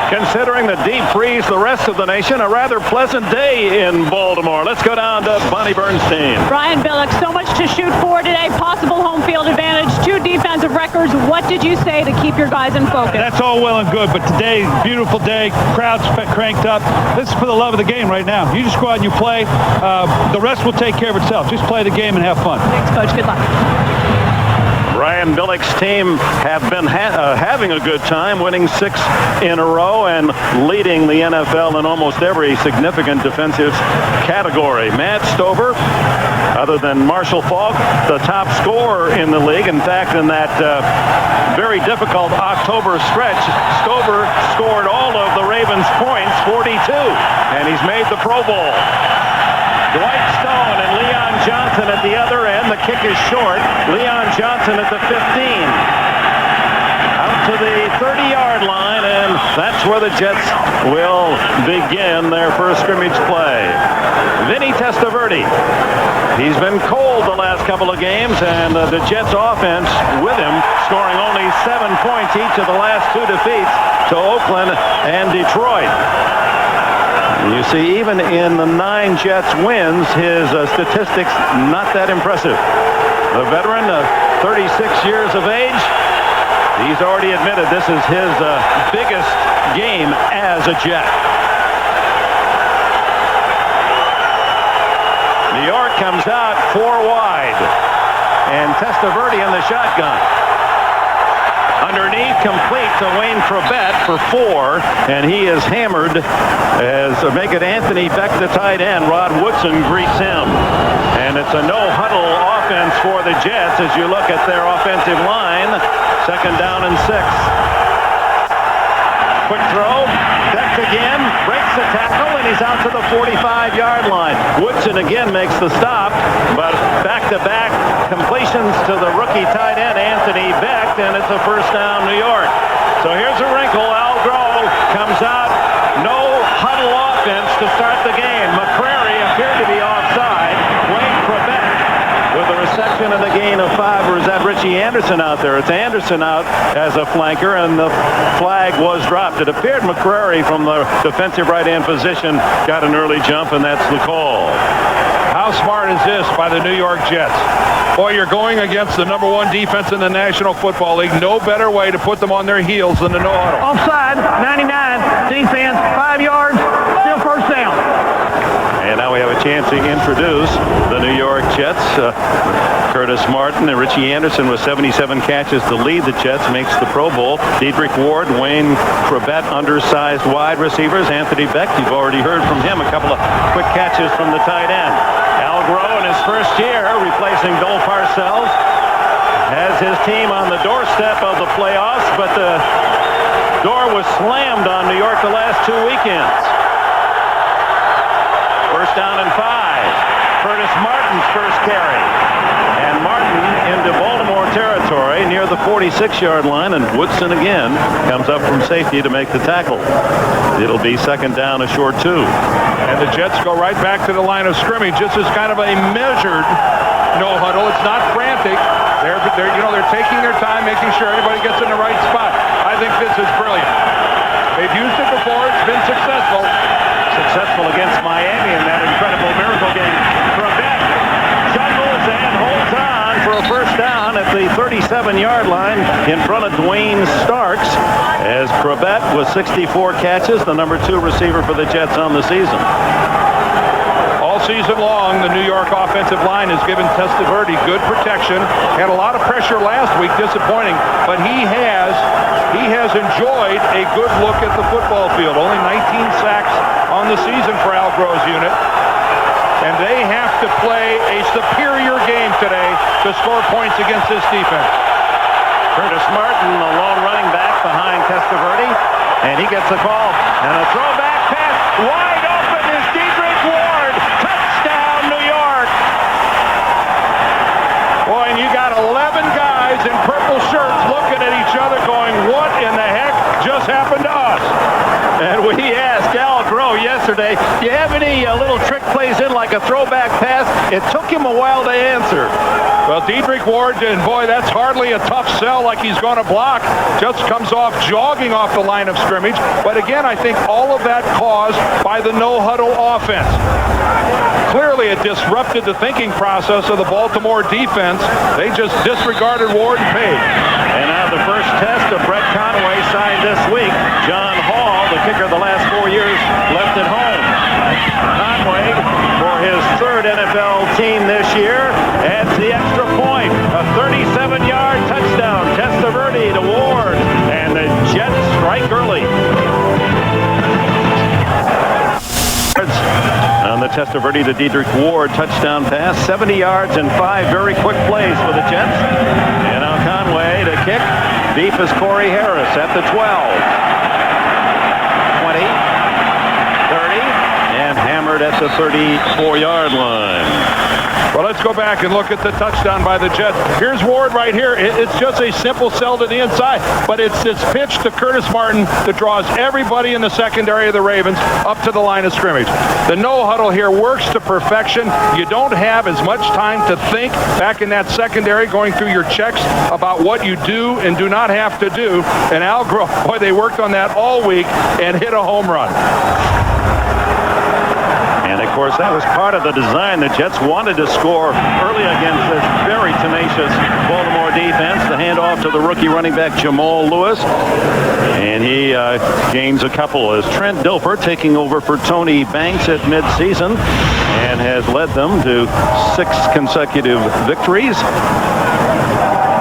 Considering the deep freeze the rest of the nation, a rather pleasant day in Baltimore. Let's go down to Bonnie Bernstein. Brian Billick, so much to shoot for today. Possible home field advantage, 2 defensive records. What did you say to keep your guys in focus? That's all well and good, but today, beautiful day. Crowd's cranked up. This is for the love of the game right now. You just go out and you play. The rest will take care of itself. Just play the game and have fun. Thanks, Coach. Good luck. Brian Billick's team have been having a good time, winning 6 in a row and leading the NFL in almost every significant defensive category. Matt Stover, other than Marshall Faulk, the top scorer in the league. In fact, in that very difficult October stretch, Stover scored all of the Ravens' points, 42, and he's made the Pro Bowl. Dwight Stone and Leon Johnson at the other end. The kick is short. Leon Johnson at the 15. Out to the 30-yard line, and that's where the Jets will begin their first scrimmage play. Vinny Testaverde. He's been cold the last couple of games, and the Jets offense with him scoring only 7 points each of the last 2 defeats to Oakland and Detroit. You see, even in the 9 Jets wins, his statistics not that impressive. The veteran, 36 years of age, he's already admitted this is his biggest game as a Jet. New York comes out 4 wide, and Testaverde in the shotgun. Underneath, complete to Wayne Corbett for 4, and he is hammered as make it Anthony Beck, the tight end. Rod Woodson greets him. And it's a no-huddle offense for the Jets as you look at their offensive line. 2nd down and 6. Quick throw. Beck again, breaks the tackle, and he's out to the 45-yard line. Woodson again makes the stop, but back-to-back completions to the rookie tight end, Anthony Beck, and it's a 1st down, New York. So here's a wrinkle. Al Groh comes out, no huddle offense to start the game. McCrary appeared to be offside. Wayne Corbett with a reception and a gain of 5, or is that Richie Anderson out there? It's Anderson out as a flanker, and the flag was dropped. It appeared McCrary from the defensive right end position got an early jump, and that's the call. How smart is this by the New York Jets? Boy, you're going against the #1 defense in the National Football League. No better way to put them on their heels than the no-huddle. Offside, 99, defense, 5 yards, still 1st down. And now we have a chance to introduce the New York Jets. Curtis Martin and Richie Anderson with 77 catches to lead the Jets makes the Pro Bowl. Dedrick Ward, Wayne Corbett, undersized wide receivers. Anthony Beck, you've already heard from him. A couple of quick catches from the tight end. Al Groh in his first year replacing Bill Parcells has his team on the doorstep of the playoffs, but the door was slammed on New York the last 2 weekends. 1st down and 5. Curtis Martin's first carry. And Martin into Baltimore territory near the 46-yard line, and Woodson again comes up from safety to make the tackle. It'll be 2nd down, a short 2. And the Jets go right back to the line of scrimmage. This is kind of a measured no huddle. It's not frantic. They're taking their time, making sure everybody gets in the right spot. I think this is brilliant. They've used it before. It's been successful. Successful against Miami in that incredible miracle game. Corbett juggles and holds on for a 1st down at the 37-yard line in front of Dwayne Starks, as Corbett with 64 catches, the #2 receiver for the Jets on the season. All season long, the New York offensive line has given Testaverde good protection. Had a lot of pressure last week, disappointing, but he has enjoyed a good look at the football field. Only 19 sacks on the season for Al Groh's unit. And they have to play a superior game today to score points against this defense. Curtis Martin, the lone running back behind Testaverde, and he gets a call. And a throwback pass, wide open is Dedrick Ward. Touchdown, New York. Boy, and you got 11 guys in purple shirts looking at each other going, what in the heck just happened to us? And we asked Al Groh yesterday, do you have any little trick plays in like a throwback pass? It took him a while to answer. Well, Well, Dedrick Ward, and boy, that's hardly a tough sell like he's going to block. Just comes off jogging off the line of scrimmage. But again, I think all of that caused by the no-huddle offense. Clearly, it disrupted the thinking process of the Baltimore defense. They just disregarded Ward and Page. And now the first test of Brett Conway signed this week. John Hall, the kicker the last 4 years, left at home. Conway, for his third NFL team this year, adds the extra point. A 37-yard touchdown. Testaverde to Ward. And the Jets strike early. On the Testaverde to Dedrick Ward touchdown pass. 70 yards and 5 very quick plays for the Jets. And now Conway to kick. Deep is Corey Harris at the 12. 20. 30. And hammered at the 34-yard line. Well, let's go back and look at the touchdown by the Jets. Here's Ward right here. It's just a simple sell to the inside, but it's this pitch to Curtis Martin that draws everybody in the secondary of the Ravens up to the line of scrimmage. The no-huddle here works to perfection. You don't have as much time to think back in that secondary, going through your checks about what you do and do not have to do. And Al Groh, boy, they worked on that all week and hit a home run. And, of course, that was part of the design. The Jets wanted to score early against this very tenacious Baltimore defense. The handoff to the rookie running back Jamal Lewis. And he gains a couple as Trent Dilfer taking over for Tony Banks at midseason and has led them to 6 consecutive victories.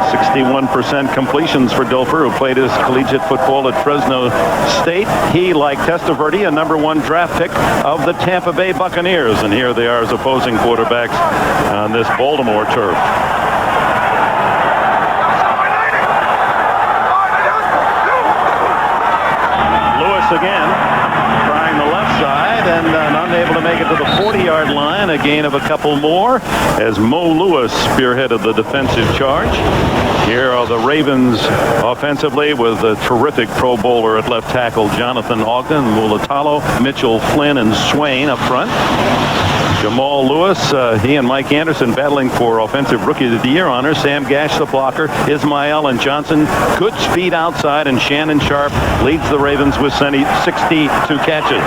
61% completions for Dilfer, who played his collegiate football at Fresno State. He, like Testaverde, a #1 draft pick of the Tampa Bay Buccaneers. And here they are as opposing quarterbacks on this Baltimore turf. Lewis again, trying the left side and unable to make it to the 40-yard line. A gain of a couple more as Mo Lewis spearheaded the defensive charge. Here are the Ravens offensively with a terrific Pro Bowler at left tackle Jonathan Ogden, Mulatalo, Mitchell Flynn, and Swain up front. Jamal Lewis, he and Mike Anderson battling for Offensive Rookie of the Year honors. Sam Gash, the blocker. Ismael and Johnson, good speed outside, and Shannon Sharp leads the Ravens with 62 catches.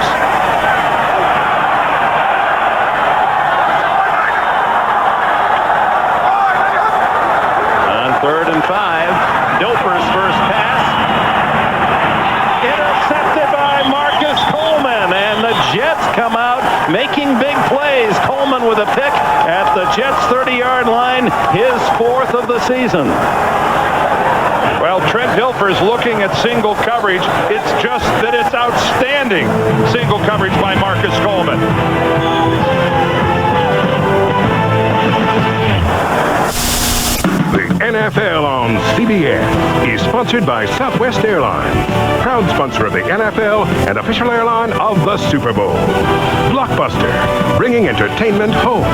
On 3rd and 5, Dilfer's first pass. Intercepted by Marcus Coleman, and the Jets come out making big plays. Coleman with a pick at the Jets' 30-yard line, his 4th of the season. Well, Trent Dilfer's looking at single coverage. It's just that it's outstanding single coverage by Marcus Coleman. The NFL on CBS is sponsored by Southwest Airlines, proud sponsor of the NFL and official airline of the Super Bowl. Blockbuster, bringing entertainment home.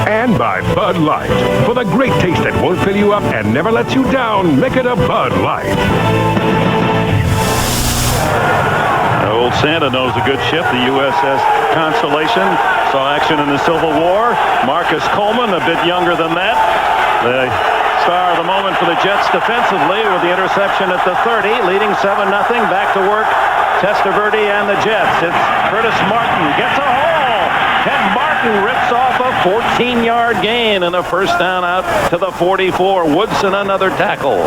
And by Bud Light, for the great taste that won't fill you up and never lets you down, make it a Bud Light. Old Santa knows a good ship. The USS Constellation saw action in the Civil War. Marcus Coleman, a bit younger than that. The star of the moment for the Jets defensively with the interception at the 30, leading 7-0. Back to work, Testaverde and the Jets. It's Curtis Martin gets a haul. Ted Martin rips off a 14-yard gain and a first down out to the 44. Woodson another tackle.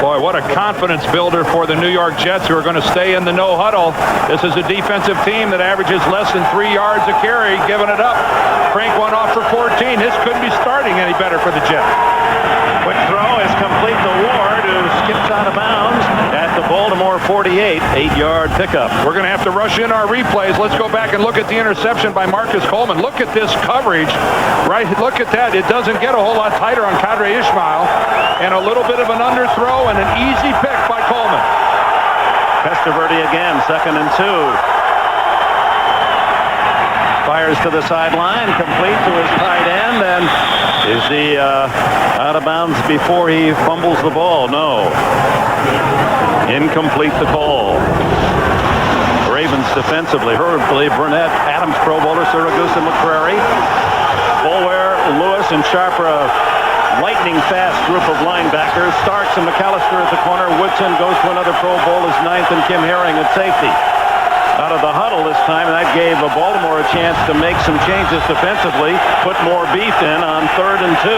Boy, what a confidence builder for the New York Jets, who are going to stay in the no-huddle. This is a defensive team that averages less than 3 yards a carry, giving it up. Frank went off for 14. This couldn't be starting any better for the Jets. Quick throw is complete to Ward, who skips out of bounds at the Baltimore 48. 8-yard pickup. We're going to have to rush in our replays. Let's go back and look at the interception by Marcus Coleman. Look at this coverage. Right, look at that. It doesn't get a whole lot tighter on Kadri Ishmael. And a little bit of an underthrow and an easy pick by Coleman. Testaverde again, 2nd and 2. Fires to the sideline, complete to his tight end, and is he out of bounds before he fumbles the ball? No. Incomplete the call. Ravens defensively, Hurley, Burnett, Adams Pro Bowler, Siragusa, McCrary, Boulware, Lewis, and Sharp lightning fast group of linebackers. Starks and McAllister at the corner. Woodson goes to another Pro Bowl as ninth, and Kim Herring at safety. Out of the huddle this time, that gave Baltimore a chance to make some changes defensively, put more beef in on 3rd and 2.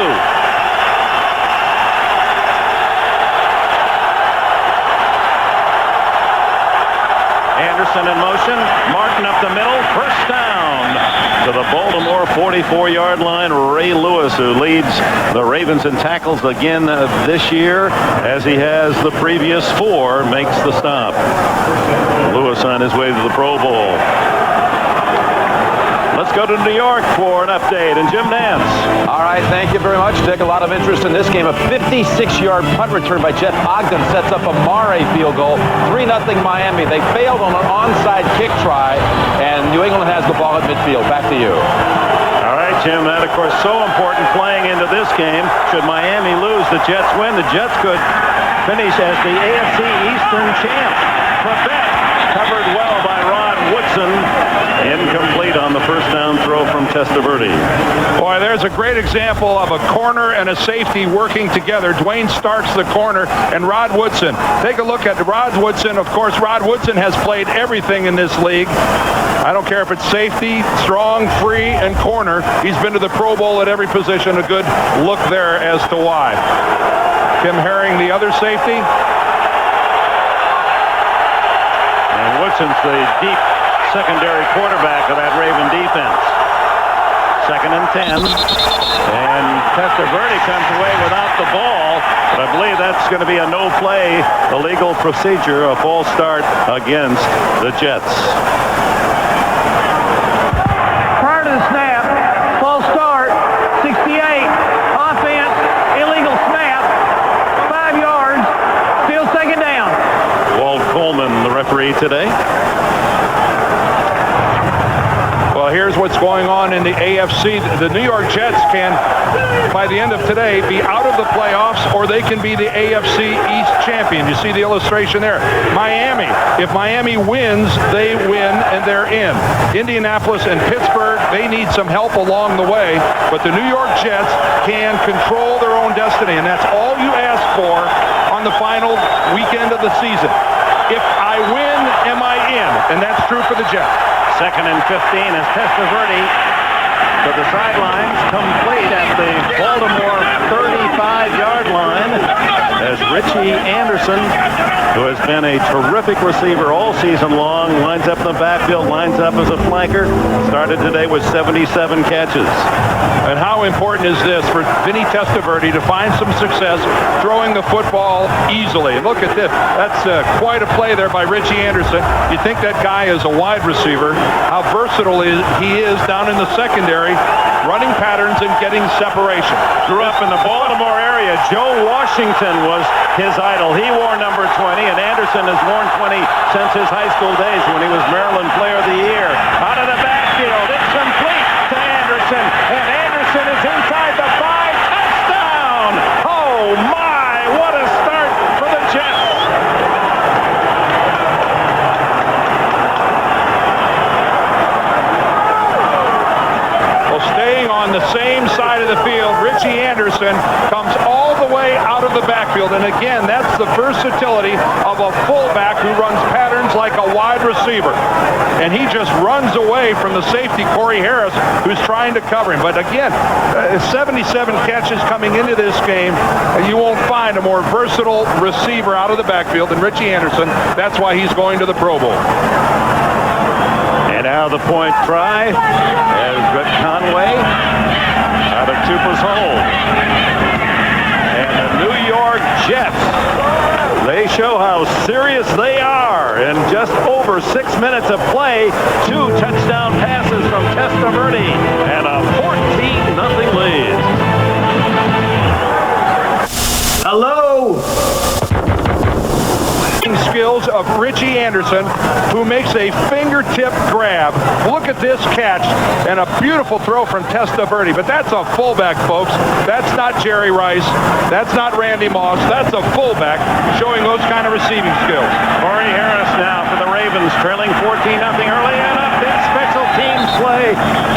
Anderson in motion. Martin up the middle. First down to the Baltimore 44-yard line. Ray Lewis, who leads the Ravens in tackles again this year, as he has the previous 4, makes the stop. Lewis on his way to the Pro Bowl. Let's go to New York for an update. And Jim Nance. All right, thank you very much, Dick. A lot of interest in this game. A 56-yard punt return by Jeff Ogden sets up a Mare field goal. 3-0 Miami. They failed on an onside kick try, and New England has the ball at midfield. Back to you. All right, Jim. That, of course, so important playing into this game. Should Miami lose, the Jets win. The Jets could finish as the AFC Eastern champs. Prevent covered well by Rod Woodson. Incomplete on the first down throw from Testaverde. Boy, there's a great example of a corner and a safety working together. Dwayne Starks, the corner, and Rod Woodson. Take a look at Rod Woodson. Of course, Rod Woodson has played everything in this league. I don't care if it's safety, strong, free, and corner. He's been to the Pro Bowl at every position. A good look there as to why. Kim Herring, the other safety. And Woodson's the deep secondary quarterback of that Raven defense. 2nd and 10. And Testaverde comes away without the ball. But I believe that's going to be a no play, the legal procedure, a false start against the Jets. Prior to the snap, false start, 68. Offense, illegal snap, 5 yards, still 2nd down. Walt Coleman, the referee today. Well, here's what's going on in the AFC. The New York Jets can, by the end of today, be out of the playoffs, or they can be the AFC East champion. You see the illustration there. Miami, if Miami wins, they win and they're in. Indianapolis and Pittsburgh, they need some help along the way, but the New York Jets can control their own destiny, and that's all you ask for on the final weekend of the season. If I win, am I in? And that's true for the Jets. 2nd and 15 as Testaverde to the sidelines, complete at the Baltimore 35-yard line as Richie Anderson, who has been a terrific receiver all season long, lines up in the backfield, lines up as a flanker, started today with 77 catches. And how important is this for Vinny Testaverde to find some success throwing the football easily? And look at this. That's quite a play there by Richie Anderson. You think that guy is a wide receiver. How versatile he is down in the secondary, running patterns and getting separation. Grew up in the Baltimore area. Joe Washington was his idol. He wore number 20, and Anderson has worn 20 since his high school days when he was Maryland Player of the Year. Out of the backfield, it's complete to Anderson, and Anderson is inside the 5. Touchdown! Oh my, what a start for the Jets. Well, staying on the same side of the field, Richie Anderson comes all the way out of the backfield. And again, that's the versatility of a fullback who runs patterns like a wide receiver. And he just runs away from the safety, Corey Harris, who's trying to cover him. But again, 77 catches coming into this game. You won't find a more versatile receiver out of the backfield than Richie Anderson. That's why he's going to the Pro Bowl. And now the point try as Brett Conway out of Tupper's Hole. And the New York Jets, they show how serious they are. In just over 6 minutes of play, 2 touchdown passes from Testaverde and a 14-0 lead. Hello. Skills of Richie Anderson, who makes a fingertip grab. Look at this catch and a beautiful throw from Testaverde. But that's a fullback, folks. That's not Jerry Rice. That's not Randy Moss. That's a fullback showing those kind of receiving skills. Corey Harris now for the Ravens, trailing 14-0 early, and a big special teams play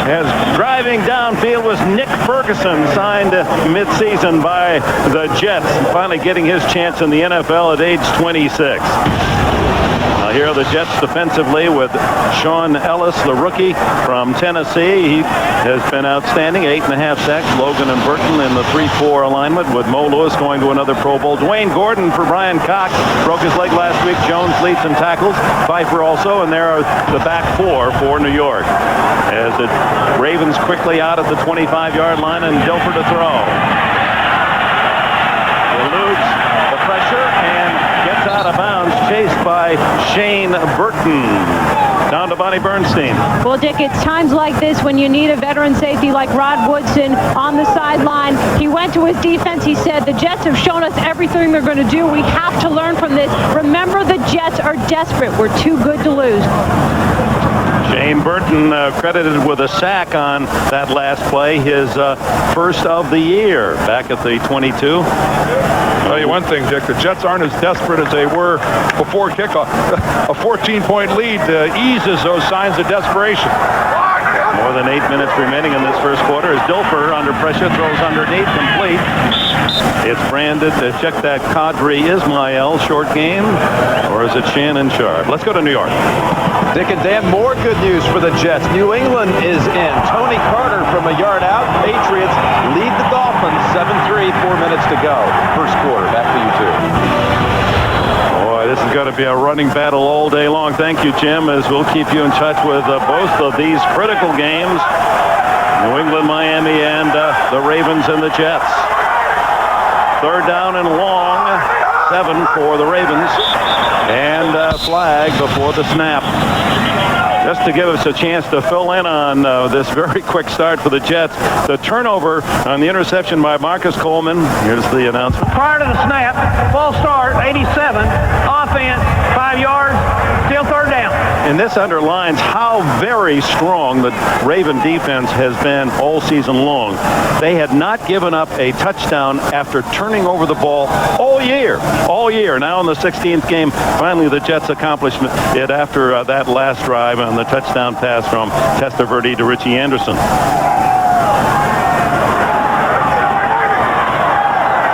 as driving downfield was Nick Ferguson. Ferguson signed mid-season by the Jets, finally getting his chance in the NFL at age 26. Now here are the Jets defensively with Sean Ellis, the rookie from Tennessee. He has been outstanding, 8.5 sacks. Logan and Burton in the 3-4 alignment, with Mo Lewis going to another Pro Bowl. Dwayne Gordon for Brian Cox broke his leg last week. Jones leads in tackles. Pfeiffer also, and there are the back four for New York. As the Ravens quickly out at the 25-yard line, and Dilfer to throw. Eludes the pressure and gets out of bounds, chased by Shane Burton. Down to Bonnie Bernstein. Well, Dick, it's times like this when you need a veteran safety like Rod Woodson on the sideline. He went to his defense. He said, the Jets have shown us everything they're going to do. We have to learn from this. Remember, the Jets are desperate. We're too good to lose. Shane Burton credited with a sack on that last play, his first of the year, back at the 22. I'll tell you one thing, Dick, the Jets aren't as desperate as they were before kickoff. A 14-point lead eases those signs of desperation. More than 8 minutes remaining in this first quarter as Dilfer under pressure throws underneath, complete. It's branded, check that, Kadri Ismail, short game, or is it Shannon Sharp? Let's go to New York. Dick and Dan, more good news for the Jets. New England is in. Tony Carter from a yard out. Patriots lead the Dolphins 7-3, 4 minutes to go. First quarter. Back to you two. Boy, this is going to be a running battle all day long. Thank you, Jim, as we'll keep you in touch with both of these critical games. New England, Miami, and the Ravens and the Jets. Third down and long. 7 for the Ravens. And flag before the snap. Just to give us a chance to fill in on this very quick start for the Jets. The turnover on the interception by Marcus Coleman. Here's the announcement. Prior to the snap, false start, 87. Offense, 5 yards, still third down. And this underlines how very strong the Raven defense has been all season long. They had not given up a touchdown after turning over the ball all year. All year. Now in the 16th game, finally the Jets accomplished it after that last drive on the touchdown pass from Testaverde to Richie Anderson.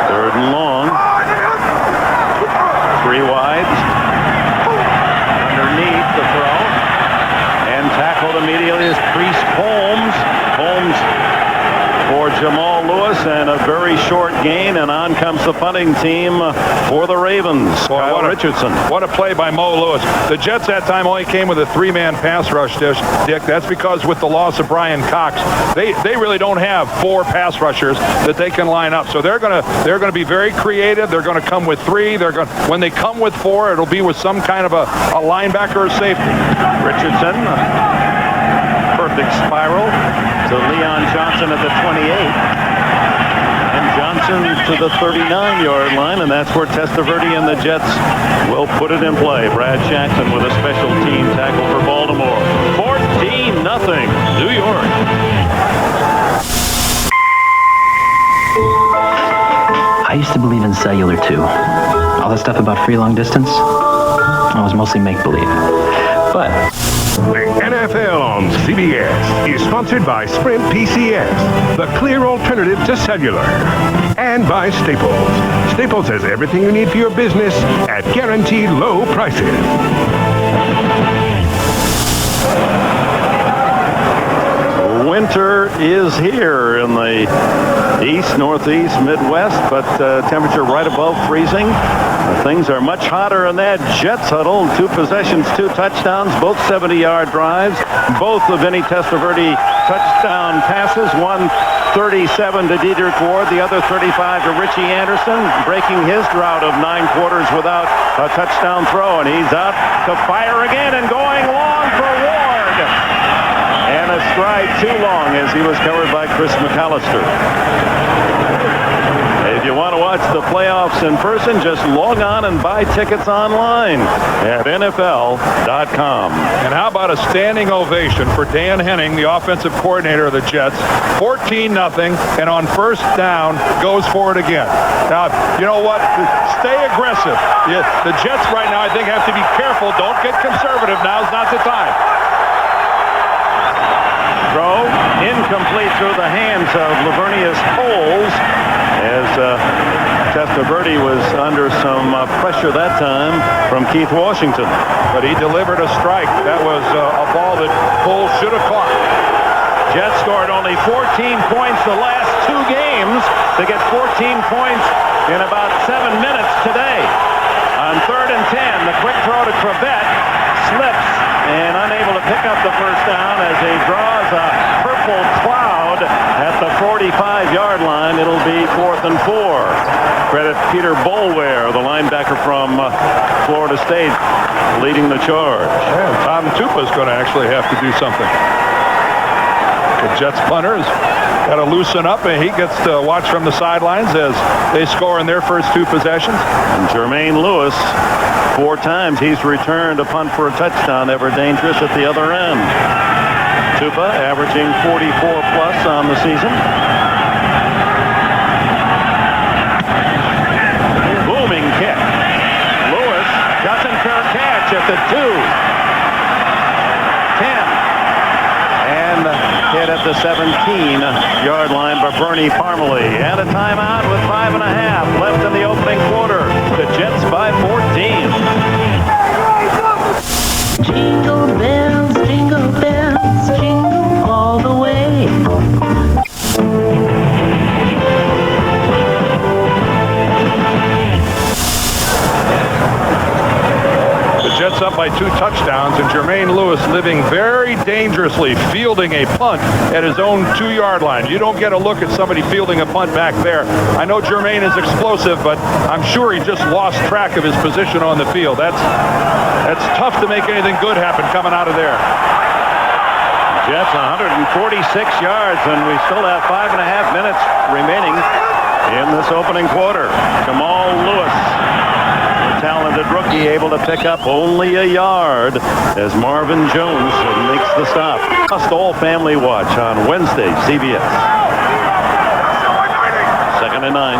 Third and long. 3 wides. Underneath the throw. And tackled immediately is Priest Holmes. Holmes for Jamal Lewis, and a very short gain, and on comes the punting team for the Ravens. Kyle Richardson. What a play by Mo Lewis. The Jets that time only came with a 3-man pass rush, Dick. That's because with the loss of Brian Cox, they really don't have 4 pass rushers that they can line up. So they're gonna be very creative. They're going to come with 3. When they come with 4, it'll be with some kind of a linebacker or safety. Richardson. Perfect spiral to Leon Johnson at the 28. And Johnson to the 39-yard line, and that's where Testaverde and the Jets will put it in play. Brad Jackson with a special team tackle for Baltimore. 14-0, New York. I used to believe in cellular too. All the stuff about free long distance, I was mostly make-believe. But The NFL on CBS is sponsored by Sprint PCS, the clear alternative to cellular. And by Staples. Staples has everything you need for your business at guaranteed low prices. Winter is here in the east, northeast, midwest, but temperature right above freezing. Things are much hotter in that Jets huddle. 2 possessions, 2 touchdowns, both 70-yard drives. Both of Vinny Testaverde touchdown passes. One 37 to Dedrick Ward, the other 35 to Richie Anderson, breaking his drought of 9 quarters without a touchdown throw. And he's out to fire again and going long for Ward. And a stride too long as he was covered by Chris McAllister. If you want to watch the playoffs in person, just log on and buy tickets online at NFL.com. And how about a standing ovation for Dan Henning, the offensive coordinator of the Jets. 14-0, and on first down, goes for it again. Now, you know what? Stay aggressive. The Jets right now, I think, have to be careful. Don't get conservative. Now's not the time. Throw, incomplete through the hands of Lavernius Foles as Testaverde was under some pressure that time from Keith Washington. But he delivered a strike. That was a ball that Foles should have caught. Jets scored only 14 points the last 2 games to get 14 points in about 7 minutes today. On 3rd and 10, the quick throw to Crevette slips and unable to pick up the first down as he draws a purple cloud at the 45-yard line. It'll be 4th and 4. Credit Peter Boulware, the linebacker from Florida State, leading the charge. Yeah, Tom Tupa's going to actually have to do something. The Jets punter has got to loosen up, and he gets to watch from the sidelines as they score in their first 2 possessions. And Jermaine Lewis, 4 times he's returned a punt for a touchdown, ever dangerous at the other end. Tupa averaging 44 plus on the season. Booming kick. Lewis doesn't fair catch at the 2. 10. And hit at the 17-yard line by Bernie Parmalee. And a timeout with 5.5 left in the opening quarter. The Jets by 14. Jingle bells, jingle all the way. Jets up by 2 touchdowns, and Jermaine Lewis living very dangerously, fielding a punt at his own 2-yard line. You don't get a look at somebody fielding a punt back there. I know Jermaine is explosive, but I'm sure he just lost track of his position on the field. That's tough to make anything good happen coming out of there. Jets 146 yards, and we still have 5.5 minutes remaining in this opening quarter. Jamal Lewis, talented rookie, able to pick up only a yard as Marvin Jones makes the stop. Must all family watch on Wednesday, CBS. 2nd and 9.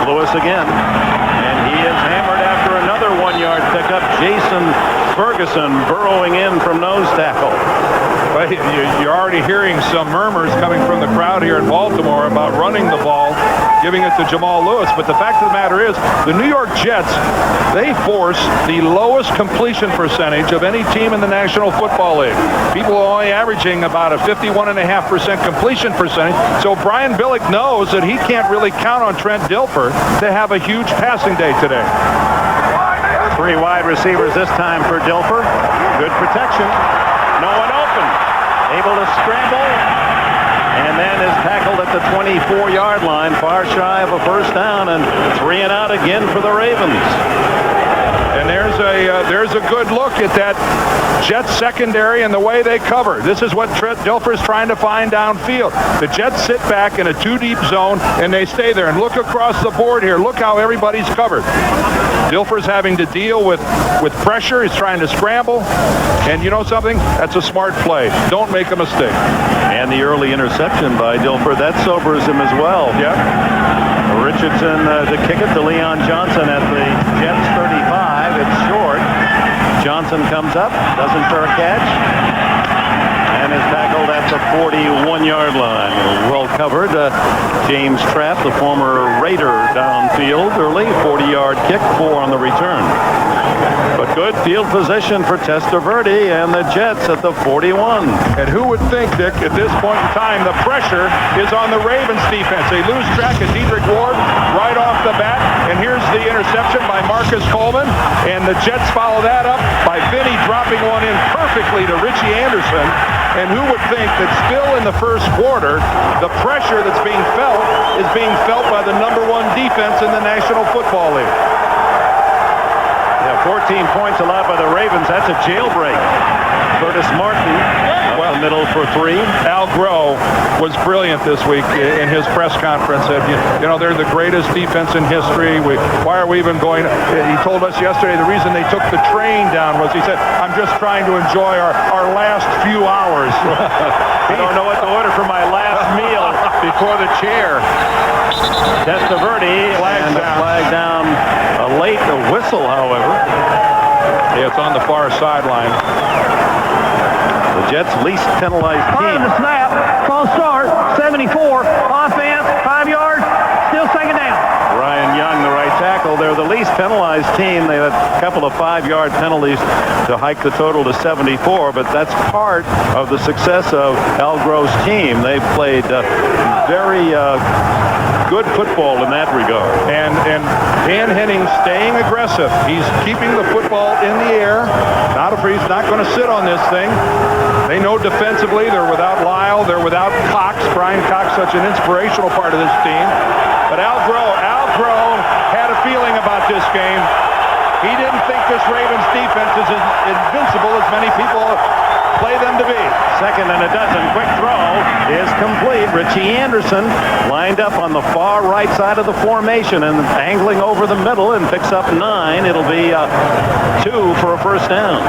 Lewis again, and he is hammered after another 1-yard pickup. Jason Ferguson burrowing in from nose tackle. But you're already hearing some murmurs coming from the crowd here in Baltimore about running the ball, giving it to Jamal Lewis. But the fact of the matter is, the New York Jets, they force the lowest completion percentage of any team in the National Football League. People are only averaging about a 51.5% completion percentage. So Brian Billick knows that he can't really count on Trent Dilfer to have a huge passing day today. 3 wide receivers this time for Dilfer. Good protection. No one open. Able to scramble. And then is tackled at the 24-yard line, far shy of a first down, and 3 and out again for the Ravens. And there's a good look at that Jets secondary and the way they cover. This is what Trent Dilfer is trying to find downfield. The Jets sit back in a 2-deep zone, and they stay there. And look across the board here. Look how everybody's covered. Dilfer's having to deal with pressure. He's trying to scramble. And you know something? That's a smart play. Don't make a mistake. And the early interception by Dilfer, that sobers him as well. Yep. Richardson to kick it to Leon Johnson at the Jets 35. It's short. Johnson comes up, doesn't fair catch, and is tackled at the 41-yard line. Well covered. James Trapp, the former Raider, downfield early. 40-yard kick, 4 on the return. But good field position for Testaverde and the Jets at the 41. And who would think, Dick, at this point in time, the pressure is on the Ravens defense. They lose track of Dedrick Ward right off the bat. And here's the interception by Marcus Coleman. And the Jets follow that up by Vinny dropping one in perfectly to Richie Anderson. And who would think that still in the first quarter, the pressure that's being felt is being felt by the #1 defense in the National Football League. 14 points allowed by the Ravens. That's a jailbreak. Curtis Martin, well, middle for 3. Al Groh was brilliant this week in his press conference. Said, you know, they're the greatest defense in history. Why are we even going? He told us yesterday the reason they took the train down was, he said, I'm just trying to enjoy our last few hours. I don't know what to order for my last meal before the chair. Testaverde, flag down. A late whistle, however. Yeah, it's on the far sideline. the Jets' least penalized Part team. of the snap, false start, 74, offense, 5 yards, still second down. Ryan Young, the right tackle. They're the least penalized team. They had a couple of 5-yard penalties to hike the total to 74, but that's part of the success of Al Groh's team. They've played very good football in that regard. And Dan Henning staying aggressive. He's keeping the football in the air. Not afraid. He's not going to sit on this thing. They know defensively they're without Lyle. They're without Cox. Brian Cox, such an inspirational part of this team. But Al Groh had a feeling about this game. He didn't think this Ravens defense is as invincible as many people play them to be. Second and a dozen. Quick throw is complete. Richie Anderson lined up on the far right side of the formation and angling over the middle and picks up 9. It'll be 2 for a first down.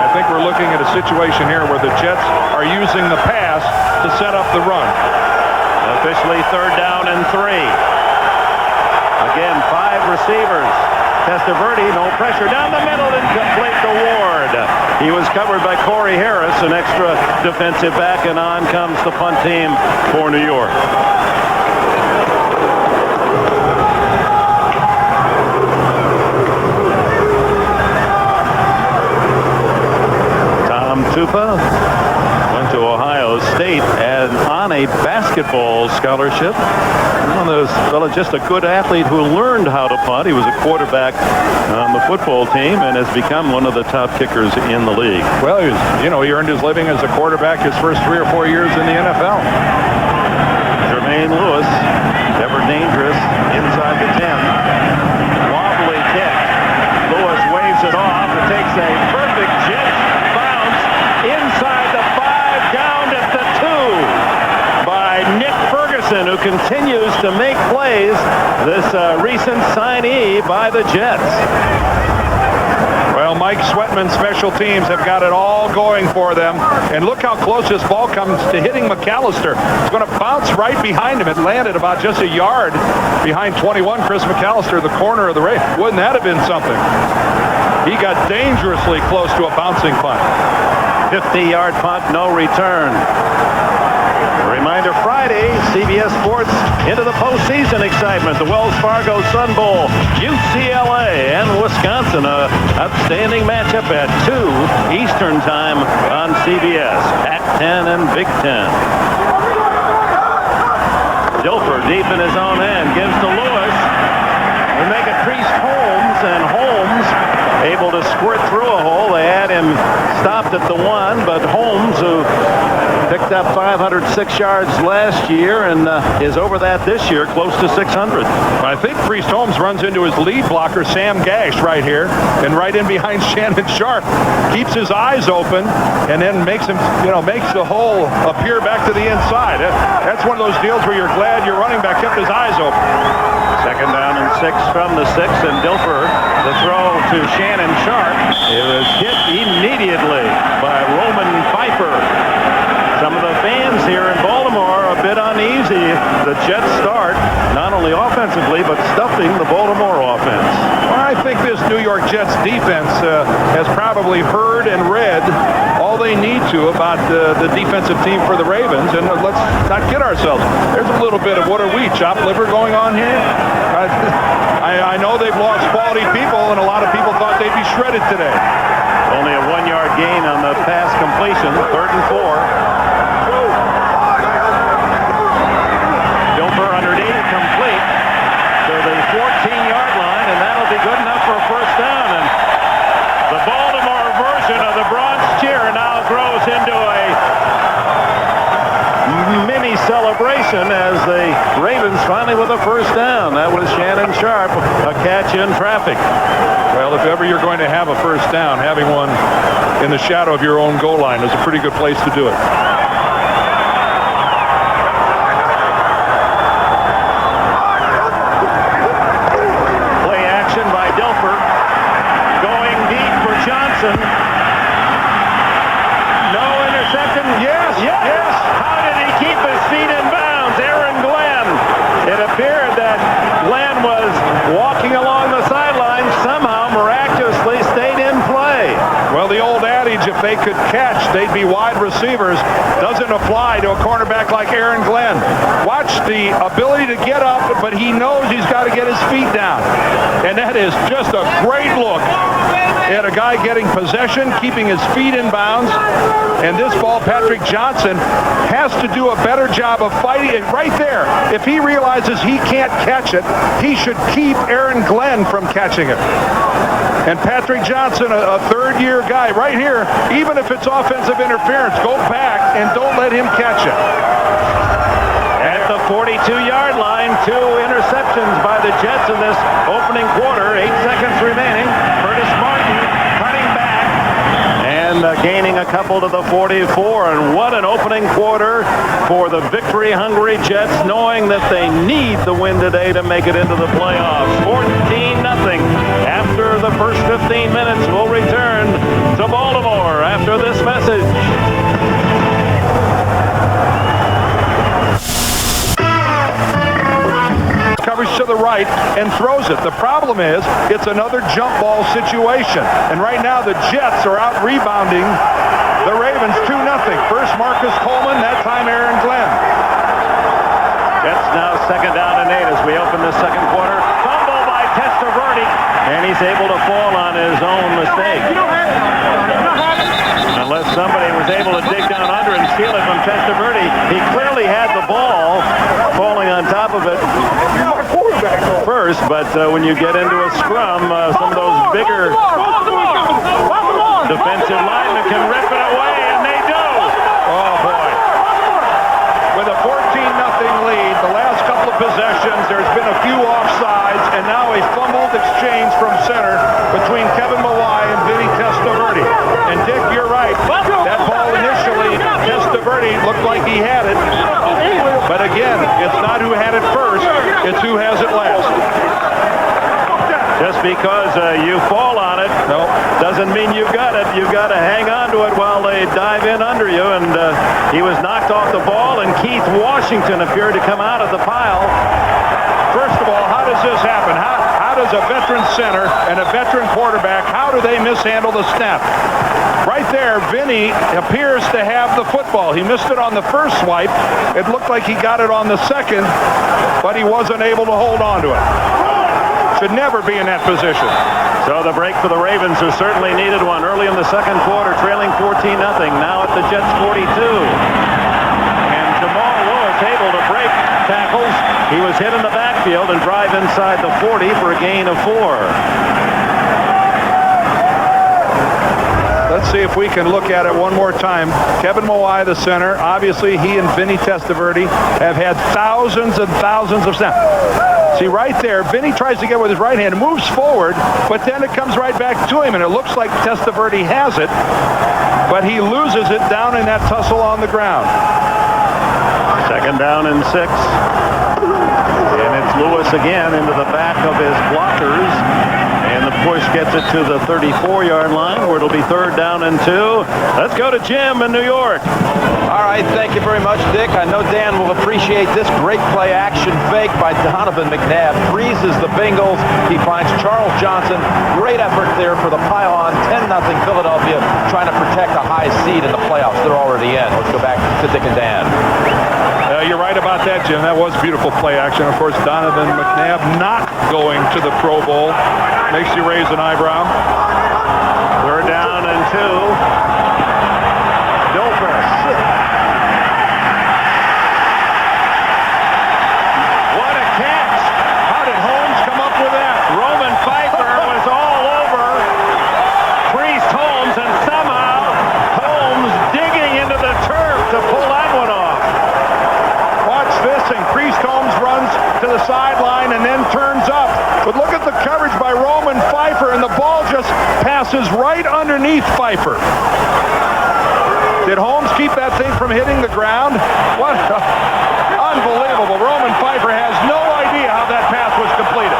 I think we're looking at a situation here where the Jets are using the pass to set up the run. Officially third down and 3. Again, 5 receivers. Testaverde, no pressure down the middle, incomplete to Ward. He was covered by Corey Harris, an extra defensive back, and on comes the punt team for New York. Tom Tupa went to Ohio State and on a basketball scholarship. One of those fellows, just a good athlete who learned how to punt. He was a quarterback on the football team and has become one of the top kickers in the league. Well, he earned his living as a quarterback his first 3 or 4 years in the NFL. Jermaine Lewis, ever dangerous inside the 10. Wobbly kick. Lewis waves it off. It takes a perfect jet bounce inside the 5, down at the 2 by Nick Ferguson, who continues to make plays. This recent signee by the Jets. Well, Mike Sweatman's special teams have got it all going for them. And look how close this ball comes to hitting McAllister. It's going to bounce right behind him. It landed about just a yard behind 21, Chris McAllister, the corner of the Ravens. Wouldn't that have been something? He got dangerously close to a bouncing punt. 50-yard punt, no return. Reminder, Friday, CBS Sports into the postseason excitement. The Wells Fargo Sun Bowl, UCLA and Wisconsin. A outstanding matchup at 2 Eastern time on CBS. Pac-10 and Big Ten. Dilfer deep in his own end. Gives to Lewis. They make it Priest Holmes, and Holmes able to squirt through a hole. They had him stopped at the 1, but Holmes, who picked up 506 yards last year and is over that this year, close to 600. I think Priest Holmes runs into his lead blocker, Sam Gash, right here, and right in behind Shannon Sharp. Keeps his eyes open and then makes him, makes the hole appear back to the inside. That's one of those deals where you're glad your running back kept his eyes open. Second down and 6 from the 6, and Dilfer, the throw to Shannon Sharp. It was hit immediately by Roman Pfeiffer. Some of the fans here in Baltimore are a bit uneasy. The Jets start not only offensively, but stuffing the Baltimore offense. Well, I think this New York Jets defense has probably heard and read all they need to about the defensive team for the Ravens. And let's not kid ourselves. There's a little bit of what are we, chopped liver going on here? I know they've lost quality people, and a lot of people thought they'd be shredded today. Only a 1-yard gain on the pass completion, 3rd and 4. Dilfer underneath, complete to the 14-yard line, and that'll be good enough for a first down. And the Baltimore version of the Bronx cheer now grows into a mini celebration as the Ravens finally with a first down. That was Shannon Sharp, a catch in traffic. Well, if ever you're going to have a first down, having one in the shadow of your own goal line is a pretty good place to do it. Play action by Dilfer. Going deep for Johnson. No interception. Yes. How did he keep his feet in bounds? Aaron Glenn. It appeared that Glenn was walking along the sideline, somehow miraculously stayed in play. Well, the old adage, if could catch, they'd be wide receivers. Doesn't apply to a cornerback like Aaron Glenn. Watch the ability to get up, but he knows he's got to get his feet down. And that is just a great look at a guy getting possession, keeping his feet in bounds. And this ball, Patrick Johnson has to do a better job of fighting it right there. If he realizes he can't catch it, he should keep Aaron Glenn from catching it. And Patrick Johnson, a third-year guy right here, even if it's offensive interference, go back and don't let him catch it. At the 42-yard line, 2 interceptions by the Jets in this opening quarter. 8 seconds remaining. Curtis Martin cutting back and gaining a couple to the 44. And what an opening quarter for the victory-hungry Jets, knowing that they need the win today to make it into the playoffs. 14-0 after the first 15 minutes. We'll return to Baltimore after this message. Coverage to the right and throws it. The problem is it's another jump ball situation. And right now the Jets are out rebounding the Ravens 2-0. First Marcus Coleman, that time Aaron Glenn. Jets now second down and 8 as we open the second quarter. Fumble by Testaverde, and he's able to fall on his own mistake. Unless somebody was able to dig down under and steal it from Testaverde, he clearly had the ball falling on top of it first, but when you get into a scrum, some of those bigger defensive linemen can rip it away, and they do. Oh, boy. With a 14-0 lead, the last couple of possessions, there's been a few offsides, and now a fumbled exchange from center between Kevin Mawai and Vinny Testaverde. And Dick, you're right. That ball initially, Testaverde looked like he had it. But again, it's not who had it first, it's who has it last. Just because you fall on it doesn't mean you've got it. You've got to hang on to it while they dive in under you. And he was knocked off the ball, and Keith Washington appeared to come out of the pile. First of all, how does this happen? How does a veteran center and a veteran quarterback, how do they mishandle the snap? Right there, Vinny appears to have the football. He missed it on the first swipe. It looked like he got it on the second, but he wasn't able to hold on to it. Should never be in that position. So the break for the Ravens, who certainly needed one early in the second quarter, trailing 14-0. Now at the Jets 42. And Jamal Lewis able to break tackles. He was hit in the backfield and drive inside the 40 for a gain of 4. Let's see if we can look at it one more time. Kevin Mawai, the center. Obviously, he and Vinny Testaverde have had thousands and thousands of snaps. See, right there, Vinny tries to get with his right hand, moves forward, but then it comes right back to him, and it looks like Testaverde has it, but he loses it down in that tussle on the ground. Second down and 6. And it's Lewis again into the back of his blockers. And the push gets it to the 34-yard line, where it'll be third down and 2. Let's go to Jim in New York. All right, thank you very much, Dick. I know Dan will appreciate this great play action fake by Donovan McNabb. Freezes the Bengals. He finds Charles Johnson. Great effort there for the pile-on. 10-0 Philadelphia, trying to protect a high seed in the playoffs. They're already in. Let's go back to Dick and Dan. You're right about that, Jim. That was beautiful play action. Of course, Donovan McNabb not going to the Pro Bowl makes you raise an eyebrow. Third down and 2. Dilfus. What a catch. How did Holmes come up with that? Roman Pfeiffer was all over Priest Holmes, and somehow Holmes digging into the turf to pull that one off. Watch this, and Priest Holmes runs to the sideline and then turns up. But look at the coverage by Roman Pfeiffer, and the ball just passes right underneath Pfeiffer. Did Holmes keep that thing from hitting the ground? What? Unbelievable. Roman Pfeiffer has no idea how that pass was completed.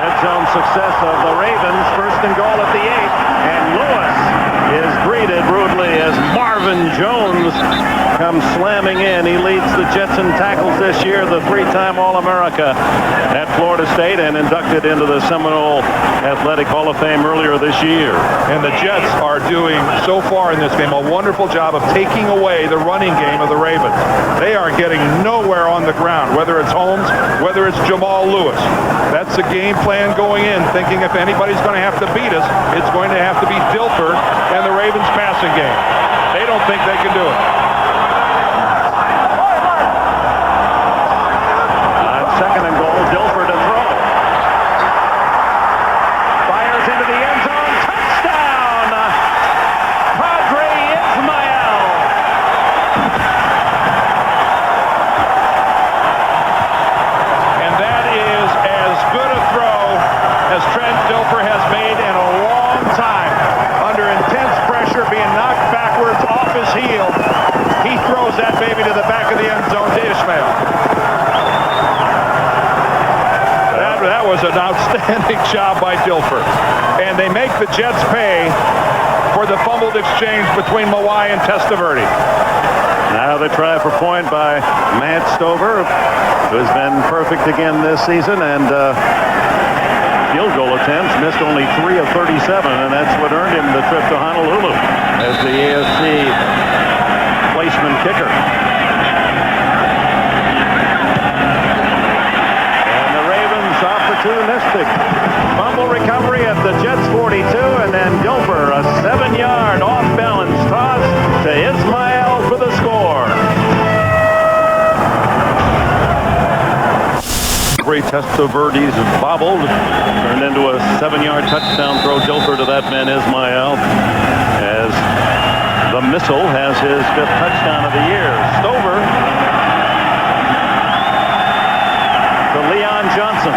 Red zone success of the Ravens. First and goal at the 8. And Lewis is greeted rudely as Marvin Jones comes slamming in. He leads the Jets in tackles this year, the three-time All-America at Florida State and inducted into the Seminole Athletic Hall of Fame earlier this year. And the Jets are doing, so far in this game, a wonderful job of taking away the running game of the Ravens. They are getting nowhere on the ground, whether it's Holmes, whether it's Jamal Lewis. That's the game plan going in, thinking if anybody's going to have to beat us, it's going to have to be Dilfer and the Ravens passing game. They don't think they can do it. Second and goal, Dilfer to throw. Fires into the end zone. Touchdown! Padre Ismael. And that is as good a throw as Trent Dilfer has made in a long time. Under intense pressure, being knocked backwards off his heel, he throws that baby to the back of the end zone to Ismael. That was an outstanding job by Dilfer. And they make the Jets pay for the fumbled exchange between Mawai and Testaverde. Now the try for point by Matt Stover, who's been perfect again this season, and field goal attempts missed only 3 of 37, and that's what earned him the trip to Honolulu as the AFC placement kicker. Opportunistic fumble recovery at the Jets 42, and then Dilfer, a 7-yard off-balance toss to Ismael for the score. Great Testaverde's bobbled, turned into a 7-yard touchdown throw. Dilfer to that man Ismael, as the missile has his 5th touchdown of the year. Stover to Leon Johnson.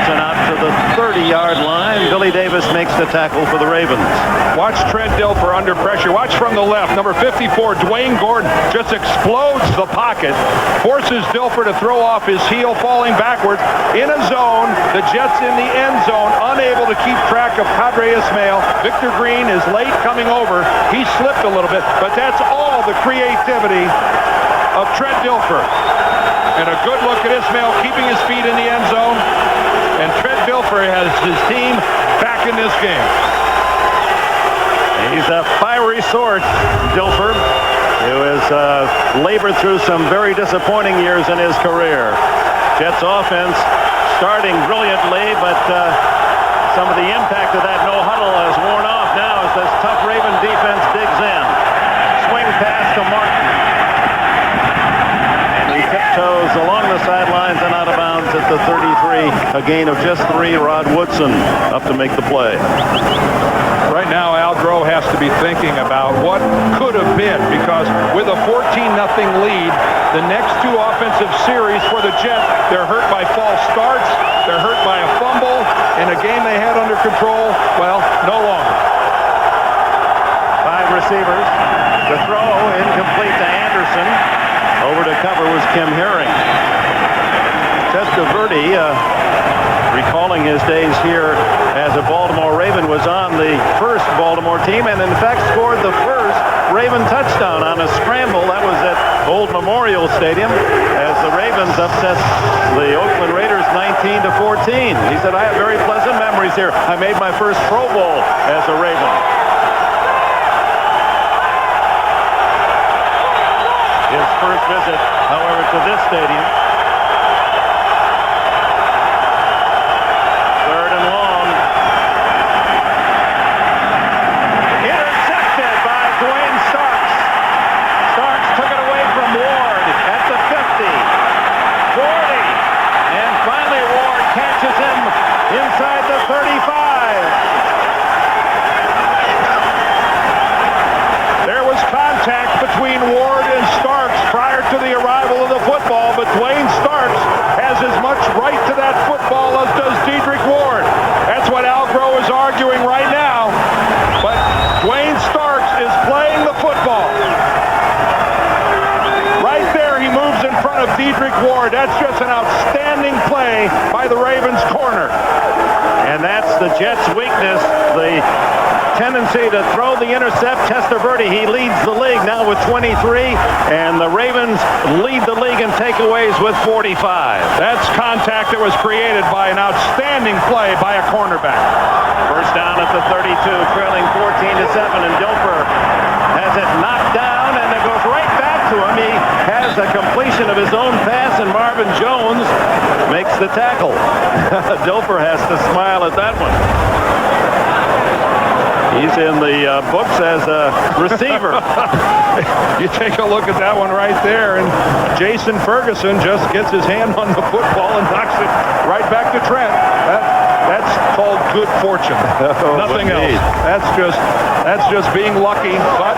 Out to the 30-yard line. Billy Davis makes the tackle for the Ravens. Watch Trent Dilfer under pressure. Watch from the left. Number 54, Dwayne Gordon, just explodes the pocket, forces Dilfer to throw off his heel, falling backwards in a zone. The Jets in the end zone, unable to keep track of Padre Ismael. Victor Green is late coming over. He slipped a little bit, but that's all the creativity of Trent Dilfer. And a good look at Ismael keeping his feet in the end zone. And Trent Dilfer has his team back in this game. He's a fiery sort, Dilfer, who has labored through some very disappointing years in his career. Jets offense starting brilliantly, but some of the impact of that no huddle has worn off now as this tough Raven defense digs in. Swing pass to Martin. Tiptoes along the sidelines and out of bounds at the 33. A gain of just 3. Rod Woodson up to make the play. Right now, Al Groh has to be thinking about what could have been, because with a 14-0 lead, the next 2 offensive series for the Jets, they're hurt by false starts, they're hurt by a fumble, in a game they had under control, well, no longer. 5 receivers. The throw incomplete to Anderson. Over to cover was Kim Herring. Testaverde, recalling his days here as a Baltimore Raven, was on the first Baltimore team and in fact scored the first Raven touchdown on a scramble. That was at Old Memorial Stadium as the Ravens upset the Oakland Raiders 19-14. He said, I have very pleasant memories here. I made my first Pro Bowl as a Raven. His first visit, however, to this stadium. 3rd and long. Intercepted by Dwayne Starks. Starks took it away from Ward at the 50, 40, and finally Ward catches him inside the 35. There was contact between Ward and Starks prior to the arrival of the football, but Dwayne Starks has as much right to that football as does Dedrick Ward. That's what Al Groh is arguing right now. But Dwayne Starks is playing the football. Right there, he moves in front of Dedrick Ward. That's just an outstanding play by the Ravens corner. And that's the Jets' weakness. The tendency to throw the intercept. Testaverde, he leads the league now with 23, and the Ravens lead the league in takeaways with 45. That's contact that was created by an outstanding play by a cornerback. First down at the 32, trailing 14-7, and Dilfer has it knocked down, and it goes right back to him. He has a completion of his own pass, and Marvin Jones makes the tackle. Dilfer has to smile at that one. He's in the books as a receiver. You take a look at that one right there, and Jason Ferguson just gets his hand on the football and knocks it right back to Trent. That's called good fortune. Nothing else. That's just being lucky, but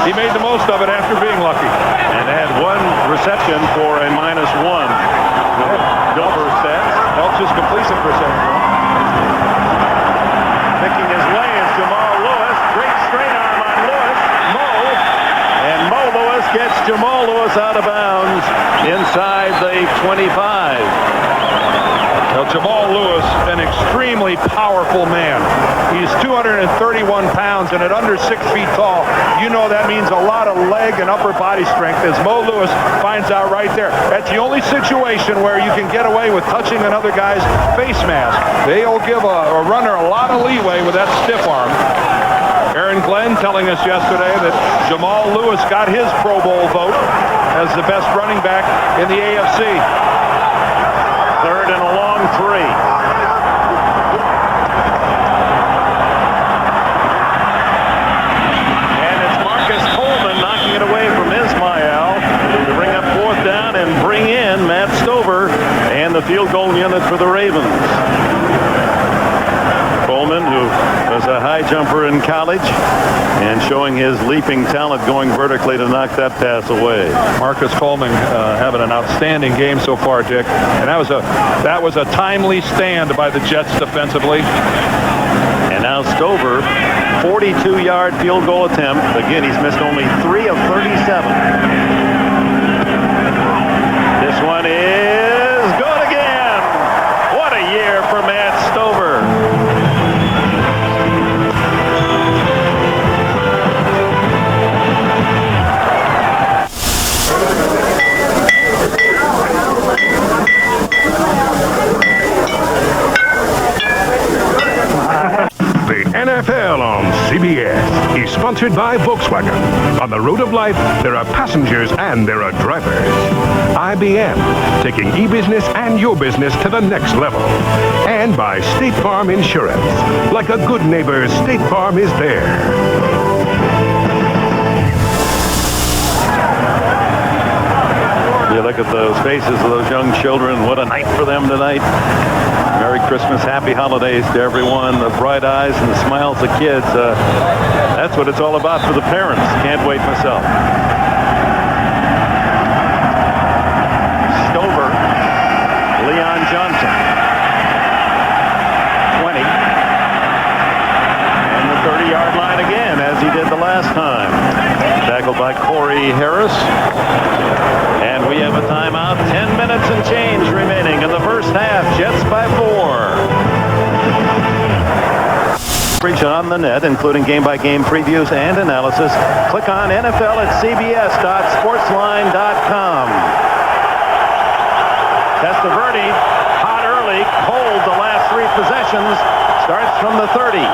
he made the most of it after being lucky. And had one reception for a -1. Dilfer stats. Helps his completion percentage. Making his way is Jamal Lewis. Great straight arm on Lewis. And Mo Lewis gets Jamal Lewis out of bounds inside the 25. Now, Jamal Lewis, an extremely powerful man. He's 231 pounds, and at under 6 feet tall, you know that means a lot of leg and upper body strength, as Mo Lewis finds out right there. That's the only situation where you can get away with touching another guy's face mask. They'll give a runner a lot of leeway with that stiff arm. Aaron Glenn telling us yesterday that Jamal Lewis got his Pro Bowl vote as the best running back in the AFC. Third and a long 3. And it's Marcus Coleman knocking it away from Ismail to bring up fourth down and bring in Matt Stover and the field goal unit for the Ravens. Coleman, who was a high jumper in college and showing his leaping talent going vertically to knock that pass away. Marcus Coleman having an outstanding game so far, Dick. And that was a timely stand by the Jets defensively. And now Stover, 42-yard field goal attempt. Again, he's missed only 3 of 37. This one is good again. What a year for Matt Stover. NFL on CBS is sponsored by Volkswagen. On the road of life, there are passengers and there are drivers. IBM, taking e-business and your business to the next level. And by State Farm Insurance. Like a good neighbor, State Farm is there. You look at those faces of those young children. What a night for them tonight. Merry Christmas, happy holidays to everyone. The bright eyes and the smiles of kids. That's what it's all about for the parents. Can't wait myself. Stover, Leon Johnson. 20. And the 30-yard line again, as he did the last time. Tackled by Corey Harris. And we have a timeout. 10 minutes and change remaining in the first half. Jets by 4. Coverage on the net, including game-by-game previews and analysis. Click on NFL at cbs.sportsline.com. Testaverde, hot early, cold the last 3 possessions. Starts from the 30.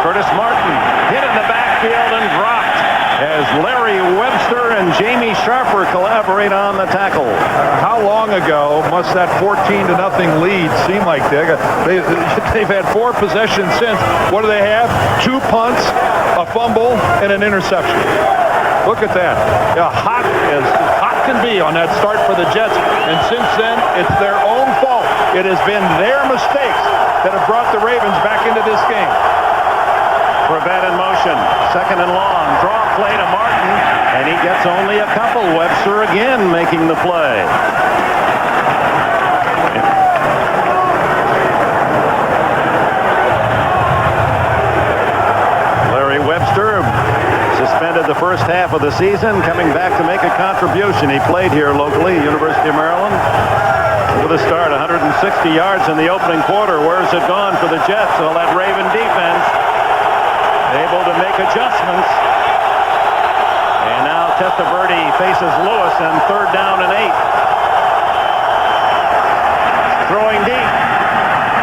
Curtis Martin hit in the backfield and dropped as Larry Webster and Jamie Sharper collaborate on the tackle. How long ago must that 14-0 lead seem like, Dick? They've had 4 possessions since. What do they have? 2 punts, a fumble, and an interception. Look at that. Yeah, hot as hot can be on that start for the Jets. And since then, it's their own fault. It has been their mistakes that have brought the Ravens back into this game. Corbett in motion. Second and long. Draw play to Martin. And he gets only a couple. Webster again making the play. Larry Webster suspended the first half of the season, coming back to make a contribution. He played here locally, University of Maryland. With a start, 160 yards in the opening quarter. Where's it gone for the Jets? Well, that Raven defense able to make adjustments. And now Testaverde faces Lewis on 3rd down and 8. Throwing deep.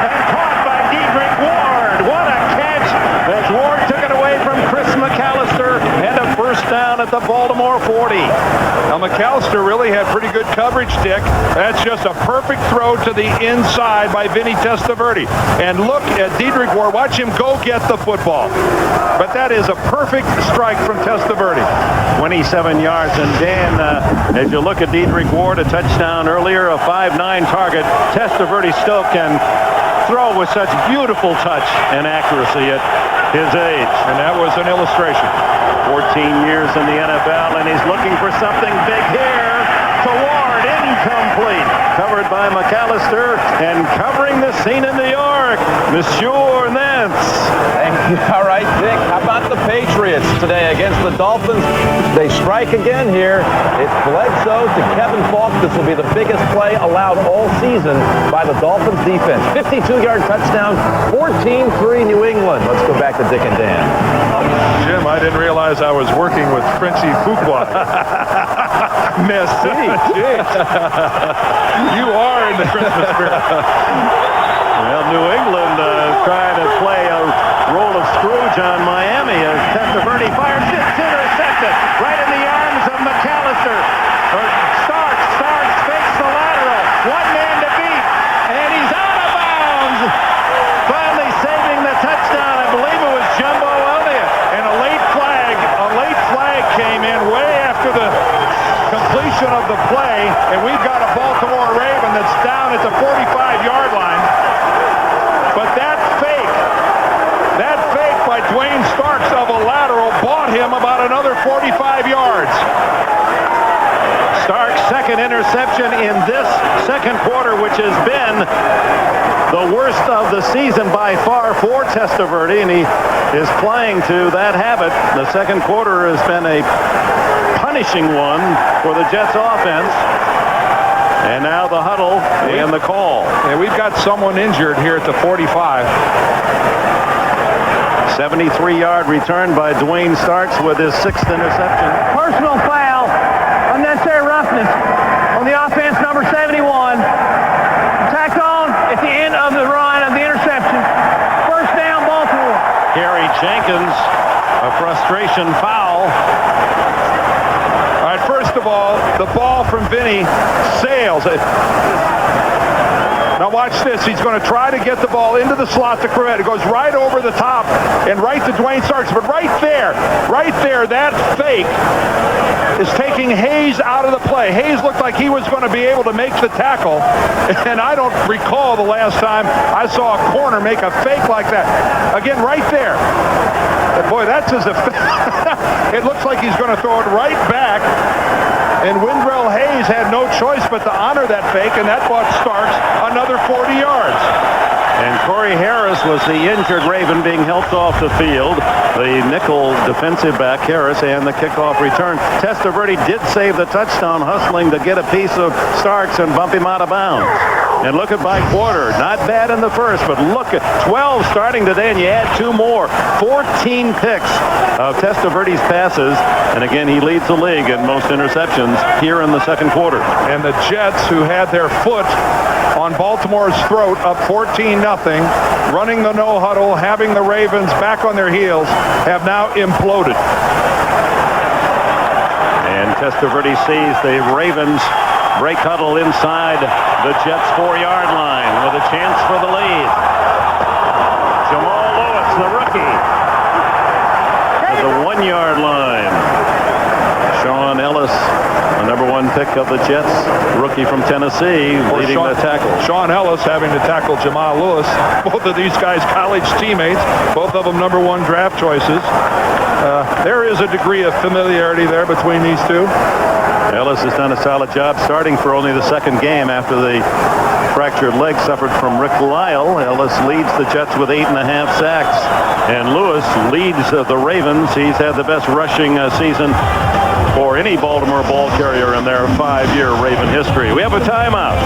And caught by Dedrick Ward. What a catch as Ward took it away from Chris McAllister and a first down at the Baltimore 40. Now McAllister really had pretty good coverage, Dick. That's just a perfect throw to the inside by Vinny Testaverde. And look at Dedrick Ward. Watch him go get the football. But that is a perfect strike from Testaverde. 27 yards. And Dan, as you look at Dedrick Ward, a touchdown earlier, a 5'9" target. Testaverde still can throw with such beautiful touch and accuracy at his age. And that was an illustration. 14 years in the NFL, and he's looking for something big here. To Ward, incomplete. Covered by McAllister, and covering the scene in New York, Monsieur Nance. All right, Dick, how about the Patriots today against the Dolphins? They strike again here. It's Bledsoe to Kevin Falk. This will be the biggest play allowed all season by the Dolphins defense. 52-yard touchdown, 14-3 New England. Let's go back to Dick and Dan. Jim, I didn't realize I was working with Frenchie Fuqua. Merci. You are in the Christmas spirit. Well, New England trying to play a role of Scrooge on Miami as Testaverde fires. It's intercepted right in the arms of McAllister. Starks fakes the lateral. One man to beat, and he's out of bounds. Finally saving the touchdown. I believe it was Jumbo Elliott. And a late flag came in way after the completion of the play, and we've got a Baltimore Raven that's down at the 45-yard line. But that fake by Dwayne Starks of a lateral bought him about another 45 yards. Starks' second interception in this second quarter, which has been the worst of the season by far for Testaverde, and he is playing to that habit. The second quarter has been a punishing one for the Jets offense. And now the huddle and the call. And we've got someone injured here at the 45. 73-yard return by Dwayne Starks with his 6th interception. Personal foul, unnecessary roughness on the offense, number 71. Tacked on at the end of the run of the interception. First down, Baltimore. Gary Jenkins, a frustration foul. All right, first of all, the ball from Vinny sails. Now watch this. He's going to try to get the ball into the slot to Crevette. It goes right over the top and right to Dwayne Starks. But right there, that fake is taking Hayes out of the play. Hayes looked like he was going to be able to make the tackle. And I don't recall the last time I saw a corner make a fake like that. Again, right there. Boy, that's as it looks like he's going to throw it right back. And Wendell Hayes had no choice but to honor that fake, and that bought Starks another 40 yards. And Corey Harris was the injured Raven being helped off the field. The nickel defensive back, Harris, and the kickoff return. Testaverde did save the touchdown, hustling to get a piece of Starks and bump him out of bounds. And look at by quarter. Not bad in the first, but look at 12 starting today, and you add 2 more. 14 picks of Testaverde's passes. And again, he leads the league in most interceptions here in the second quarter. And the Jets, who had their foot on Baltimore's throat, up 14-0, running the no huddle, having the Ravens back on their heels, have now imploded. And Testaverde sees the Ravens break huddle inside the Jets' 4-yard line with a chance for the lead. Jamal Lewis, the rookie, to the 1-yard line. Sean Ellis, the number 1 pick of the Jets, rookie from Tennessee, leading the tackle. Sean Ellis having to tackle Jamal Lewis. Both of these guys college teammates, both of them number 1 draft choices. There is a degree of familiarity there between these two. Ellis has done a solid job starting for only the second game after the fractured leg suffered from Rick Lyle. Ellis leads the Jets with 8.5 sacks. And Lewis leads the Ravens. He's had the best rushing season for any Baltimore ball carrier in their 5-year Raven history. We have a timeout.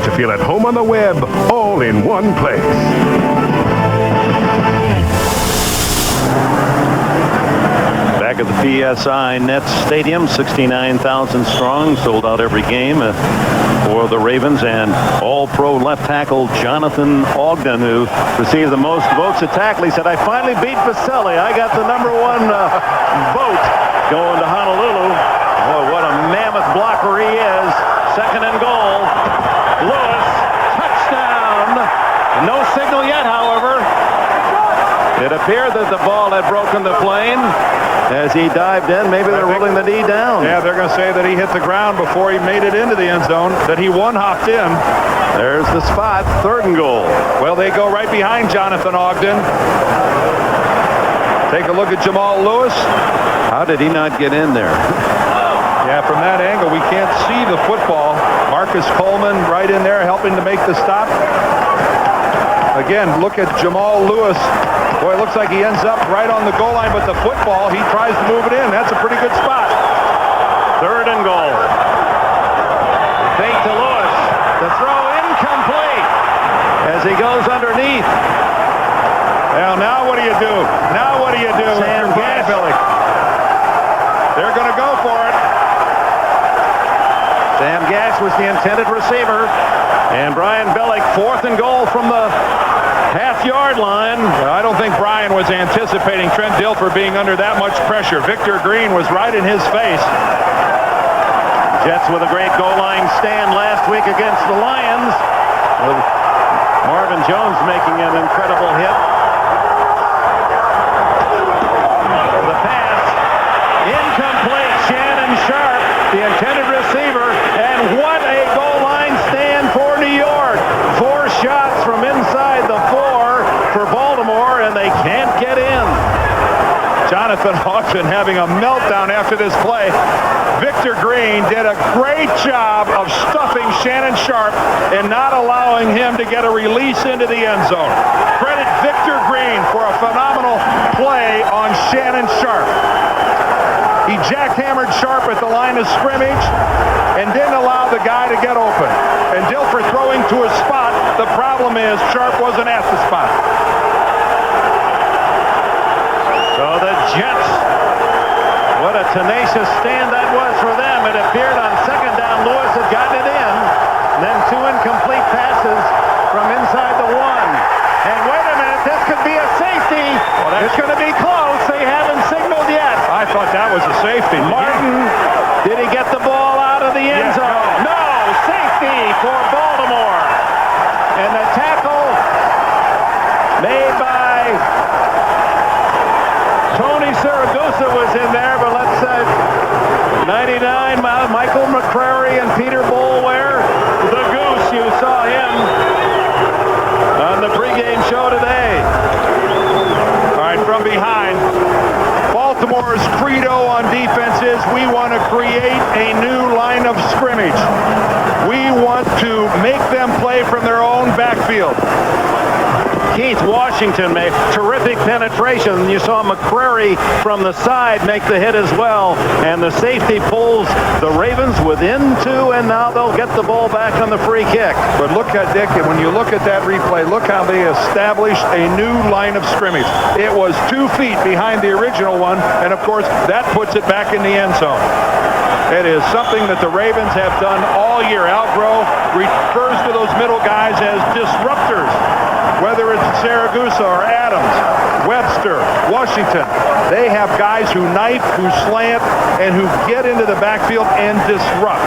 To feel at home on the web, all in one place. Back at the PSI Nets Stadium, 69,000 strong, sold out every game for the Ravens, and all-pro left tackle Jonathan Ogden, who received the most votes at tackle. He said, "I finally beat Vaselli. I got the #1 vote going to Honolulu." Boy, what a mammoth blocker he is. 2nd and goal. Lewis, touchdown. No signal yet, however. It appeared that the ball had broken the plane as he dived in. Maybe they're rolling the knee down. Yeah, they're going to say that he hit the ground before he made it into the end zone, that he one-hopped in. There's the spot, 3rd and goal. Well, they go right behind Jonathan Ogden. Take a look at Jamal Lewis. How did he not get in there? Yeah, from that angle, we can't see the football. Marcus Coleman right in there helping to make the stop. Again, look at Jamal Lewis. Boy, it looks like he ends up right on the goal line, but the football, he tries to move it in. That's a pretty good spot. 3rd and goal. Fake to Lewis. The throw incomplete as he goes underneath. Well, now what do you do? Now what do you do? Sam Gash. They're going to go for it. Sam Gash was the intended receiver. And Brian Billick, 4th and goal from the half-yard line. I don't think Brian was anticipating Trent Dilfer being under that much pressure. Victor Green was right in his face. Jets with a great goal line stand last week against the Lions, with Marvin Jones making an incredible hit. The pass, incomplete. Shannon Sharp, the intended receiver, and what a goal line stand for New York. 4 shots from inside the 4 for Baltimore, and they can't get in. Jonathan Ogden having a meltdown after this play. Victor Green did a great job of stuffing Shannon Sharp and not allowing him to get a release into the end zone. Credit Victor Green for a phenomenal play on Shannon Sharp. He jackhammered Sharp at the line of scrimmage and didn't allow the guy to get open. And Dilfer throwing to a spot. The problem is Sharp wasn't at the spot. So the Jets, what a tenacious stand that was for them. It appeared on 2nd down, Lewis had gotten it in. And then 2 incomplete passes from inside the 1. And wait a minute, this could be a safety. It's going to be close. They haven't signaled yet. I thought that was a safety. Martin, did he get the ball out of the end zone? No, safety for Baltimore. And the tackle made by Tony Siragusa was in there, but let's say 99, Michael McCrary and Peter Boulware. The Goose, you saw him on the pregame show today. All right, from behind. Baltimore's credo on defense is we want to create a new line of scrimmage. We want to make them play from their own backfield. Keith Washington made terrific penetration. You saw McCrary from the side make the hit as well. And the safety pulls the Ravens within 2, and now they'll get the ball back on the free kick. But look at Dick, and when you look at that replay, look how they established a new line of scrimmage. It was 2 feet behind the original one, and of course, that puts it back in the end zone. It is something that the Ravens have done all year. Algro refers to those middle guys as disruptors. Whether it's Siragusa or Adams, Webster, Washington, they have guys who knife, who slant, and who get into the backfield and disrupt.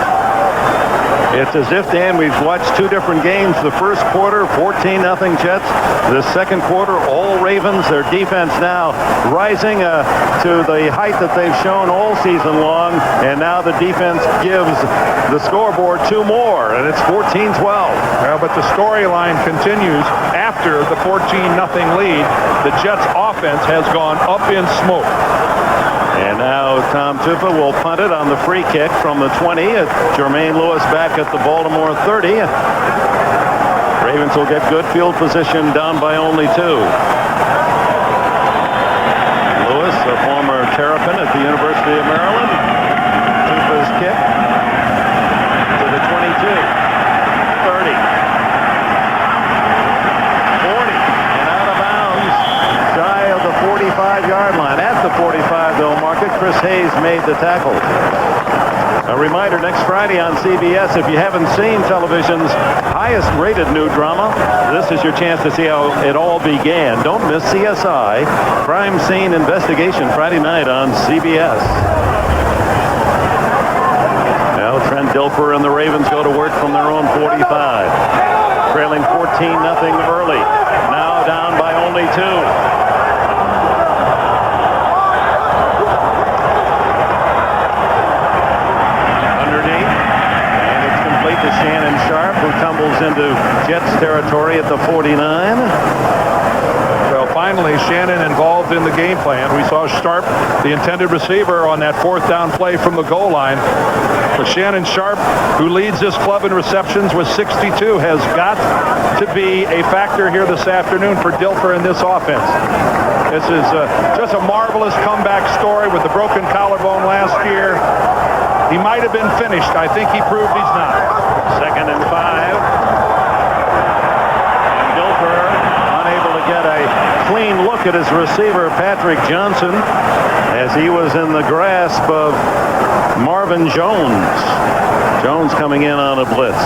It's as if, Dan, we've watched 2 different games. The first quarter, 14-0 Jets. The second quarter, all Ravens. Their defense now rising to the height that they've shown all season long. And now the defense gives the scoreboard 2 more, and it's 14-12. Well, but the storyline continues after the 14-0 lead. The Jets' offense has gone up in smoke. And now Tom Tupa will punt it on the free kick from the 20. Jermaine Lewis back at the Baltimore 30. Ravens will get good field position, down by only 2. Lewis, a former Terrapin at the University of Maryland. Tupa's kick to the 22. 30. 40. And out of bounds, shy of the 45-yard line. At the 45, they'll mark it. tackle. A reminder, next Friday on CBS, if you haven't seen television's highest-rated new drama, this is your chance to see how it all began. Don't miss CSI, Crime Scene Investigation, Friday night on CBS. Now Trent Dilfer and the Ravens go to work from their own 45. Trailing 14-0 early. Now down by only 2. To Shannon Sharp, who tumbles into Jets territory at the 49. Well, finally, Shannon involved in the game plan. We saw Sharp, the intended receiver, on that 4th down play from the goal line. But Shannon Sharp, who leads this club in receptions with 62, has got to be a factor here this afternoon for Dilfer in this offense. This is just a marvelous comeback story with the broken collarbone last year. He might have been finished. I think he proved he's not. 2nd and 5. And Dilfer unable to get a clean look at his receiver, Patrick Johnson, as he was in the grasp of Marvin Jones. Jones coming in on a blitz.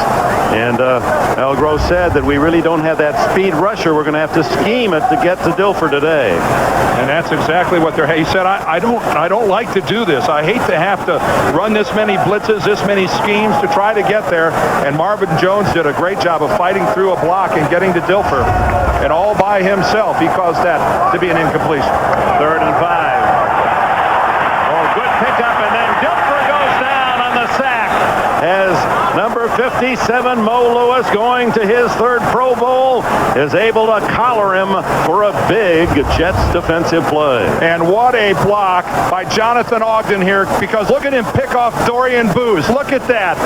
And Al Gross said that we really don't have that speed rusher. We're going to have to scheme it to get to Dilfer today. And that's exactly what they're. He said, I don't like to do this. I hate to have to run this many blitzes, this many schemes to try to get there. And Marvin Jones did a great job of fighting through a block and getting to Dilfer. And all by himself, he caused that to be an incompletion. 3rd and 5. Oh, good pickup, and then Dilfer goes down on the sack. As number 57, Mo Lewis, going to his 3rd Pro Bowl, is able to collar him for a big Jets defensive play. And what a block by Jonathan Ogden here, because look at him pick off Dorian Booz. Look at that.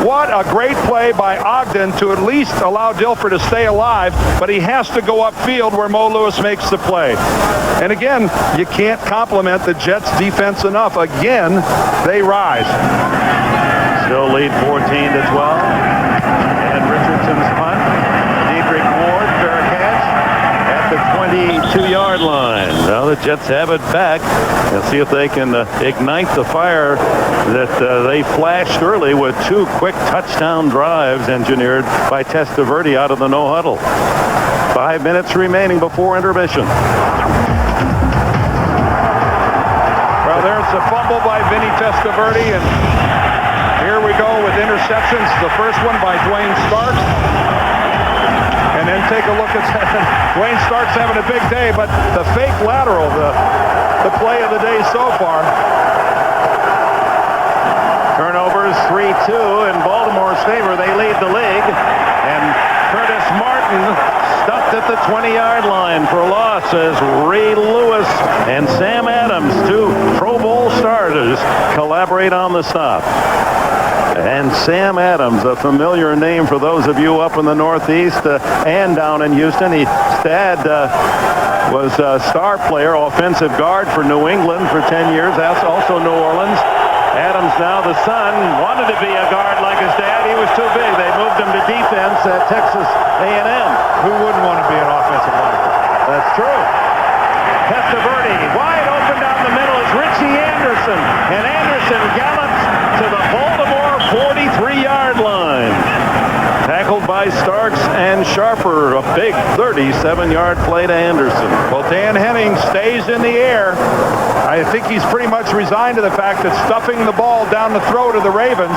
What a great play by Ogden to at least allow Dilfer to stay alive, but he has to go upfield where Mo Lewis makes the play. And again, you can't compliment the Jets defense enough. Again, they rise. Still lead 14-12. And Richardson's punt. Diedrich Ward, fair catch at the 22-yard line. Now the Jets have it back. And see if they can ignite the fire that they flashed early with 2 quick touchdown drives engineered by Testaverde out of the no-huddle. 5 minutes remaining before intermission. Well, there's a fumble by Vinny Testaverde, and here we go with interceptions. The first one by Dwayne Starks. And then take a look at Dwayne Starks having a big day, but the fake lateral, the play of the day so far. Turnovers 3-2 in Baltimore's favor. They lead the league. And Curtis Martin stuffed at the 20-yard line for a loss as Ray Lewis and Sam Adams, 2 Pro Bowl starters, collaborate on the stop. And Sam Adams, a familiar name for those of you up in the Northeast and down in Houston. His dad was a star player, offensive guard for New England for 10 years. That's also New Orleans. Adams, now the son, wanted to be a guard like his dad. He was too big. They moved him to defense at Texas A&M. Who wouldn't want to be an offensive lineman? That's true. Testaverde wide open down the middle is Richie Anderson. And Anderson gallops to the Baltimore 43-yard line. Tackled by Starks and Sharper. A big 37-yard play to Anderson. Well, Dan Henning stays in the air. I think he's pretty much resigned to the fact that stuffing the ball down the throat of the Ravens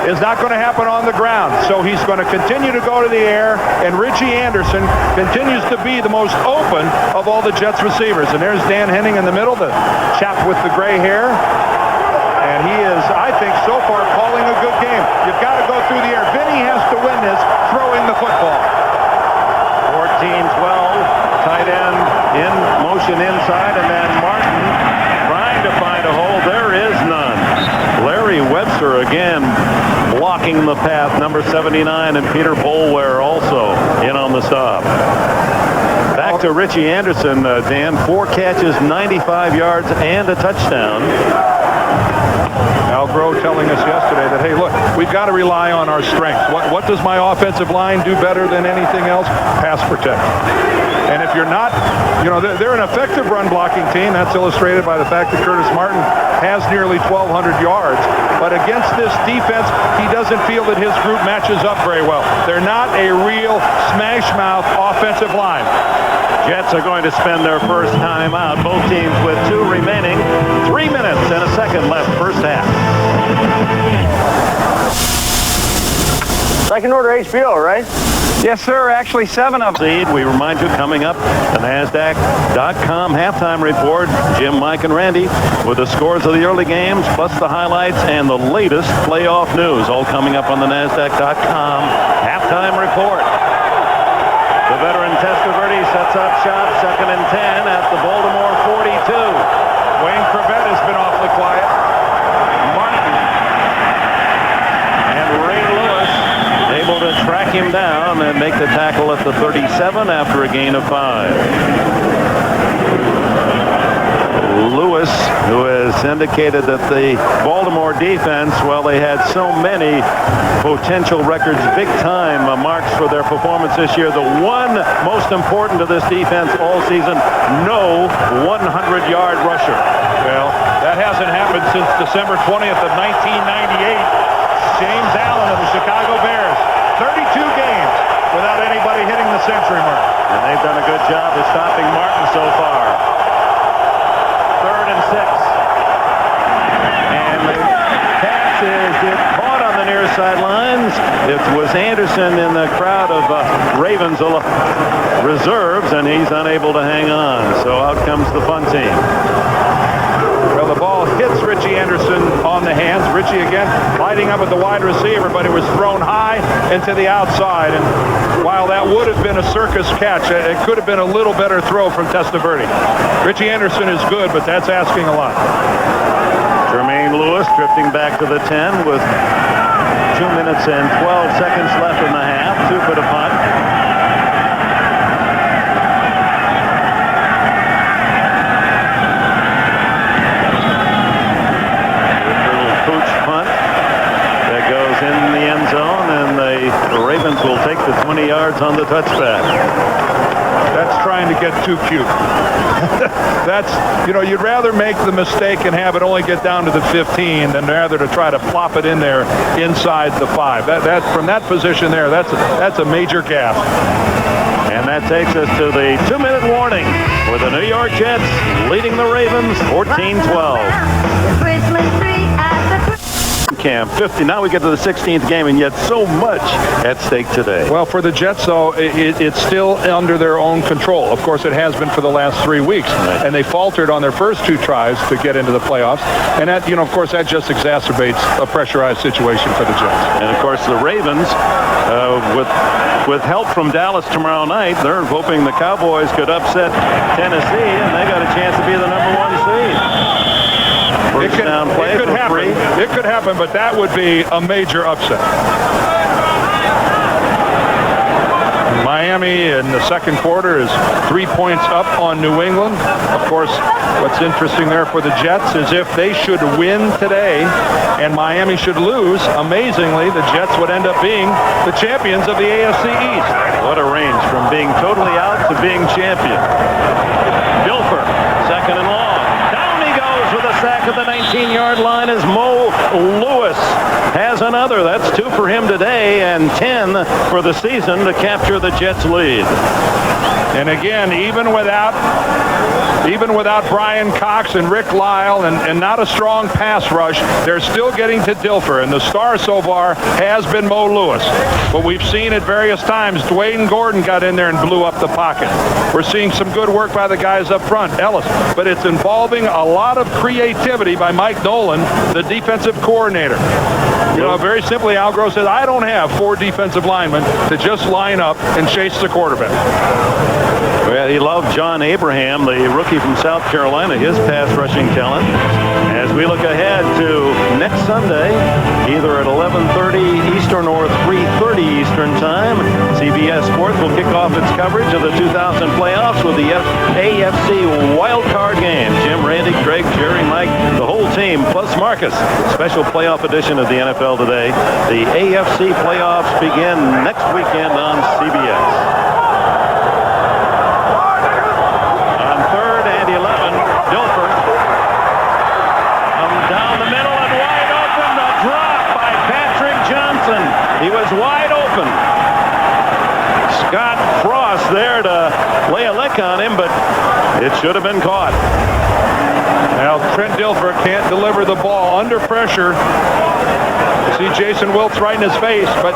is not going to happen on the ground. So he's going to continue to go to the air, and Richie Anderson continues to be the most open of all the Jets receivers. And there's Dan Henning in the middle, the chap with the gray hair. And he is, I think, so far calling a good game. You've got to go through the air. Vinny has to win this throwing the football. 14-12, tight end in motion inside, and then Martin trying to find a hole. There is none. Larry Webster again blocking the path. Number 79 and Peter Boulware also in on the stop. Back to Richie Anderson, Dan. 4 catches, 95 yards, and a touchdown. Al Groh telling us yesterday that, hey, look, we've got to rely on our strengths. What does my offensive line do better than anything else? Pass protect. And if you're not, they're an effective run-blocking team. That's illustrated by the fact that Curtis Martin has nearly 1,200 yards. But against this defense, he doesn't feel that his group matches up very well. They're not a real smash-mouth offensive line. Jets are going to spend their first time out. Both teams with 2 remaining. 3 minutes and a second left first half. Second order HBO, right? Yes, sir. Actually, 7 of them. We remind you, coming up, the NASDAQ.com halftime report. Jim, Mike, and Randy with the scores of the early games, plus the highlights and the latest playoff news. All coming up on the NASDAQ.com halftime report. The veteran Testaverde sets up shop, 2nd and 10 at the Baltimore 42. Wayne Cravett has been awfully quiet. Martin and Ray Lewis able to track him down and make the tackle at the 37 after a gain of 5. Lewis, who has indicated that the Baltimore defense, well, they had so many potential records, big-time marks for their performance this year. The one most important to this defense all season, no 100-yard rusher. Well, that hasn't happened since December 20th of 1998. James Allen of the Chicago Bears. 32 games without anybody hitting the century mark. And they've done a good job of stopping Martin so far. 3rd and 6. And the pass is caught on the near sidelines. It was Anderson in the crowd of Ravens reserves, and he's unable to hang on. So out comes the punt team. Well, the ball hits Richie Anderson on the hands. Richie again lighting up at the wide receiver, but it was thrown high and to the outside. And while that would have been a circus catch, it could have been a little better throw from Testaverde. Richie Anderson is good, but that's asking a lot. Jermaine Lewis drifting back to the 10 with 2 minutes and 12 seconds left in the half. 2 for the punt. In the end zone, and the Ravens will take the 20 yards on the touchback. That's trying to get too cute. That's, you'd rather make the mistake and have it only get down to the 15 than rather to try to flop it in there inside the 5. That from that position there, that's a major gaffe. And that takes us to the 2-minute warning with the New York Jets leading the Ravens 14-12. Christmas tree at the Camp 50. Now we get to the 16th game, and yet so much at stake today. Well, for the Jets, though, it's still under their own control. Of course, it has been for the last 3 weeks, right. And they faltered on their first 2 tries to get into the playoffs. And that, of course, that just exacerbates a pressurized situation for the Jets. And of course, the Ravens, with help from Dallas tomorrow night, they're hoping the Cowboys could upset Tennessee, and they got a chance to be the number 1 seed. It could happen. It could happen, but that would be a major upset. Miami in the second quarter is 3 points up on New England. Of course, what's interesting there for the Jets is if they should win today and Miami should lose, amazingly, the Jets would end up being the champions of the AFC East. What a range from being totally out to being champion. Dilfer, 2nd and long. With a sack at the 19-yard line as Mo Lewis has another. That's 2 for him today and 10 for the season to capture the Jets' lead. And again, even without Brian Cox and Rick Lyle and not a strong pass rush, they're still getting to Dilfer. And the star so far has been Mo Lewis. But we've seen at various times, Dwayne Gordon got in there and blew up the pocket. We're seeing some good work by the guys up front, Ellis. But it's involving a lot of creativity by Mike Nolan, the defensive coordinator. Very simply, Al Groh said, I don't have 4 defensive linemen to just line up and chase the quarterback. Well, he loved John Abraham, the rookie from South Carolina, his pass rushing talent. As we look ahead to next Sunday, either at 11:30 Eastern or 3:30 Eastern time, CBS Sports will kick off its coverage of the 2000 playoffs with the AFC wildcard game. Jim, Randy, Greg, Jerry, Mike, the whole team plus Marcus. Special playoff edition of the NFL Today. The AFC playoffs begin next weekend on CBS. On 3rd and 11, Dilfer comes down the middle and wide open. The drop by Patrick Johnson. He was wide open. Scott Frost there to lay a lick on him, but it should have been caught. Now Trent Dilfer can't deliver the ball under pressure. You see Jason Wiltz right in his face, but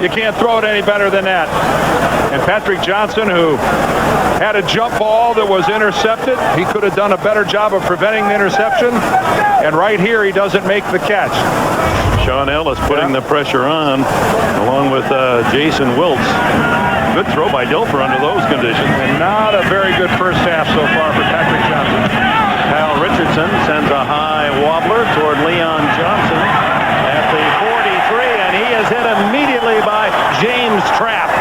you can't throw it any better than that. And Patrick Johnson, who had a jump ball that was intercepted, he could have done a better job of preventing the interception. And right here, he doesn't make the catch. Sean Ellis putting the pressure on, along with Jason Wiltz. Good throw by Dilfer under those conditions. And not a very good first half so far for Patrick Johnson. Hal Richardson sends a high wobbler toward Leon Johnson at the 43, and he is hit immediately by James Trapp.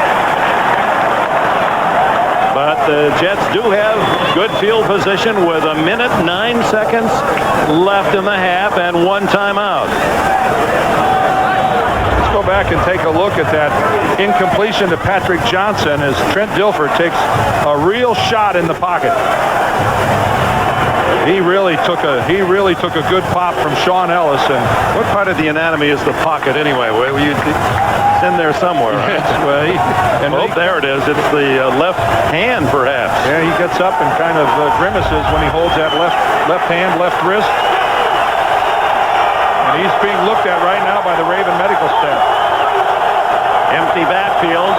But the Jets do have good field position with 1 minute 9 seconds left in the half and 1 timeout. Let's go back and take a look at that incompletion to Patrick Johnson as Trent Dilfer takes a real shot in the pocket. He really took a good pop from Sean Ellis. And what part of the anatomy is the pocket anyway? It's in there somewhere. Right? There it is. It's the left hand, perhaps. Yeah, he gets up and kind of grimaces when he holds that left hand, left wrist. And he's being looked at right now by the Raven medical staff. Empty backfield.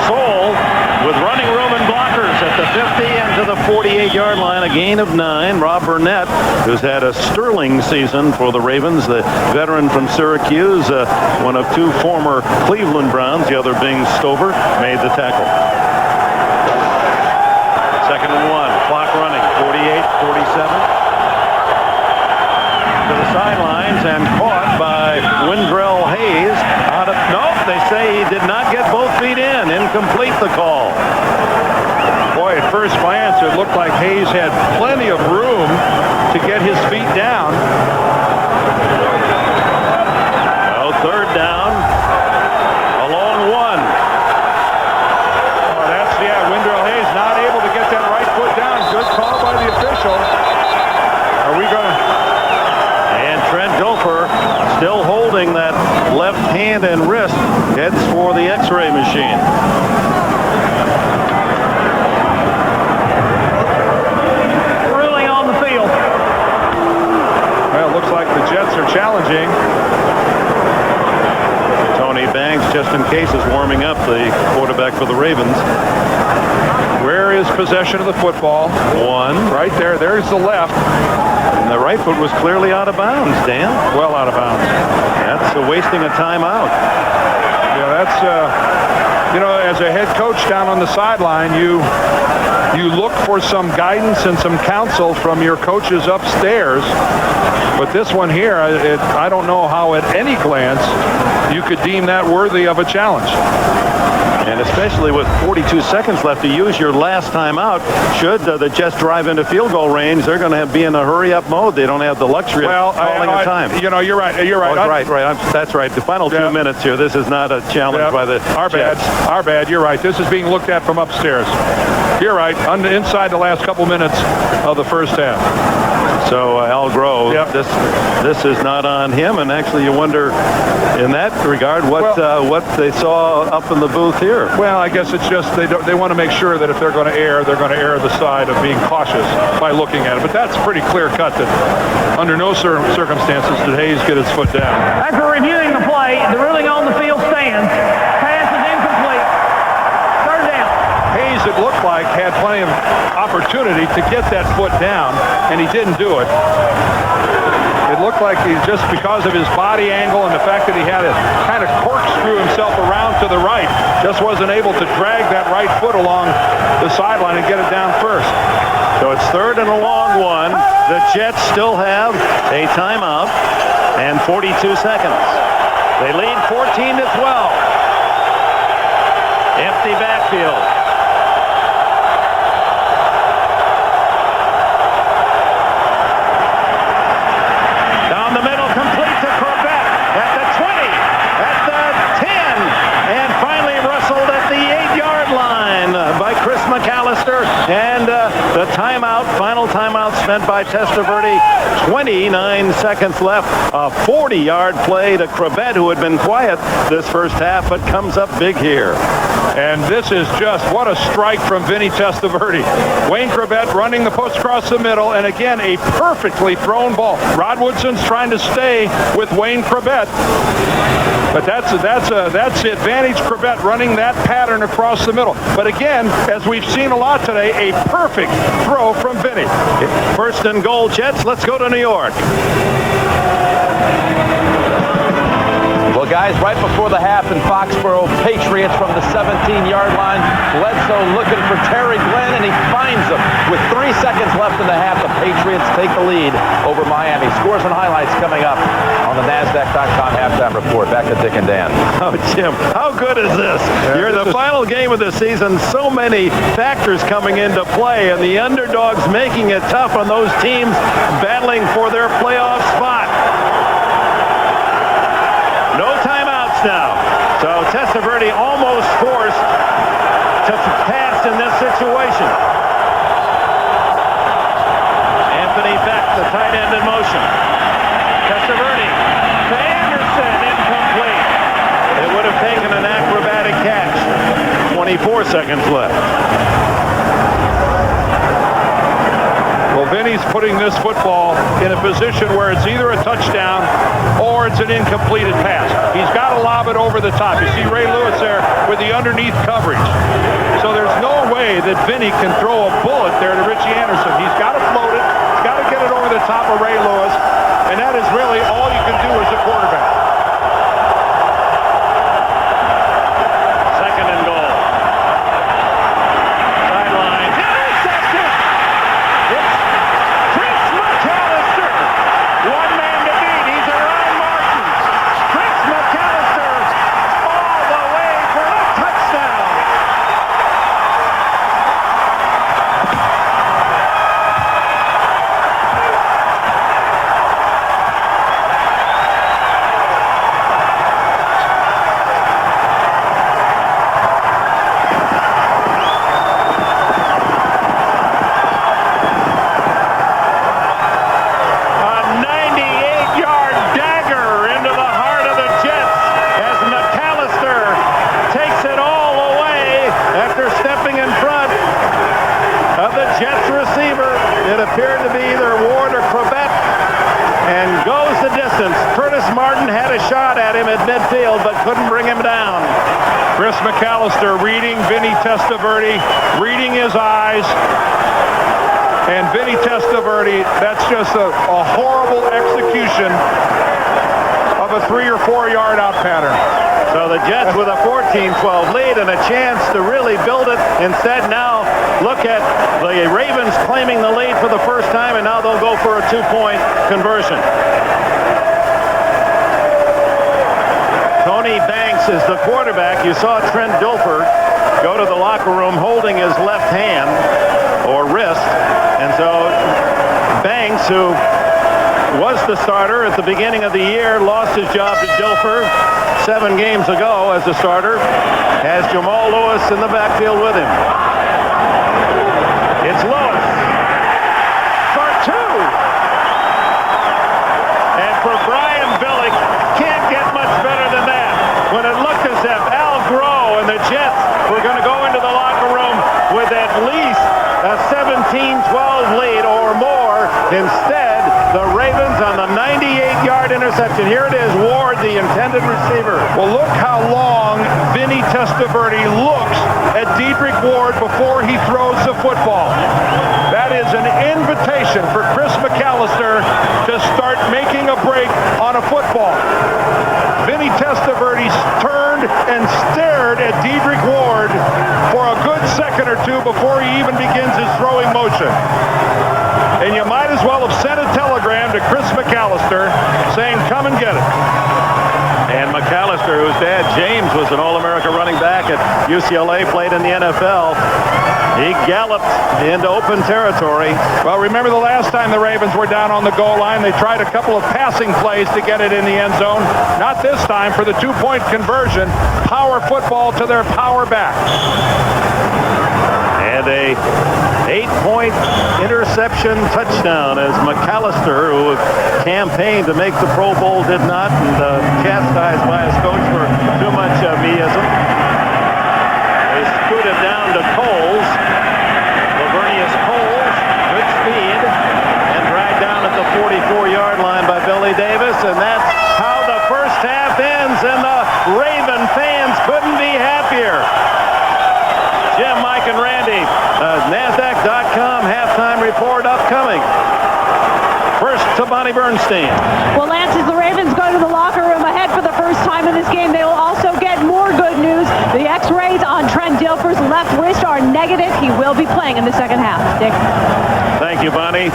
Soule with running room and blockers at the 50 and to the 48-yard line, a gain of 9. Rob Burnett, who's had a sterling season for the Ravens, the veteran from Syracuse, one of 2 former Cleveland Browns, the other being Stover, made the tackle. 2nd and 1, clock running, 48-47. To the sidelines and caught by Wendell Hayes. They say he did not get both feet in. Incomplete the call. Boy, at first glance, it looked like Hayes had plenty of room to get his feet down. Well, 3rd down. A long 1. Oh, Wendell Hayes not able to get that right foot down. Good call by the official. Are we going to... And Trent Dilfer still holding that left hand and wrist, heads for the X-ray machine. Ruling on the field. Well, it looks like the Jets are challenging. Tony Banks, just in case, is warming up, the quarterback for the Ravens. Where is possession of the football? 1. Right there. There's the left. And the right foot was clearly out of bounds, Dan. Well out of bounds. That's wasting a timeout. Yeah, that's, as a head coach down on the sideline, you look for some guidance and some counsel from your coaches upstairs. But this one here, I don't know how at any glance you could deem that worthy of a challenge. And especially with 42 seconds left to use your last time out, should the Jets drive into field goal range, they're going to be in a hurry-up mode. They don't have the luxury of calling a time. You're right. Right. That's right. The final 2 minutes here. This is not a challenge by the Jets. Our bad. You're right. This is being looked at from upstairs. You're right. Inside the last couple minutes of the first half. So Al Grove, this is not on him, and actually you wonder, in that regard, what they saw up in the booth here. Well, I guess it's just they want to make sure that if they're going to err the side of being cautious by looking at it. But that's pretty clear cut that under no circumstances did Hayes get his foot down. After reviewing the play, the ruling on the field stands. Pass is incomplete. 3rd down. Hayes, it looked like, had plenty of opportunity to get that foot down, and he didn't do it. It looked like he just because of his body angle and the fact that he had to kind of corkscrew himself around to the right, just wasn't able to drag that right foot along the sideline and get it down first. So it's 3rd and a long 1. The Jets still have a timeout and 42 seconds. They lead 14-12. Empty backfield. spent by Testaverde. 29 seconds left. A 40-yard play to Crabette, who had been quiet this first half, but comes up big here. And this is just, what a strike from Vinny Testaverde. Wayne Crabette running the post across the middle, and again, a perfectly thrown ball. Rod Woodson's trying to stay with Wayne Crabette. But that's the advantage, Crabette running that pattern across the middle. But again, as we've seen a lot today, a perfect throw from Vinny. First and goal, Jets. Let's go to New York. Well, guys, right before the half in Foxborough, Patriots from the 17-yard line. Bledsoe looking for Terry Glenn, and he finds him. With 3 seconds left in the half, the Patriots take the lead over Miami. Scores and highlights coming up on the NASDAQ.com halftime report. Back to Dick and Dan. Oh, Jim, how good is this? You're in the final game of the season. So many factors coming into play, and the underdogs making it tough on those teams battling for their playoff spot. No timeouts now. So Testaverde almost forced to pass in this situation. Anthony Beck, the tight end in motion. Testaverde to Anderson, incomplete. It would have taken an acrobatic catch. 24 seconds left. Well, Vinny's putting this football in a position where it's either a touchdown or it's an incompleted pass. He's got to lob it over the top. You see Ray Lewis there with the underneath coverage. So there's no way that Vinny can throw a bullet there to Richie Anderson. He's got to float it. He's got to get it over the top of Ray Lewis. And that is really all you can do as a quarterback. Second and goal. Sideline. Intercepted. It's Chris McAllister. One man to beat. He's Ryan Martin. Chris McAllister all the way for a touchdown. Appeared to be either Ward or Crabette, and goes the distance. Curtis Martin had a shot at him at midfield, but couldn't bring him down. Chris McAllister reading Vinny Testaverde, reading his eyes. And Vinny Testaverde, that's just a horrible execution of a 3 or 4 yard out pattern. So the Jets with a 14-12 lead and a chance to really build it. Instead, now look at the Ravens claiming the lead for the first time, and now they'll go for a 2-point conversion. Tony Banks is the quarterback. You saw Trent Dilfer go to the locker room holding his left hand or wrist. And so Banks, who was the starter at the beginning of the year, lost his job to Dilfer 7 games ago as a starter, has Jamal Lewis in the backfield with him. It's Lewis for 2. And for Brian Billick, can't get much better than that. When it looked as if Al Groh and the Jets were going to go into the locker room with at least a 17-12 lead or more, instead the Ravens on the 98-yard interception. Here it is, Ward, the intended receiver. Well, look how long Vinny Testaverde looks at Dedrick Ward before he throws the football. That is an invitation for Chris McAllister to start making a break on a football. Vinny Testaverde turned and stared at Dedrick Ward for a good second or two before he even begins his throwing motion. And you might as well have sent a telegram to Chris McAllister saying, come and get it. And McAllister, whose dad, James, was an All-America running back at UCLA, played in the NFL. He galloped into open territory. Well, remember the last time the Ravens were down on the goal line, they tried a couple of passing plays to get it in the end zone. Not this time for the 2-point conversion. Power football to their power back. And and a 8-point interception touchdown as McAllister, who campaigned to make the Pro Bowl, did not, and chastised by his coach for too much meism. They scooted down to Coles. Lavernius Coles, good speed, and dragged down at the 44-yard line by Billy Davis, and that's how the first half ends, and the Raven fans couldn't be happier. Jim, Mike, and Randy, NASDAQ.com halftime report upcoming. First to Bonnie Bernstein. Well, Lance, as the Ravens go to the locker room ahead for the first time in this game, they will also get more good news. The X-rays on Trent Dilfer's left wrist are negative. He will be playing in the second half. Dick. Thank you, Bonnie.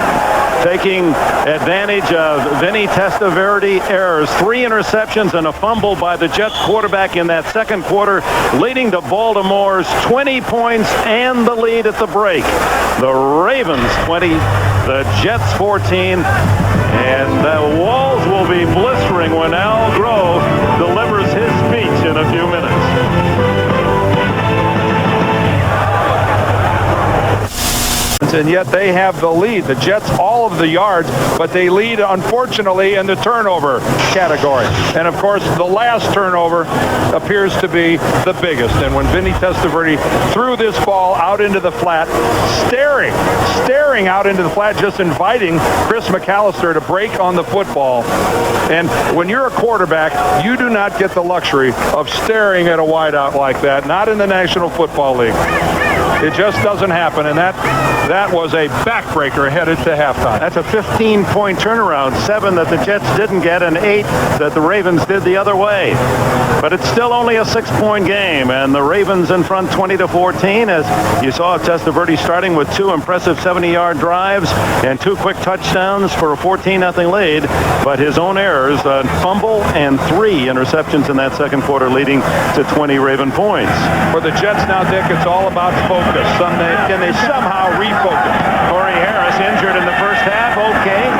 Taking advantage of Vinny Testaverde errors. 3 interceptions and a fumble by the Jets quarterback in that second quarter, leading to Baltimore's 20 points and the lead at the break. The Ravens 20, the Jets 14, and the walls will be blistering when Al Grove delivers his speech in a few minutes. And yet they have the lead. The Jets all of the yards, but they lead, unfortunately, in the turnover category. And, of course, the last turnover appears to be the biggest. And when Vinny Testaverde threw this ball out into the flat, staring out into the flat, just inviting Chris McAllister to break on the football. And when you're a quarterback, you do not get the luxury of staring at a wideout like that, not in the National Football League. It just doesn't happen, and that was a backbreaker headed to halftime. That's a 15-point turnaround, 7 that the Jets didn't get and 8 that the Ravens did the other way. But it's still only a 6-point game, and the Ravens in front 20-14, as you saw Testaverde starting with 2 impressive 70-yard drives and 2 quick touchdowns for a 14-0 lead. But his own errors, a fumble and 3 interceptions in that second quarter, leading to 20 Raven points. For the Jets now, Dick, it's all about focus. Can they somehow refocus? Corey Harris injured in the first half, okay,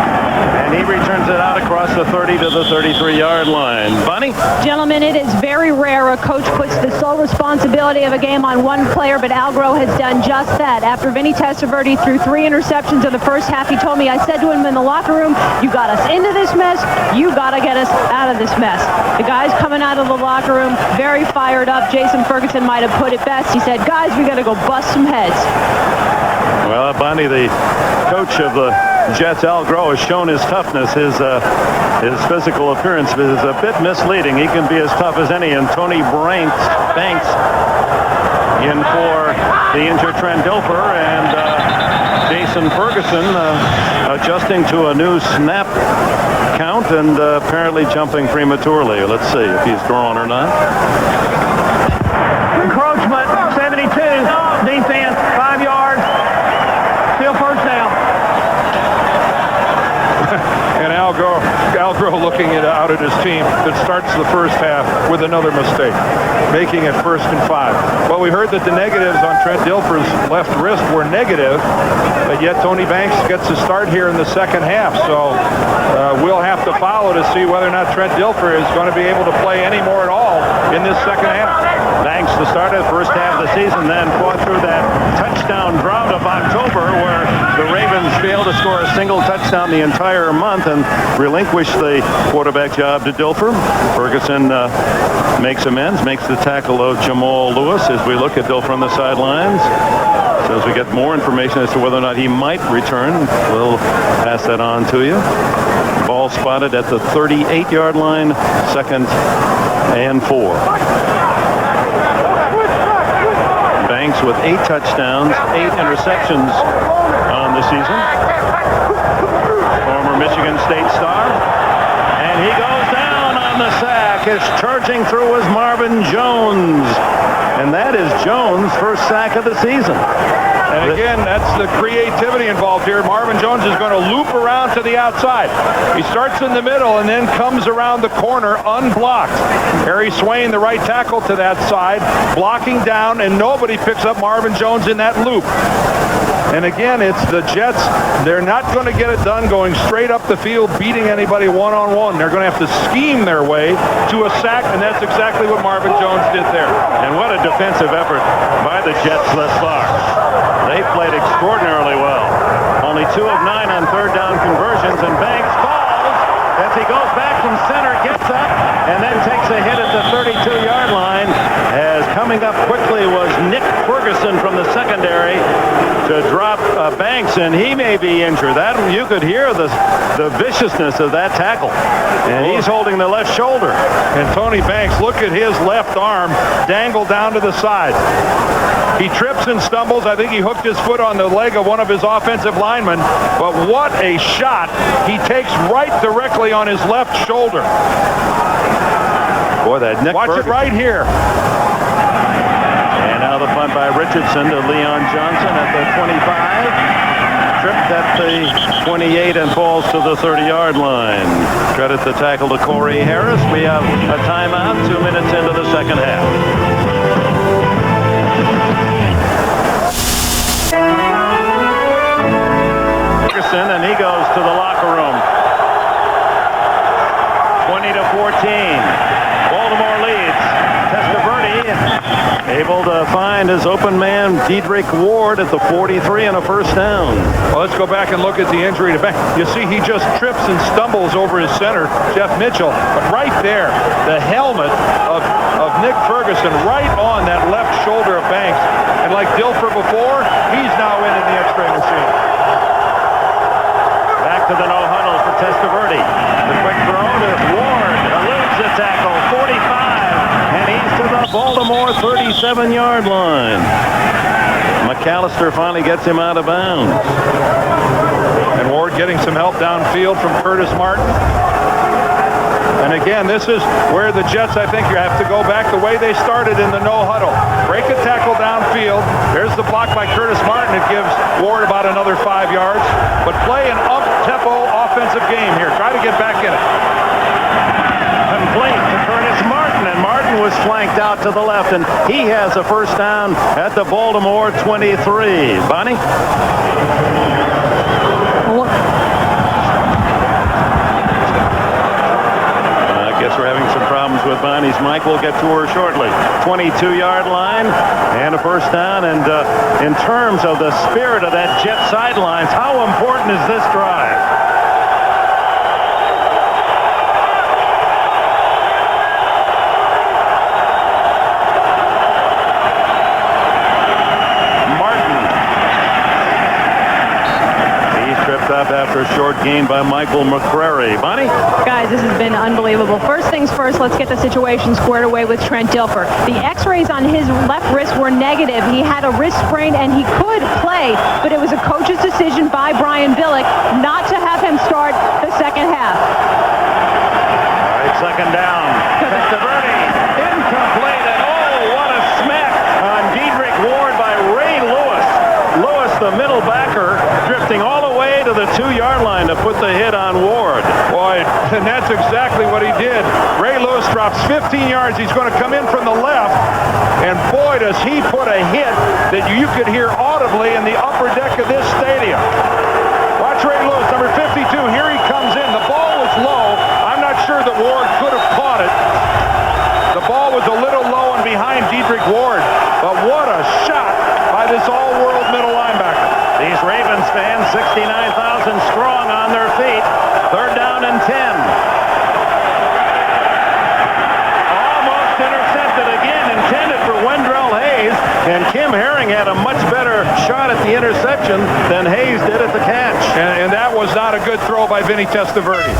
and he returns it out across the 30 to the 33-yard line. Bunny? Gentlemen, it is very rare a coach puts the sole responsibility of a game on one player, but Al Grove has done just that. After Vinny Testaverde threw 3 interceptions in the first half, he told me, I said to him in the locker room, you got us into this mess, you got to get us out of this mess. The guys coming out of the locker room, very fired up. Jason Ferguson might have put it best. He said, guys, we got to go bust some heads. Well, Bonnie, the coach of the Jets, Al Grove, has shown his toughness. His physical appearance is a bit misleading. He can be as tough as any. And Tony Banks in for the injured Trent Dilfer, and Jason Ferguson adjusting to a new snap count and apparently jumping prematurely. Let's see if he's drawn or not. Encroachment, 72. Defense, 5 yards. Still first down. And Al Grove looking out at his team that starts the first half with another mistake, making it 1st and 5. Well, we heard that the negatives on Trent Dilfer's left wrist were negative, but yet Tony Banks gets to start here in the second half. So we'll have to follow to see whether or not Trent Dilfer is going to be able to play any more at all in this second half. Banks, the start of the first half of the season, then fought through that touchdown drought of October where the Ravens failed to score a single touchdown the entire month and relinquished the quarterback job to Dilfer. Ferguson makes amends, makes the tackle of Jamal Lewis as we look at Dilfer on the sidelines. So as we get more information as to whether or not he might return, we'll pass that on to you. Ball spotted at the 38-yard line, 2nd and 4. Banks with 8 touchdowns, 8 interceptions on the season. Former Michigan State star. And he goes down on the sack. It's charging through was Marvin Jones. And that is Jones' first sack of the season. And again, that's the creativity involved here. Marvin Jones is going to loop around to the outside. He starts in the middle and then comes around the corner unblocked. Harry Swain, the right tackle to that side, blocking down, and nobody picks up Marvin Jones in that loop. And again, it's the Jets. They're not going to get it done going straight up the field, beating anybody one-on-one. They're going to have to scheme their way to a sack, and that's exactly what Marvin Jones did there. And what a defensive effort by the Jets thus far. They played extraordinarily well. Only 2 of 9 on third down conversions, and Banks falls as he goes back from center, gets up, and then takes a hit at the 32-yard line. As coming up quickly was Nick Ferguson from the secondary to drop Banks, and he may be injured. That you could hear the viciousness of that tackle, and he's holding the left shoulder. And Tony Banks, look at his left arm dangled down to the side. He trips and stumbles. I think he hooked his foot on the leg of one of his offensive linemen, but what a shot. He takes right directly on his left shoulder. Boy, that Nick Watch Ferguson. it right here. And now the punt by Richardson to Leon Johnson at the 25. Tripped at the 28 and falls to the 30-yard line. Credit the tackle to Corey Harris. We have a timeout, 2 minutes into the second half. Ferguson, and he goes to the locker room. 20-14. Baltimore leads. Testaverde able to find his open man, Dedrick Ward, at the 43 and a first down. Well, let's go back and look at the injury to Banks. You see, he just trips and stumbles over his center, Jeff Mitchell. But right there, the helmet of Nick Ferguson right on that left shoulder of Banks. And like Dilfer before, he's now in the X-ray machine. Back to the no huddle for Testaverde. The quick throw to Ward. Eludes the tackle. 45. And he's to the Baltimore 37-yard line. McAllister finally gets him out of bounds. And Ward getting some help downfield from Curtis Martin. And again, this is where the Jets, I think, you have to go back the way they started in the no huddle. Break a tackle downfield. There's the block by Curtis Martin. It gives Ward about another 5 yards. But play an up-tempo offensive game here. Try to get back in it. Complete to Curtis Martin, and Martin was flanked out to the left, and he has a first down at the Baltimore 23. Bonnie? I guess we're having some problems with Bonnie's mic. We'll get to her shortly. 22-yard line and a first down. And in terms of the spirit of that Jet sidelines, how important is this drive? Up after a short gain by Michael McCrary. Bonnie? Guys, this has been unbelievable. First things first, let's get the situation squared away with Trent Dilfer. The x-rays on his left wrist were negative. He had a wrist sprain and he could play, but it was a coach's decision by Brian Billick not to have him start the second half. All right, second down. Testaverde, incomplete, and oh, what a smack on Dedrick Ward by Ray Lewis. Lewis, the middle backer, drifting all the way to the 2-yard line to put the hit on Ward. Boy, and that's exactly what he did. Ray Lewis drops 15 yards. He's going to come in from the left, and boy, does he put a hit that you could hear audibly in the upper deck of this stadium. Watch Ray Lewis, number 52. Here he comes in. The ball was low. I'm not sure that Ward could have caught it. The ball was a little low and behind Dedrick Ward, but what a shot by this all-world middle linebacker. These Ravens fans, 69,000 strong on their feet. Third down and 10. Almost intercepted again, intended for Wendell Hayes. And Kim Herring had a much better shot at the interception than Hayes did at the catch. And that was not a good throw by Vinny Testaverde.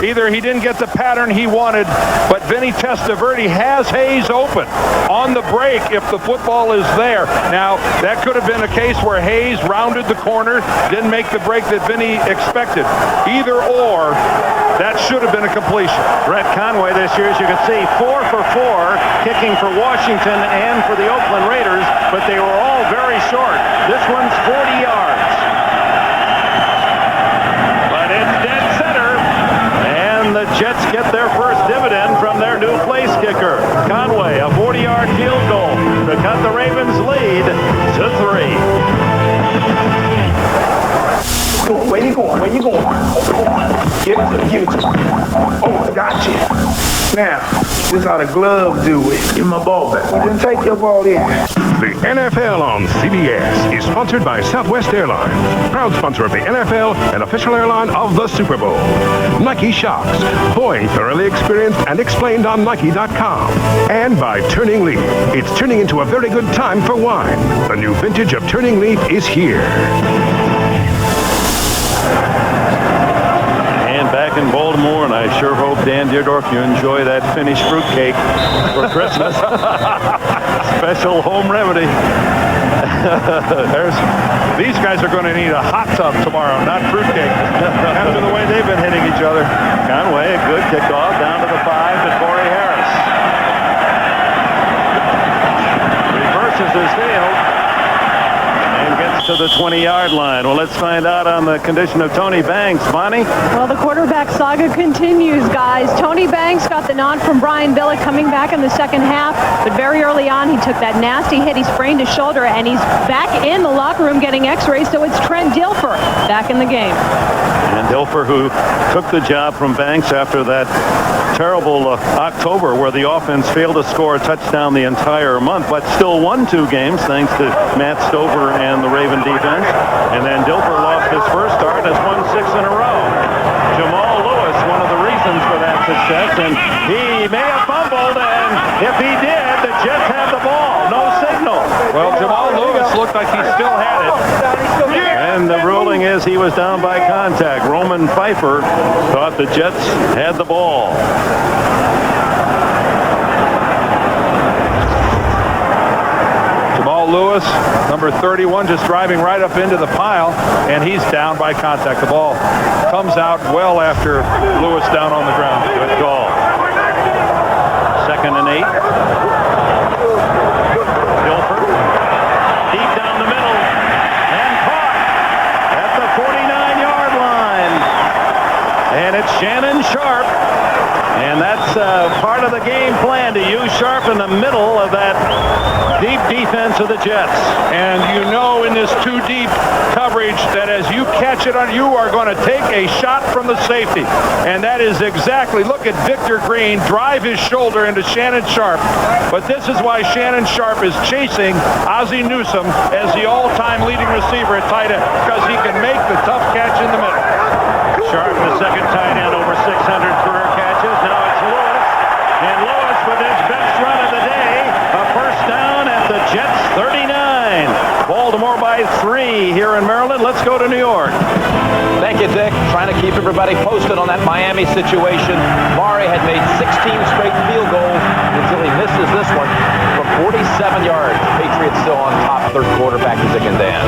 Either he didn't get the pattern he wanted, but Vinny Testaverde has Hayes open on the break if the football is there. Now, that could have been a case where Hayes rounded the corner, didn't make the break that Vinny expected. Either or, that should have been a completion. Brett Conway this year, as you can see, 4 for 4, kicking for Washington and for the Oakland Raiders, but they were all very short. This one's 40 yards. But it's dead center. The Jets get their first dividend from their new place kicker. Conway, a 40-yard field goal to cut the Ravens' lead to 3. going? Where you going? Where you going? Give it to me. Give it to me. Oh, I got you. Now, this is how the glove do it. Give me my ball back. You didn't take your ball in. The NFL on CBS is sponsored by Southwest Airlines, proud sponsor of the NFL and official airline of the Super Bowl. Nike Shocks, boy thoroughly experienced and explained on Nike.com. And by Turning Leaf, it's turning into a very good time for wine. The new vintage of Turning Leaf is here. And back in Baltimore, and I sure hope, Dan Deerdorf, you enjoy that finished fruitcake for Christmas. Special home remedy. These guys are going to need a hot tub tomorrow, not fruitcake. After the way they've been hitting each other. Conway, a good kickoff down to the 5 to Corey Harris. Reverses his field and gets to the 20-yard line. Well, let's find out on the condition of Tony Banks. Bonnie? Well, the quarterback saga continues, guys. Tony Banks got the nod from Brian Billick coming back in the second half, but very early on he took that nasty hit. He sprained his shoulder, and he's back in the locker room getting x-rays, so it's Trent Dilfer back in the game. And Dilfer, who took the job from Banks after that terrible October where the offense failed to score a touchdown the entire month, but still won 2 games thanks to Matt Stover and the Raven defense. And then Dilfer lost his first start and has won 6 in a row. Jamal Lewis, one of the reasons for that success, and he may have fumbled, and if he did, the Jets had the ball. No signal. Well, Jamal Lewis looked like he still had it. And the ruling is he was down by contact. Roman Pfeiffer thought the Jets had the ball. Jamal Lewis, number 31, just driving right up into the pile, and he's down by contact. The ball comes out well after Lewis down on the ground. Good call. 2nd and 8. Dilfer, deep down the middle, and caught at the 49-yard line. And it's Shannon Sharp. And that's part of the game plan, to use Sharp in the middle of that deep defense of the Jets. And you know in this 2 deep coverage that as you catch it on, you are going to take a shot from the safety. And that is exactly, look at Victor Green drive his shoulder into Shannon Sharp. But this is why Shannon Sharp is chasing Ozzie Newsome as the all-time leading receiver at tight end, because he can make the tough catch in the middle. Sharp, the second tight end, over 600 career catches. Now it's Lewis. And Lewis with his best run of the day. A first down at the Jets 39. Baltimore by 3 here in Maryland. Let's go to New York. Thank you, Dick. Trying to keep everybody posted on that Miami situation. Murray had made 16 straight field goals until he misses this one from 47 yards. Patriots still on top, third quarter, back to Dick and Dan.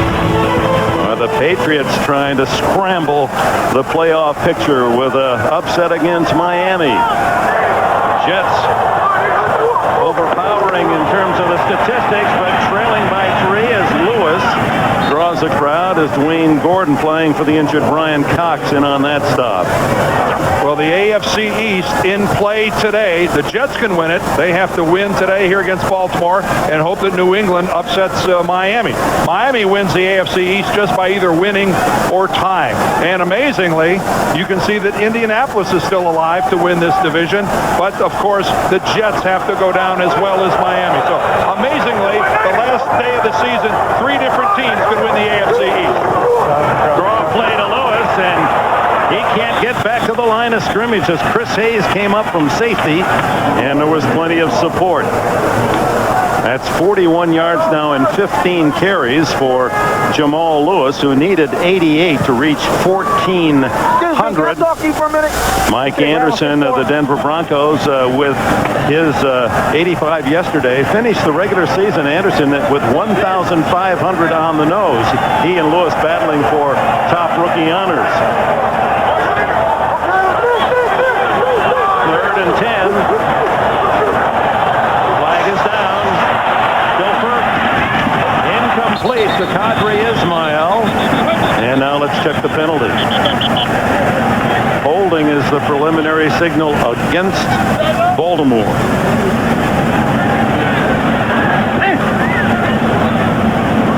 The Patriots trying to scramble the playoff picture with an upset against Miami. Jets overpowering in terms of the statistics, but trailing by 3 as Lewis draws a crowd, as Dwayne Gordon, playing for the injured Brian Cox, in on that stop. Well, the AFC East in play today. The Jets can win it. They have to win today here against Baltimore and hope that New England upsets Miami. Miami wins the AFC East just by either winning or tying. And amazingly, you can see that Indianapolis is still alive to win this division. But, of course, the Jets have to go down as well as Miami. So, amazingly, the last day of the season, 3 different teams could win the AFC East. Draw play to Lewis, and he can't get back to the line of scrimmage as Chris Hayes came up from safety, and there was plenty of support. That's 41 yards now and 15 carries for Jamal Lewis, who needed 88 to reach 1,400. Mike Anderson of the Denver Broncos with his 85 yesterday finished the regular season, Anderson, with 1,500 on the nose. He and Lewis battling for top rookie honors. 3rd and 10. Flag is down. Dilfer. Incomplete to Kadri Ismail. And now let's check the penalty. Holding is the preliminary signal against Baltimore.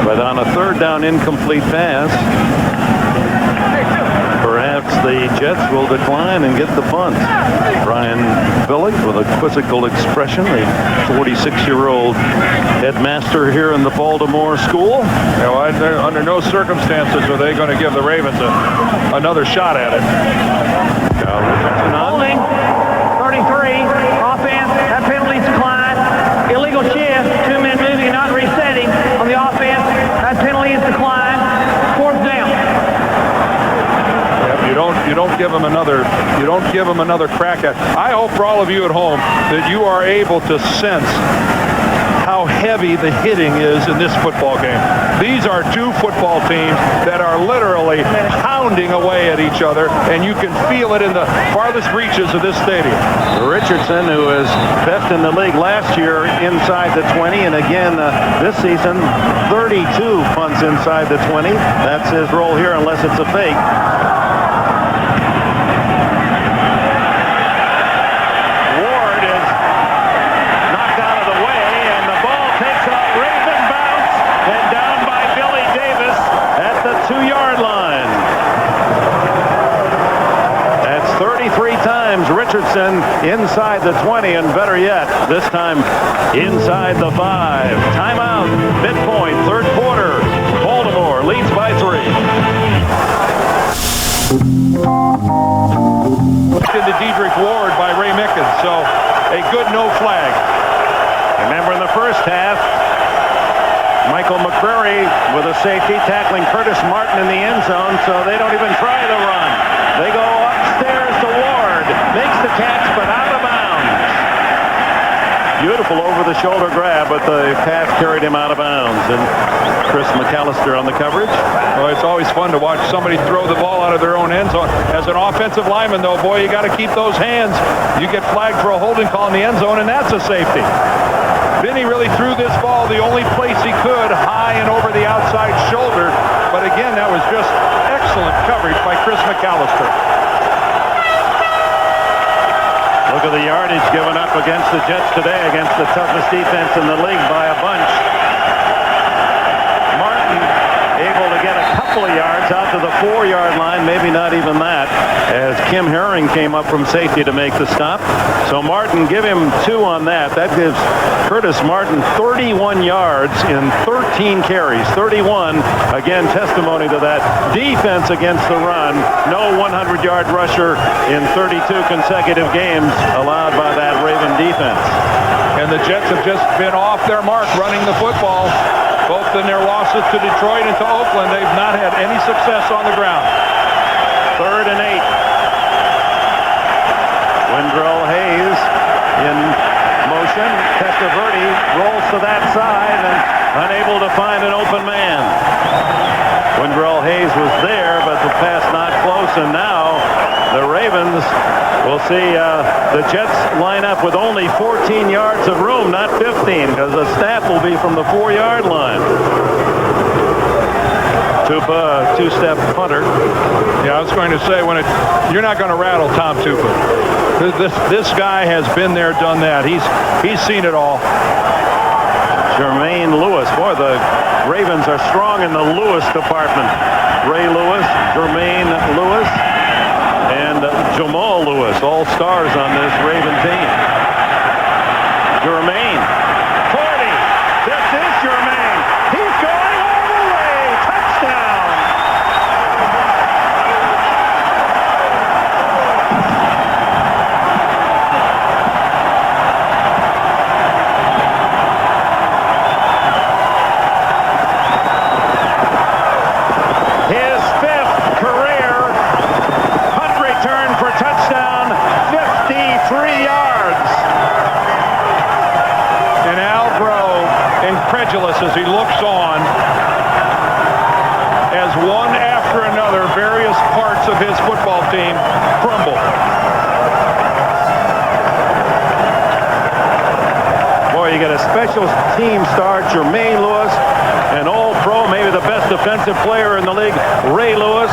But on a 3rd down incomplete pass, the Jets will decline and get the punt. Brian Billick with a quizzical expression, a 46-year-old headmaster here in the Baltimore school. Under no circumstances are they going to give the Ravens another shot at it. Holding, 33, offense, that penalty's declined. Illegal shift, 2-men moving and not resetting on the offense. That penalty is declined. 4th down. You don't give them another crack at. I hope for all of you at home that you are able to sense how heavy the hitting is in this football game. These are two football teams that are literally pounding away at each other, and you can feel it in the farthest reaches of this stadium. Richardson, who was best in the league last year inside the 20, and again this season, 32 punts inside the 20. That's his role here unless it's a fake. Richardson inside the 20, and better yet, this time inside the 5. Timeout, midpoint, third quarter. Baltimore leads by 3. Into Dedrick Ward by Ray Mickens, so a good no flag. Remember in the first half, Michael McCreary with a safety tackling Curtis Martin in the end zone, so they don't even try the run. They go upstairs to Ward, makes the catch, but out of bounds. Beautiful over-the-shoulder grab, but the pass carried him out of bounds. And Chris McAllister on the coverage. Well, it's always fun to watch somebody throw the ball out of their own end zone. As an offensive lineman, though, boy, you got to keep those hands. You get flagged for a holding call in the end zone, and that's a safety. Vinny really threw this ball the only place he could, high and over the outside shoulder. But again, that was just excellent coverage by Chris McAllister. Look at the yardage given up against the Jets today, against the toughest defense in the league by a bunch. Martin able to get a couple of yards out to the 4-yard line, maybe not even that, as Kim Herring came up from safety to make the stop. So Martin, give him 2 on that. That gives Curtis Martin 31 yards in 13 carries. 31, again, testimony to that defense against the run. No 100-yard rusher in 32 consecutive games allowed by that Raven defense. And the Jets have just been off their mark running the football. Both in their losses to Detroit and to Oakland, they've not had any success on the ground. 3rd and 8. Wendell Hayes in motion. Testaverde rolls to that side and unable to find an open man. Wendell Hayes was there, but the pass not close, and now the Ravens will see the Jets line up with only 14 yards of room, not 15, because the snap will be from the 4-yard line. Tupa, 2-step punter. Yeah, I was going to say, you're not going to rattle Tom Tupa. This guy has been there, done that. He's seen it all. Jermaine Lewis. Boy, the Ravens are strong in the Lewis department. Ray Lewis, Jermaine Lewis, and Jamal Lewis, all stars on this Raven team. Jermaine, 40. This is Jermaine. He's going all the way. Touchdown. His 5th career punt return for touchdown, 53 yards. And Al Groh, incredulous as he looks on, as one after another, various parts of his football team crumble. Boy, you got a special team star, Jermaine Lewis, an all-pro, maybe the best defensive player in the league, Ray Lewis,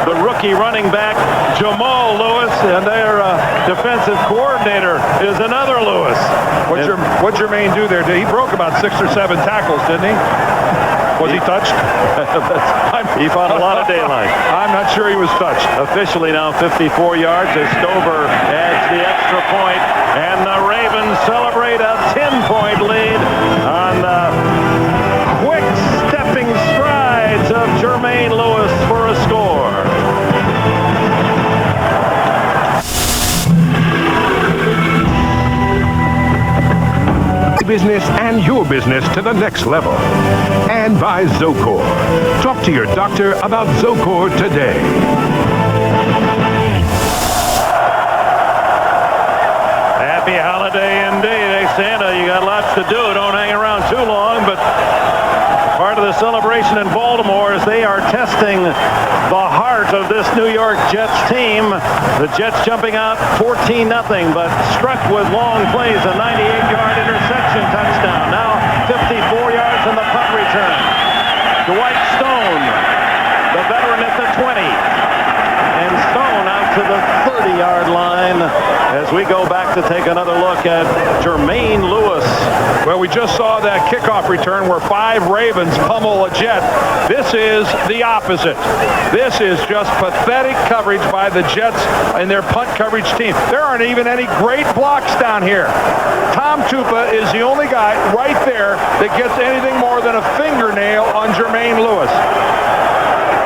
the rookie running back, Jamal Lewis, and their defensive coordinator is another Lewis. What'd Jermaine do there? He broke about 6 or 7 tackles, didn't he? Was he touched? He fought a lot of daylight. I'm not sure he was touched. Officially now 54 yards as Stover adds the extra point, and the Ravens celebrate a 10-point lead on the quick stepping strides of Jermaine Lewis for a score. Business and your business to the next level. And by Zocor. Talk to your doctor about Zocor today. Happy holiday indeed. Hey, Santa, you got lots to do. Don't hang around too long, but part of the celebration in Baltimore is they are testing the heart of this New York Jets team. The Jets jumping out 14-0, but struck with long plays, a 98-yard interception touchdown. Now 54 yards in the punt return. Dwight Stone, the veteran at the 20. And Stone out to the 30-yard line as we go back to take another look at Jermaine Lewis. Well, we just saw that kickoff return where 5 Ravens pummel a Jet. This is the opposite. This is just pathetic coverage by the Jets and their punt coverage team. There aren't even any great blocks down here. Tom Tupa is the only guy right there that gets anything more than a fingernail on Jermaine Lewis.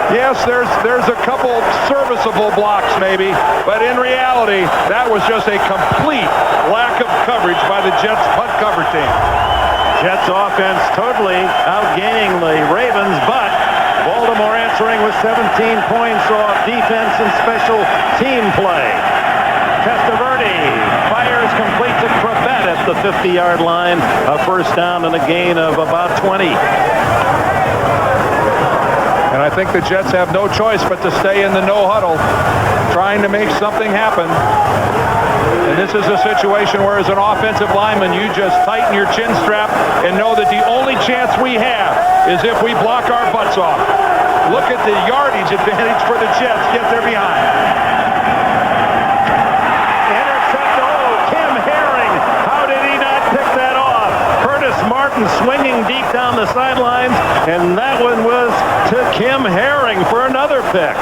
Yes, there's a couple serviceable blocks maybe, but in reality, that was just a complete lack of coverage by the Jets punt cover team. Jets offense totally outgaining the Ravens, but Baltimore answering with 17 points off defense and special team play. Testaverde fires complete to Crabette at the 50-yard line. A first down and a gain of about 20. And I think the Jets have no choice but to stay in the no huddle, trying to make something happen. And this is a situation where as an offensive lineman, you just tighten your chin strap and know that the only chance we have is if we block our butts off. Look at the yardage advantage for the Jets. Get there behind. Intercept. Oh, Kim Herring. How did he not pick that off? Curtis Martin swinging deep down the sidelines, and that one was to Kim Herring for another pick.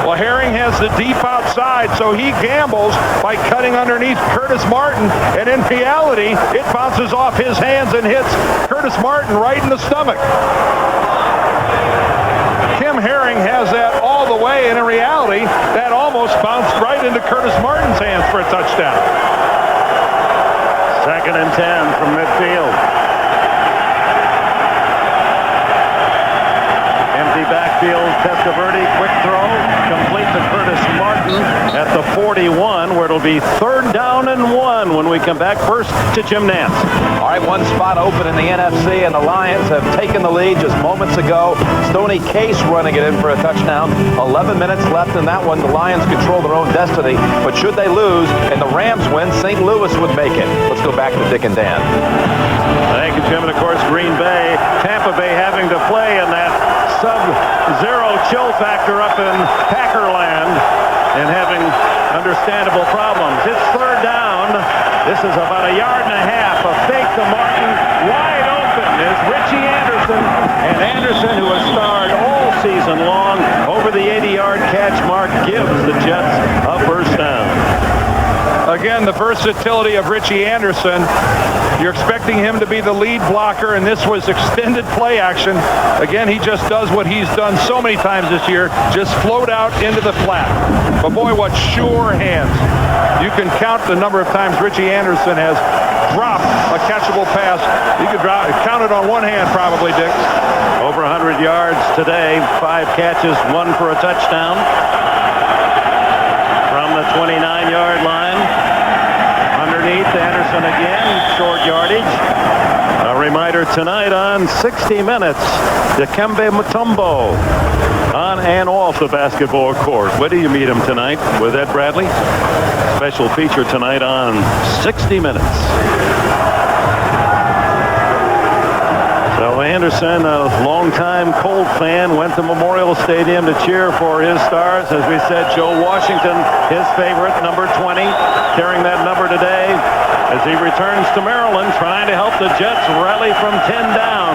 Well, Herring has the deep outside, so he gambles by cutting underneath Curtis Martin, and in reality, it bounces off his hands and hits Curtis Martin right in the stomach. Kim Herring has that all the way, and in reality, that almost bounced right into Curtis Martin's hands for a touchdown. 2nd and 10 from midfield. Empty backfield, Testaverde, quick throw, complete to Curtis Martin at the 41, where it'll be 3rd down and 1 when we come back. First to Jim Nance. All right, one spot open in the NFC, and the Lions have taken the lead just moments ago. Stoney Case running it in for a touchdown. 11 minutes left in that one. The Lions control their own destiny, but should they lose and the Rams win, St. Louis would make it. Let's go back to Dick and Dan. Thank you, Jim. And of course, Green Bay, Tampa Bay having to play in that sub-zero chill factor up in Packerland and having understandable problems. It's 3rd down. This is about a yard and a half. A fake to Martin. Wide open is Richie Anderson. And Anderson, who has starred all season long over the 80-yard catch mark, gives the Jets a first down. Again, the versatility of Richie Anderson. You're expecting him to be the lead blocker, and this was extended play action. Again, he just does what he's done so many times this year, just float out into the flat. But boy, what sure hands. You can count the number of times Richie Anderson has dropped a catchable pass. You could count it on one hand probably, Dick. Over 100 yards today, 5 catches, 1 for a touchdown. From the 29-yard line. Underneath, Anderson again, short yardage. A reminder tonight on 60 Minutes, Dikembe Mutombo on and off the basketball court. Where do you meet him tonight with Ed Bradley? Special feature tonight on 60 Minutes. So Anderson, a longtime Colt fan, went to Memorial Stadium to cheer for his stars. As we said, Joe Washington, his favorite, number 20, carrying that number today as he returns to Maryland, trying to help the Jets rally from 10 down.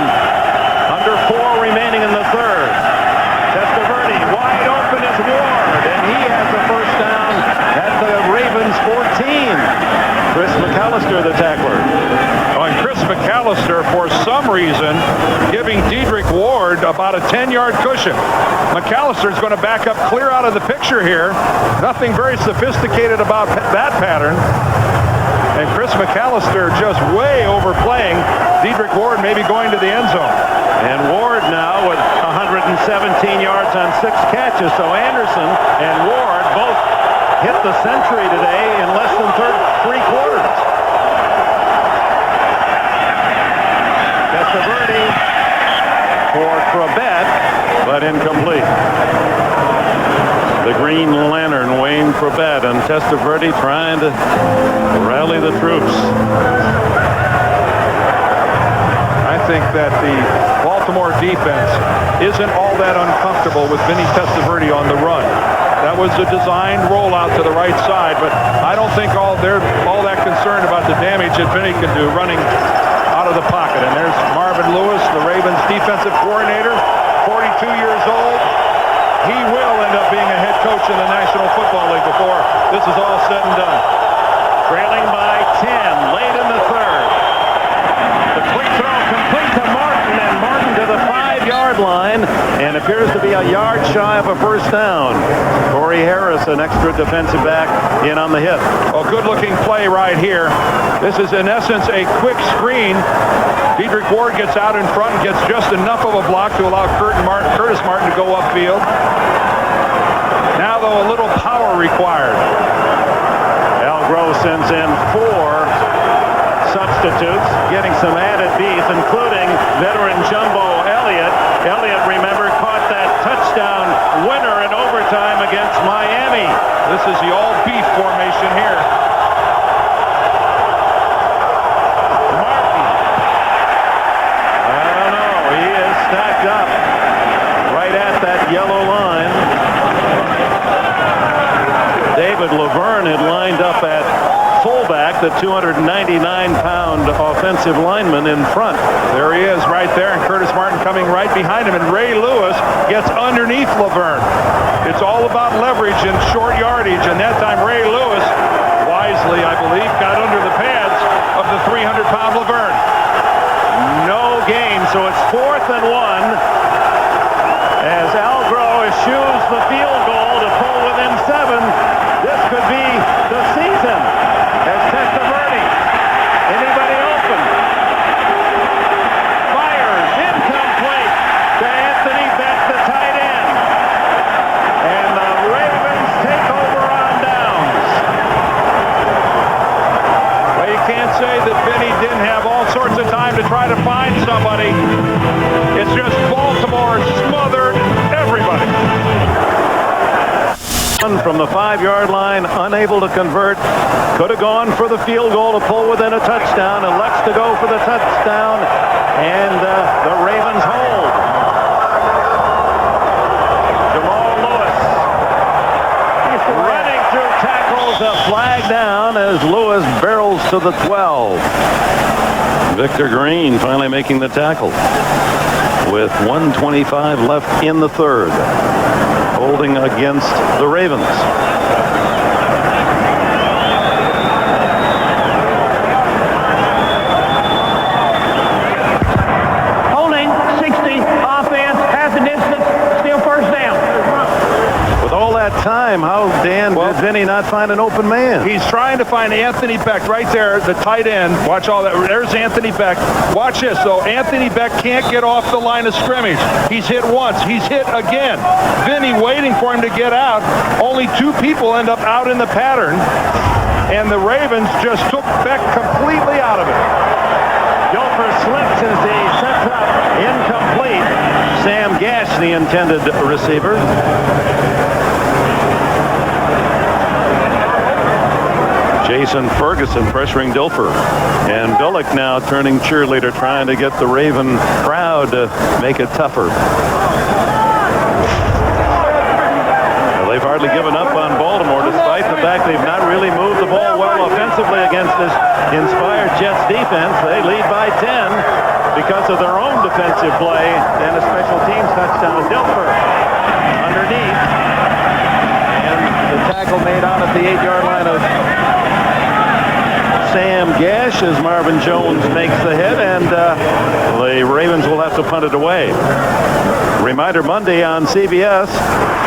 Under 4 remaining in the third. Testaverde wide open is Ward, and he has the first down at the Ravens 14. Chris McAllister, the tackler. And Chris McAllister, for some reason, giving Dedrick Ward about a 10-yard cushion. McAllister's going to back up clear out of the picture here. Nothing very sophisticated about that pattern. And Chris McAllister just way overplaying Dedrick Ward, maybe going to the end zone. And Ward now with 117 yards on 6 catches. So Anderson and Ward both hit the century today in less than 3 quarters. Testaverde for Crabette, but incomplete. The Green Lantern, Wayne Crabette, and Testaverde trying to rally the troops. I think that the Baltimore defense isn't all that uncomfortable with Vinny Testaverde on the run. That was a designed rollout to the right side, but I don't think they're all that concerned about the damage that Vinny can do running out of the pocket. And there's Marvin Lewis, the Ravens defensive coordinator, 42 years old. He will end up being a head coach in the National Football League before this is all said and done. Trailing by 10, late in the third. The quick throw complete to Martin, and Martin to the 5-yard line, and appears to be a yard shy of a first down. Corey Harris, an extra defensive back, in on the hit. A good-looking play right here. This is, in essence, a quick screen. Dedrick Ward gets out in front and gets just enough of a block to allow Curtis Martin to go upfield. Now, though, a little power required. Al Groh sends in 4 substitutes, getting some added beef, including veteran Jumbo Elliott. Elliott, remember, caught that touchdown winner in overtime against Miami. This is the all-beef formation here. Martin. I don't know. He is stacked up right at that yellow line. David Laverne had lined up at fullback, the 299-pound offensive lineman in front. There he is right there, and Curtis Martin coming right behind him, and Ray Lewis gets underneath Laverne. It's all about leverage and short yardage, and that time Ray Lewis, wisely I believe, got under the pads of the 300-pound Laverne. No gain, so it's 4th and 1 as Al Groh eschews the field goal to pull within 7. This could be the season. As Testaverde, anybody open? Fires, incomplete to Anthony Beck, the tight end. And the Ravens take over on downs. Well, you can't say that Vinny didn't have all sorts of time to try to find somebody. It's just Baltimore smothered everybody. From the 5-yard line, unable to convert. Could have gone for the field goal to pull within a touchdown. Elects to go for the touchdown, and the Ravens hold. Jamal Lewis running through tackles, a flag down as Lewis barrels to the 12. Victor Green finally making the tackle with 1:25 left in the third. Holding against the Ravens. Holding, 60, offense, half the distance, still first down. With all that time, how, Dan, did Vinny not find an open man? He's trying to find Anthony Beck right there, the tight end. Watch all that. There's Anthony Beck. Watch this, though. Anthony Beck can't get off the line of scrimmage. He's hit once. He's hit again. Vinny waiting for him to get out. Only 2 people end up out in the pattern. And the Ravens just took Beck completely out of it. Gilfer slips as he sets up incomplete. Sam Gash, the intended receiver. Jason Ferguson pressuring Dilfer. And Billick now turning cheerleader, trying to get the Raven crowd to make it tougher. Well, they've hardly given up on Baltimore, despite the fact they've not really moved the ball well offensively against this inspired Jets defense. They lead by 10. because of their own defensive play and a special teams touchdown. Dilfer underneath. And the tackle made out at the 8-yard line of Sam Gash as Marvin Jones makes the hit, and the Ravens will have to punt it away. Reminder Monday on CBS.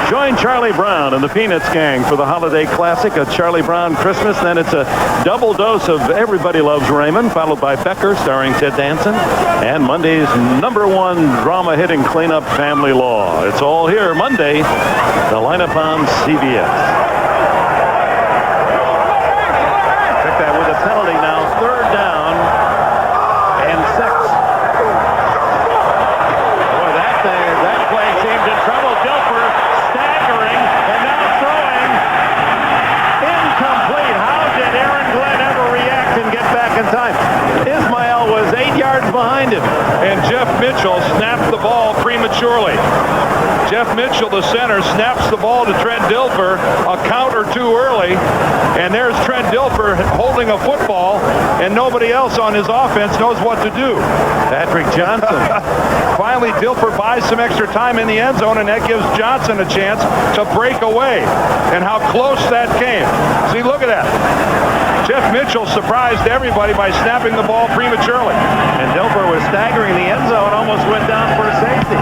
Join Charlie Brown and the Peanuts Gang for the Holiday Classic, a Charlie Brown Christmas. Then it's a double dose of Everybody Loves Raymond, followed by Becker starring Ted Danson, and Monday's #1 drama hitting cleanup, Family Law. It's all here Monday. The lineup on CBS. Penalty now, 3rd down and 6. Boy, that play seemed in trouble. Dilfer staggering and now throwing incomplete. How did Aaron Glenn ever react and get back in time? Ismail was 8 yards behind him. And Jeff Mitchell snapped the ball prematurely. Jeff Mitchell, the center, snaps the ball to Trent Dilfer a count or two early, and there's Trent Dilfer holding a football, and nobody else on his offense knows what to do. Patrick Johnson. Finally, Dilfer buys some extra time in the end zone, and that gives Johnson a chance to break away. And how close that came. See, look at that. Jeff Mitchell surprised everybody by snapping the ball prematurely. And Dilfer was staggering the end zone, almost went down for a safety.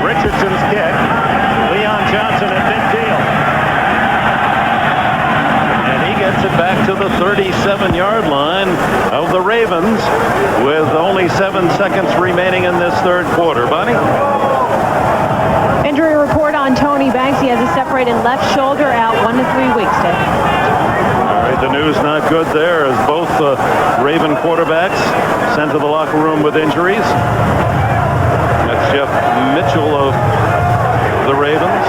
Richardson's kick. Leon Johnson at midfield. And he gets it back to the 37-yard line of the Ravens with only 7 seconds remaining in this 3rd quarter. Bonnie? Injury report on Tony Banks. He has a separated left shoulder, out 1 to 3 weeks, Dick. All right, the news not good there as both Raven quarterbacks sent to the locker room with injuries. That's Jeff Mitchell of the Ravens.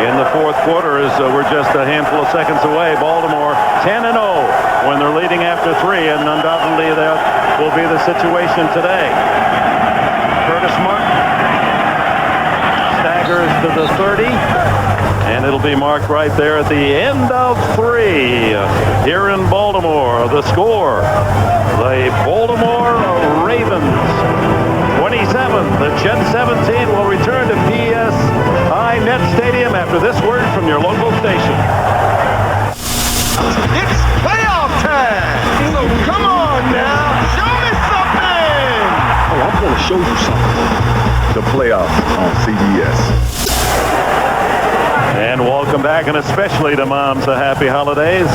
In the 4th quarter, as we're just a handful of seconds away, Baltimore 10-0 when they're leading after 3, and undoubtedly that will be the situation today. Curtis Martin staggers to the 30, and it'll be marked right there at the end of 3 here in Baltimore. The score, the Baltimore Ravens 27, the Jets 17 will return to PSI Net Stadium after this word from your local station. It's playoff time! So come on now, show me something! Oh, I'm gonna show you something. The playoffs on CBS. And welcome back, and especially to moms, a happy holidays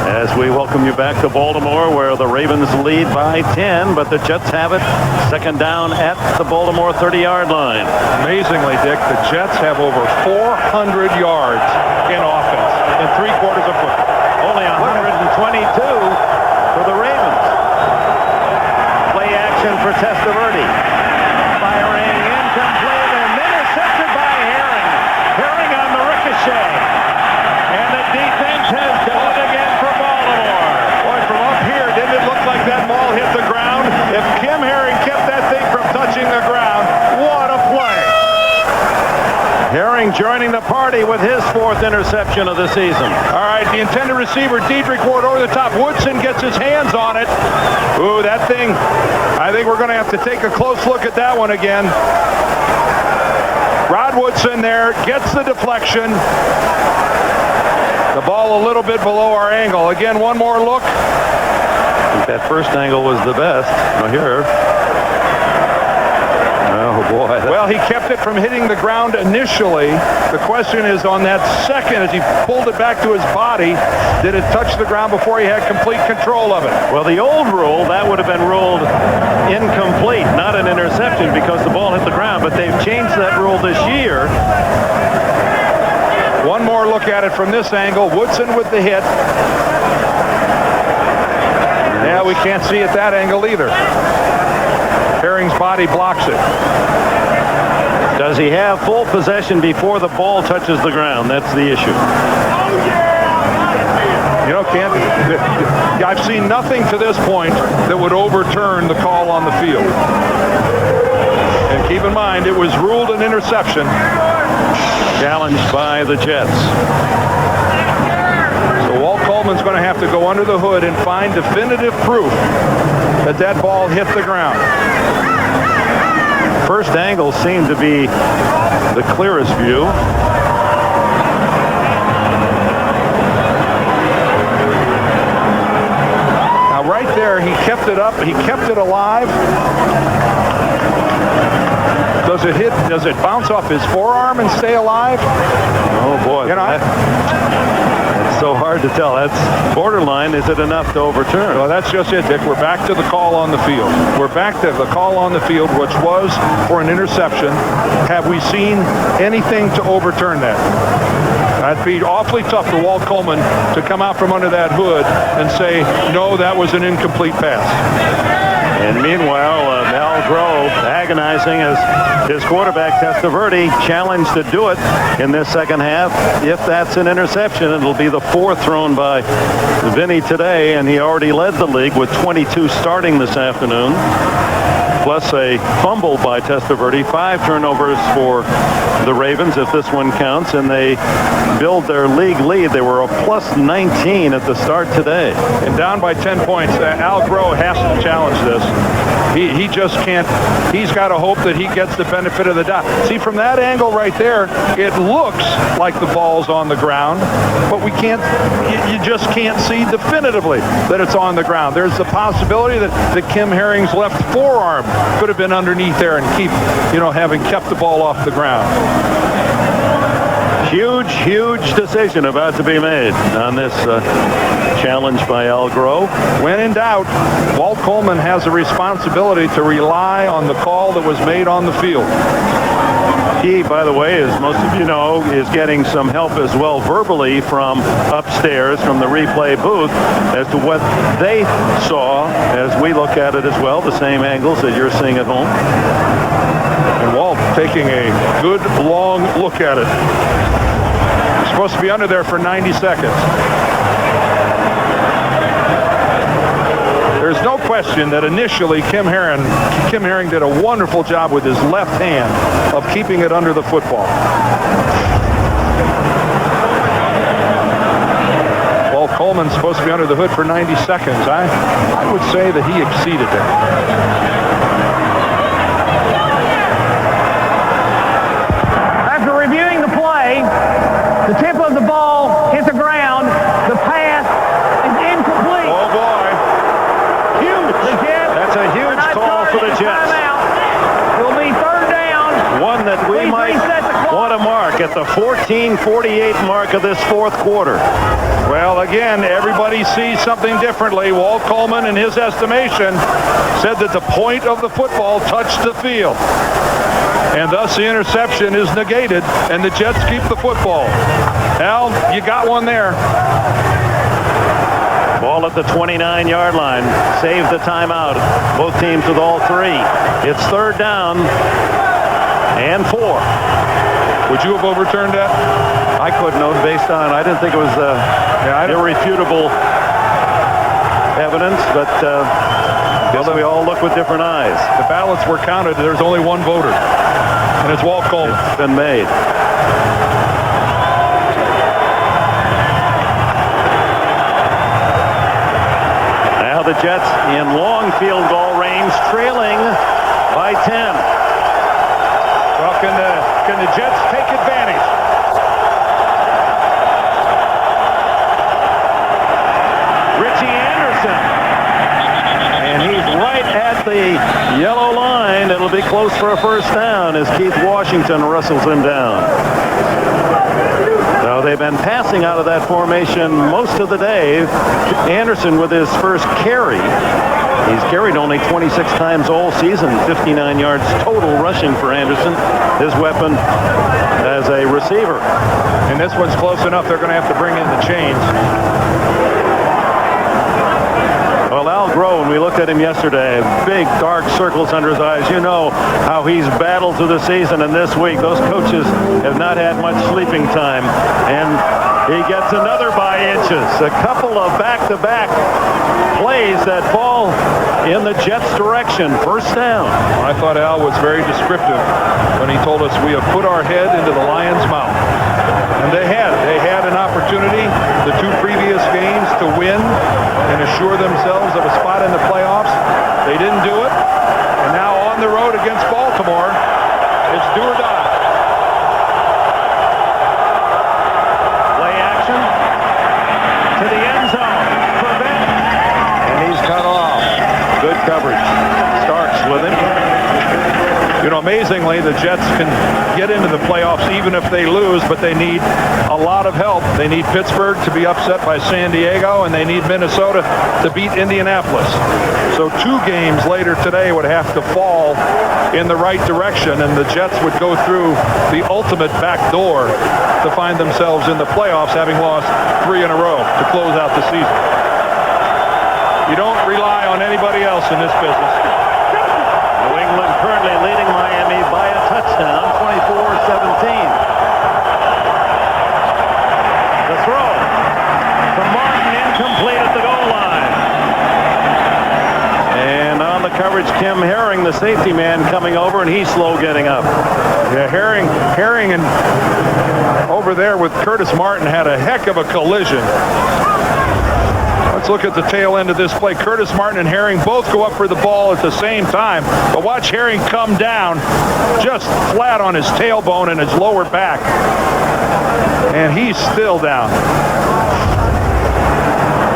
as we welcome you back to Baltimore, where the Ravens lead by 10, but the Jets have it 2nd down at the Baltimore 30-yard line. Amazingly, Dick, the Jets have over 400 yards in offense in 3 quarters of football. Only 122 for the Ravens. Play action for Testaverde. Firing incomplete and intercepted by Herring. Herring on the ricochet. And the defense has done it again for Baltimore. Boy, from up here, didn't it look like that ball hit the ground? If Kim Herring kept that thing from touching the ground, what a play. Herring joining the party with his 4th interception of the season. All right, the intended receiver, Diedrich Ward, over the top. Woodson gets his hands on it. Ooh, that thing, I think we're going to have to take a close look at that one again. Rod Woodson there, gets the deflection. The ball a little bit below our angle. Again, one more look. I think that first angle was the best. Now here. Oh, boy. Well, he kept it from hitting the ground initially. The question is on that second, as he pulled it back to his body, did it touch the ground before he had complete control of it? Well, the old rule, that would have been ruled incomplete, not an interception because the ball hit the ground, but they've changed that rule this year. One more look at it from this angle. Woodson with the hit. Yeah, we can't see at that angle either. Herring's body blocks it. Does he have full possession before the ball touches the ground? That's the issue. You know, Ken, I've seen nothing to this point that would overturn the call on the field. And keep keep in mind, it was ruled an interception. Challenged by the Jets. So Walt Coleman's going to have to go under the hood and find definitive proof that that ball hit the ground. First angle seemed to be the clearest view. Now right there, he kept it up. He kept it alive. Does it hit? Does it bounce off his forearm and stay alive? Oh boy, You know, it's so hard to tell. That's borderline. Is it enough to overturn? well, that's just it, Dick. We're back to the call on the field. We're back to the call on the field, which was for an interception. Have we seen anything to overturn that? That'd be awfully tough for Walt Coleman to come out from under that hood and say, no, that was an incomplete pass. And meanwhile, Al Grove agonizing as his quarterback Testaverde challenged to do it in this second half. If that's an interception, it'll be the fourth thrown by Vinny today, and he already led the league with 22 starting this afternoon. Plus a fumble by Testaverde, 5 turnovers for the Ravens if this one counts, and they build their league lead. They were a plus 19 at the start today. And down by 10 points, Al Grove has to challenge this. He just can't. He's got to hope that he gets the benefit of the doubt. See, from that angle right there, it looks like the ball's on the ground, but we can't. You just can't see definitively that it's on the ground. There's the possibility that Kim Herring's left forearm could have been underneath there and having kept the ball off the ground. Huge decision about to be made on this challenge by Al Grove. When in doubt, Walt Coleman has a responsibility to rely on the call that was made on the field. He, by the way, as most of you know, is getting some help as well verbally from upstairs from the replay booth as to what they saw as we look at it as well, the same angles that you're seeing at home. And Walt taking a good long look at it. He's supposed to be under there for 90 seconds. There's no question that initially Kim Herring did a wonderful job with his left hand of keeping it under the football. Walt Coleman's supposed to be under the hood for 90 seconds. I would say that he exceeded that. The tip of the ball hit the ground. The pass is incomplete. Oh, boy. Huge. That's a huge call for the Jets. It will be third down. One that we might want to mark at the 14:48 mark of this fourth quarter. Well, again, everybody sees something differently. Walt Coleman, in his estimation, said that the point of the football touched the field. And thus the interception is negated, and the Jets keep the football. Al, you got one there. Ball at the 29-yard line. Save the timeout. Both teams with all three. It's third down and 4. Would you have overturned that? I couldn't have based on, I didn't think it was irrefutable evidence, but we all look with different eyes. The ballots were counted. There's only one voter, and it's Walt Coleman. It's been made. Now the Jets in long field goal range, trailing by 10. Well, can the Jets take advantage? Richie Anderson. And he's right at the yellow line. It'll be close for a first down as Keith Washington wrestles him down. So they've been passing out of that formation most of the day. Anderson with his first carry. He's carried only 26 times all season, 59 yards total rushing for Anderson, his weapon as a receiver. And this one's close enough, they're going to have to bring in the chains. Well, Al Grove, when we looked at him yesterday, big dark circles under his eyes. You know how he's battled through the season, and this week those coaches have not had much sleeping time. And He gets another by inches. A couple of back-to-back plays that fall in the Jets' direction. First down. I thought Al was very descriptive when he told us we have put our head into the lion's mouth. And they had an opportunity the two previous games to win and assure themselves of a spot in the playoffs. They didn't do it. And now on the road against Baltimore, it's do or die. Play action to the end zone. Prevent. And he's cut off. Good coverage. Starks with him. You know, amazingly, the Jets can get into the playoffs even if they lose, but they need a lot of help. They need Pittsburgh to be upset by San Diego, and they need Minnesota to beat Indianapolis. So 2 games later today would have to fall in the right direction, and the Jets would go through the ultimate back door to find themselves in the playoffs, having lost 3 in a row to close out the season. You don't rely on anybody else in this business. New England currently leading Miami by a touchdown, 24-17. The throw from Martin, incomplete at the goal line. And on the coverage, Kim Herring, the safety man, coming over, and he's slow getting up. Yeah, Herring and over there with Curtis Martin had a heck of a collision. Let's look at the tail end of this play. Curtis Martin and Herring both go up for the ball at the same time. But watch Herring come down just flat on his tailbone and his lower back. And he's still down.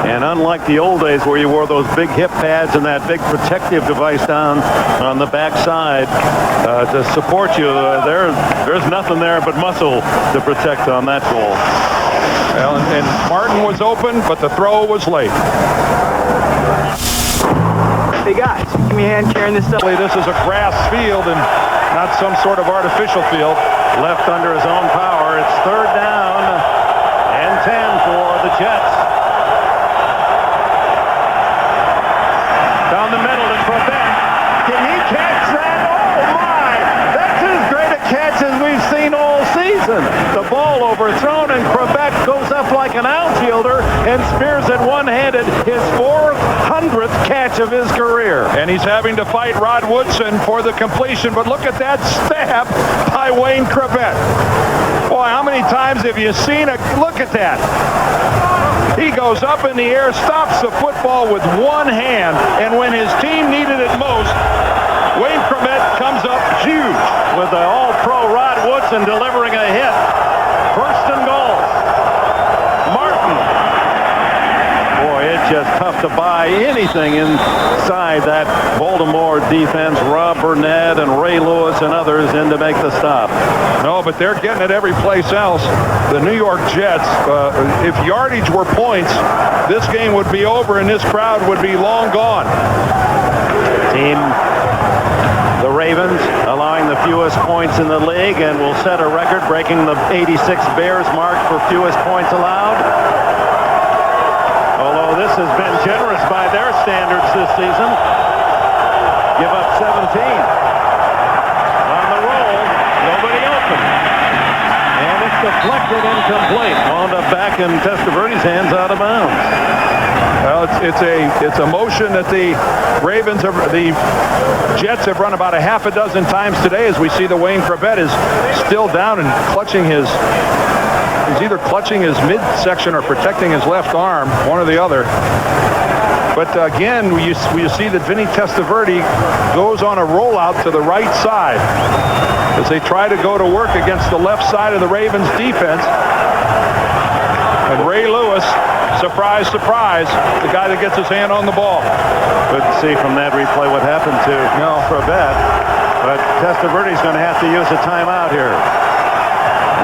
And unlike the old days where you wore those big hip pads and that big protective device down on the backside to support you, there's nothing there but muscle to protect on that goal. Well, and Martin was open, but the throw was late. Hey guys, give me a hand carrying this stuff. This is a grass field and not some sort of artificial field. Left under his own power. It's 3rd down and 10 for the Jets. Down the middle to Trebek. Can he catch that? Oh my! That's as great a catch as we've seen all season. The ball overthrown, and Trebek goes up like an outfielder and spears it one-handed, his 400th catch of his career. And he's having to fight Rod Woodson for the completion, but look at that stab by Wayne Trebek. Boy, how many times have you seen it? Look at that. He goes up in the air, stops the football with one hand, and when his team needed it most, Wayne Trebek comes up huge. With the all-pro Rod Woodson delivering a hit. 1st and goal. Martin. Boy, it's just tough to buy anything inside that Baltimore defense. Rob Burnett and Ray Lewis and others in to make the stop. No, but they're getting it every place else. The New York Jets, if yardage were points, this game would be over and this crowd would be long gone. The Ravens allowing the fewest points in the league and will set a record, breaking the 86 Bears mark for fewest points allowed. Although this has been generous by their standards this season. Give up 17. On the roll, nobody open. And it's deflected, incomplete. Wound up back in Testaverde's hands, out of bounds. Well, it's a motion that the Jets have run about a half a dozen times today, as we see the Wayne Trebek is still down and clutching he's either clutching his midsection or protecting his left arm, one or the other. But again, we see that Vinny Testaverde goes on a rollout to the right side as they try to go to work against the left side of the Ravens defense. And Ray Lewis, surprise, surprise, the guy that gets his hand on the ball. Couldn't see from that replay what happened to Trebek, but Testaverde's going to have to use a timeout here.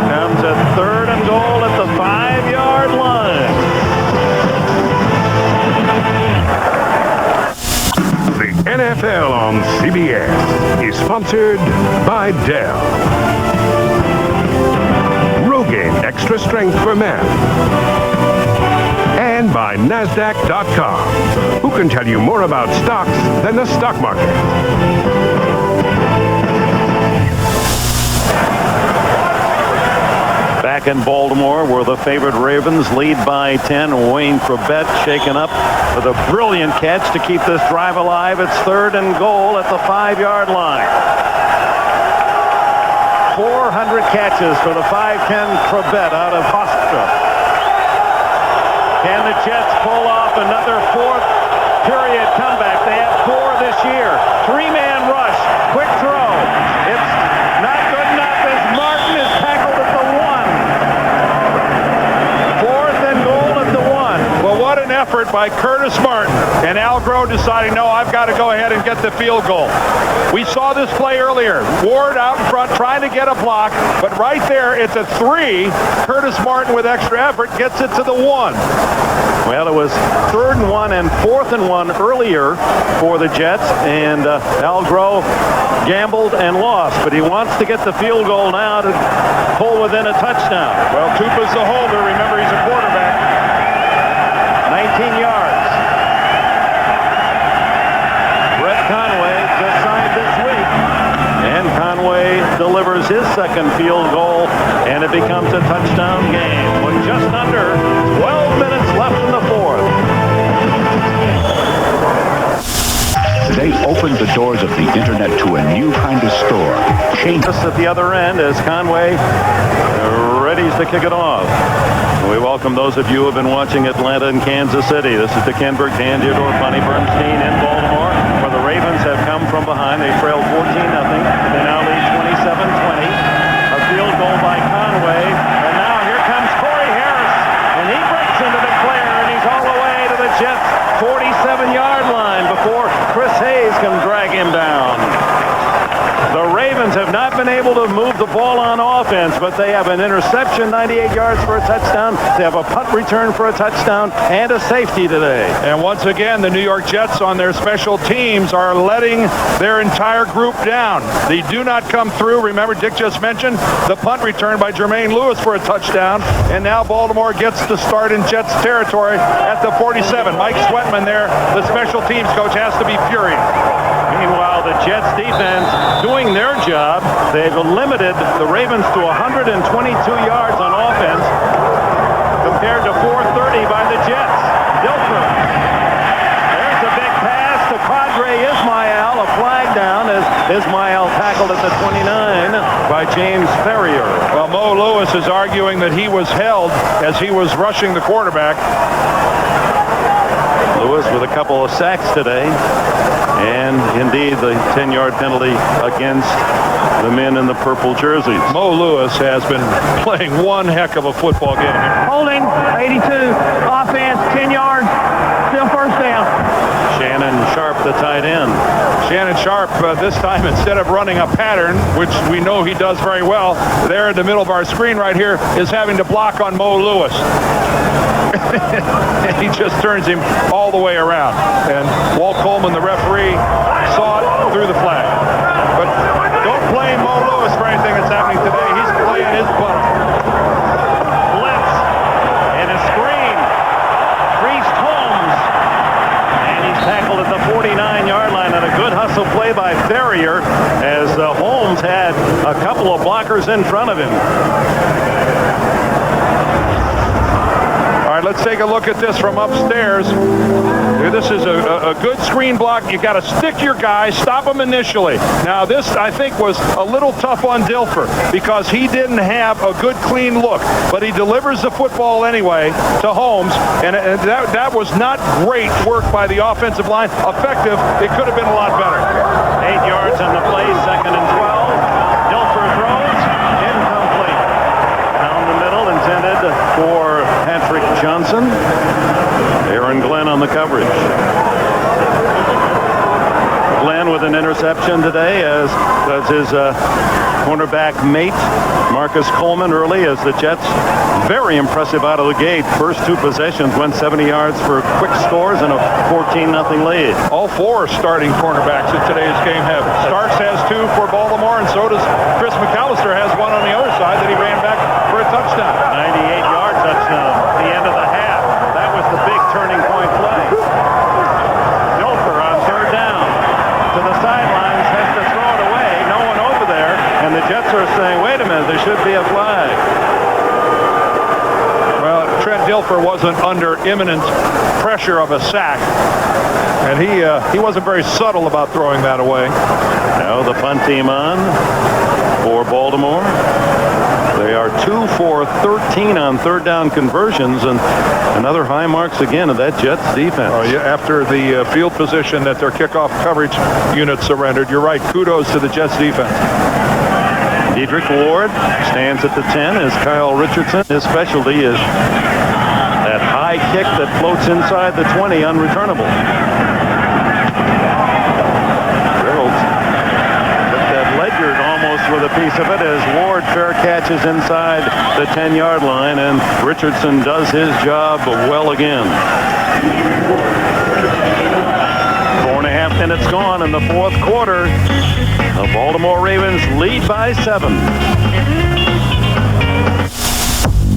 Comes at 3rd and goal at the 5-yard line. The NFL on CBS is sponsored by Dell. Rogaine Extra Strength for Men. And by NASDAQ.com. Who can tell you more about stocks than the stock market? Back back in Baltimore, where the favorite Ravens lead by 10. Wayne Trebet shaken up with a brilliant catch to keep this drive alive. It's 3rd and goal at the 5-yard line. 400 catches for the 5'10" Trebet out of Hofstra. Can the Jets pull off another 4th period comeback? They have 4 this year. 3-man rush. Quick throw. It's not good enough as Martin is tackled at the 1. 4th and goal at the 1. Well, what an effort by Curtis Martin. And Al Groh deciding, no, I've got to go ahead and get the field goal. We saw this play earlier. Ward out in front trying to get a block. But right there, it's a 3. Curtis Martin with extra effort gets it to the 1. Well, it was 3rd and 1 and 4th and 1 earlier for the Jets, and Al Groh gambled and lost, but he wants to get the field goal now to pull within a touchdown. Well, Tupa's the holder. Remember, he's a quarterback. 19 yards. Brett Conway just signed this week, and Conway delivers his 2nd field goal, and it becomes a touchdown game with just under 12 minutes left in the 4th. They opened the doors of the internet to a new kind of store. Change us at the other end as Conway readies to kick it off. We welcome those of you who have been watching Atlanta and Kansas City. This is Dick Enberg, Dan Dierdorf, Bonnie Bernstein in Baltimore, where the Ravens have come from behind. They trailed 14-0. They now lead 27-20. A field goal by Conway. And now here comes Corey Harris. And he breaks into the clear, and he's all the way to the Jets' 47-yard line before Chris Hayes can drag him down. The Ravens have not been able to move the ball on offense, but they have an interception, 98 yards for a touchdown. They have a punt return for a touchdown and a safety today. And once again, the New York Jets on their special teams are letting their entire group down. They do not come through. Remember, Dick just mentioned the punt return by Jermaine Lewis for a touchdown. And now Baltimore gets to start in Jets territory at the 47. Mike Sweatman there, the special teams coach, has to be furious. Meanwhile, the Jets defense doing their job. They've limited the Ravens to 122 yards on offense compared to 430 by the Jets. Dilfer. There's a big pass to Padre Ismail. A flag down as Ismail tackled at the 29 by James Ferrier. Well, Mo Lewis is arguing that he was held as he was rushing the quarterback. Lewis with a couple of sacks today. And indeed, the 10-yard penalty against the men in the purple jerseys. Mo Lewis has been playing one heck of a football game here. Holding, 82, offense, 10 yards, still 1st down. Shannon Sharp, the tight end. Shannon Sharp, this time, instead of running a pattern, which we know he does very well, there in the middle of our screen right here, is having to block on Mo Lewis. And he just turns him all the way around. And Walt Coleman, the referee, saw it, threw the flag. But don't blame Mo Lewis for anything that's happening today. He's playing his butt. Blitz and a screen. Priest Holmes. And he's tackled at the 49-yard line on a good hustle play by Ferrier as Holmes had a couple of blockers in front of him. All right, let's take a look at this from upstairs. This is a good screen block. You got to stick your guys, stop them initially. Now, this, I think, was a little tough on Dilfer because he didn't have a good, clean look. But he delivers the football anyway to Holmes, and that was not great work by the offensive line. Effective. It could have been a lot better. 8 yards on the play, 2nd and 12. Dilfer throws, incomplete. Down the middle, intended for Patrick Johnson. Aaron Glenn on the coverage. Glenn with an interception today, as does his cornerback mate, Marcus Coleman, early as the Jets, very impressive out of the gate. First 2 possessions went 70 yards for quick scores and a 14-0 lead. All 4 starting cornerbacks in today's game have. Starks has 2 for Baltimore, and so does Chris McAllister has 1 on the other side that he ran back for a touchdown. 98-yard touchdown at the end of the half. That was the big turning point play. Dilfer on 3rd down. To the sidelines, has to throw it away. No one over there. And the Jets are saying, wait a minute, there should be a flag. Trent Dilfer wasn't under imminent pressure of a sack. And he wasn't very subtle about throwing that away. Now the punt team on for Baltimore. They are 2 for 13 on third down conversions, and another high marks again of that Jets defense. Oh, yeah, after the field position that their kickoff coverage unit surrendered. You're right. Kudos to the Jets defense. Dedrick Ward stands at the 10 as Kyle Richardson. His specialty is that high kick that floats inside the 20, unreturnable. Reynolds took that Ledyard almost with a piece of it as Ward fair catches inside the 10-yard line, and Richardson does his job well again. 4.5 minutes gone in the fourth quarter. The Baltimore Ravens lead by 7.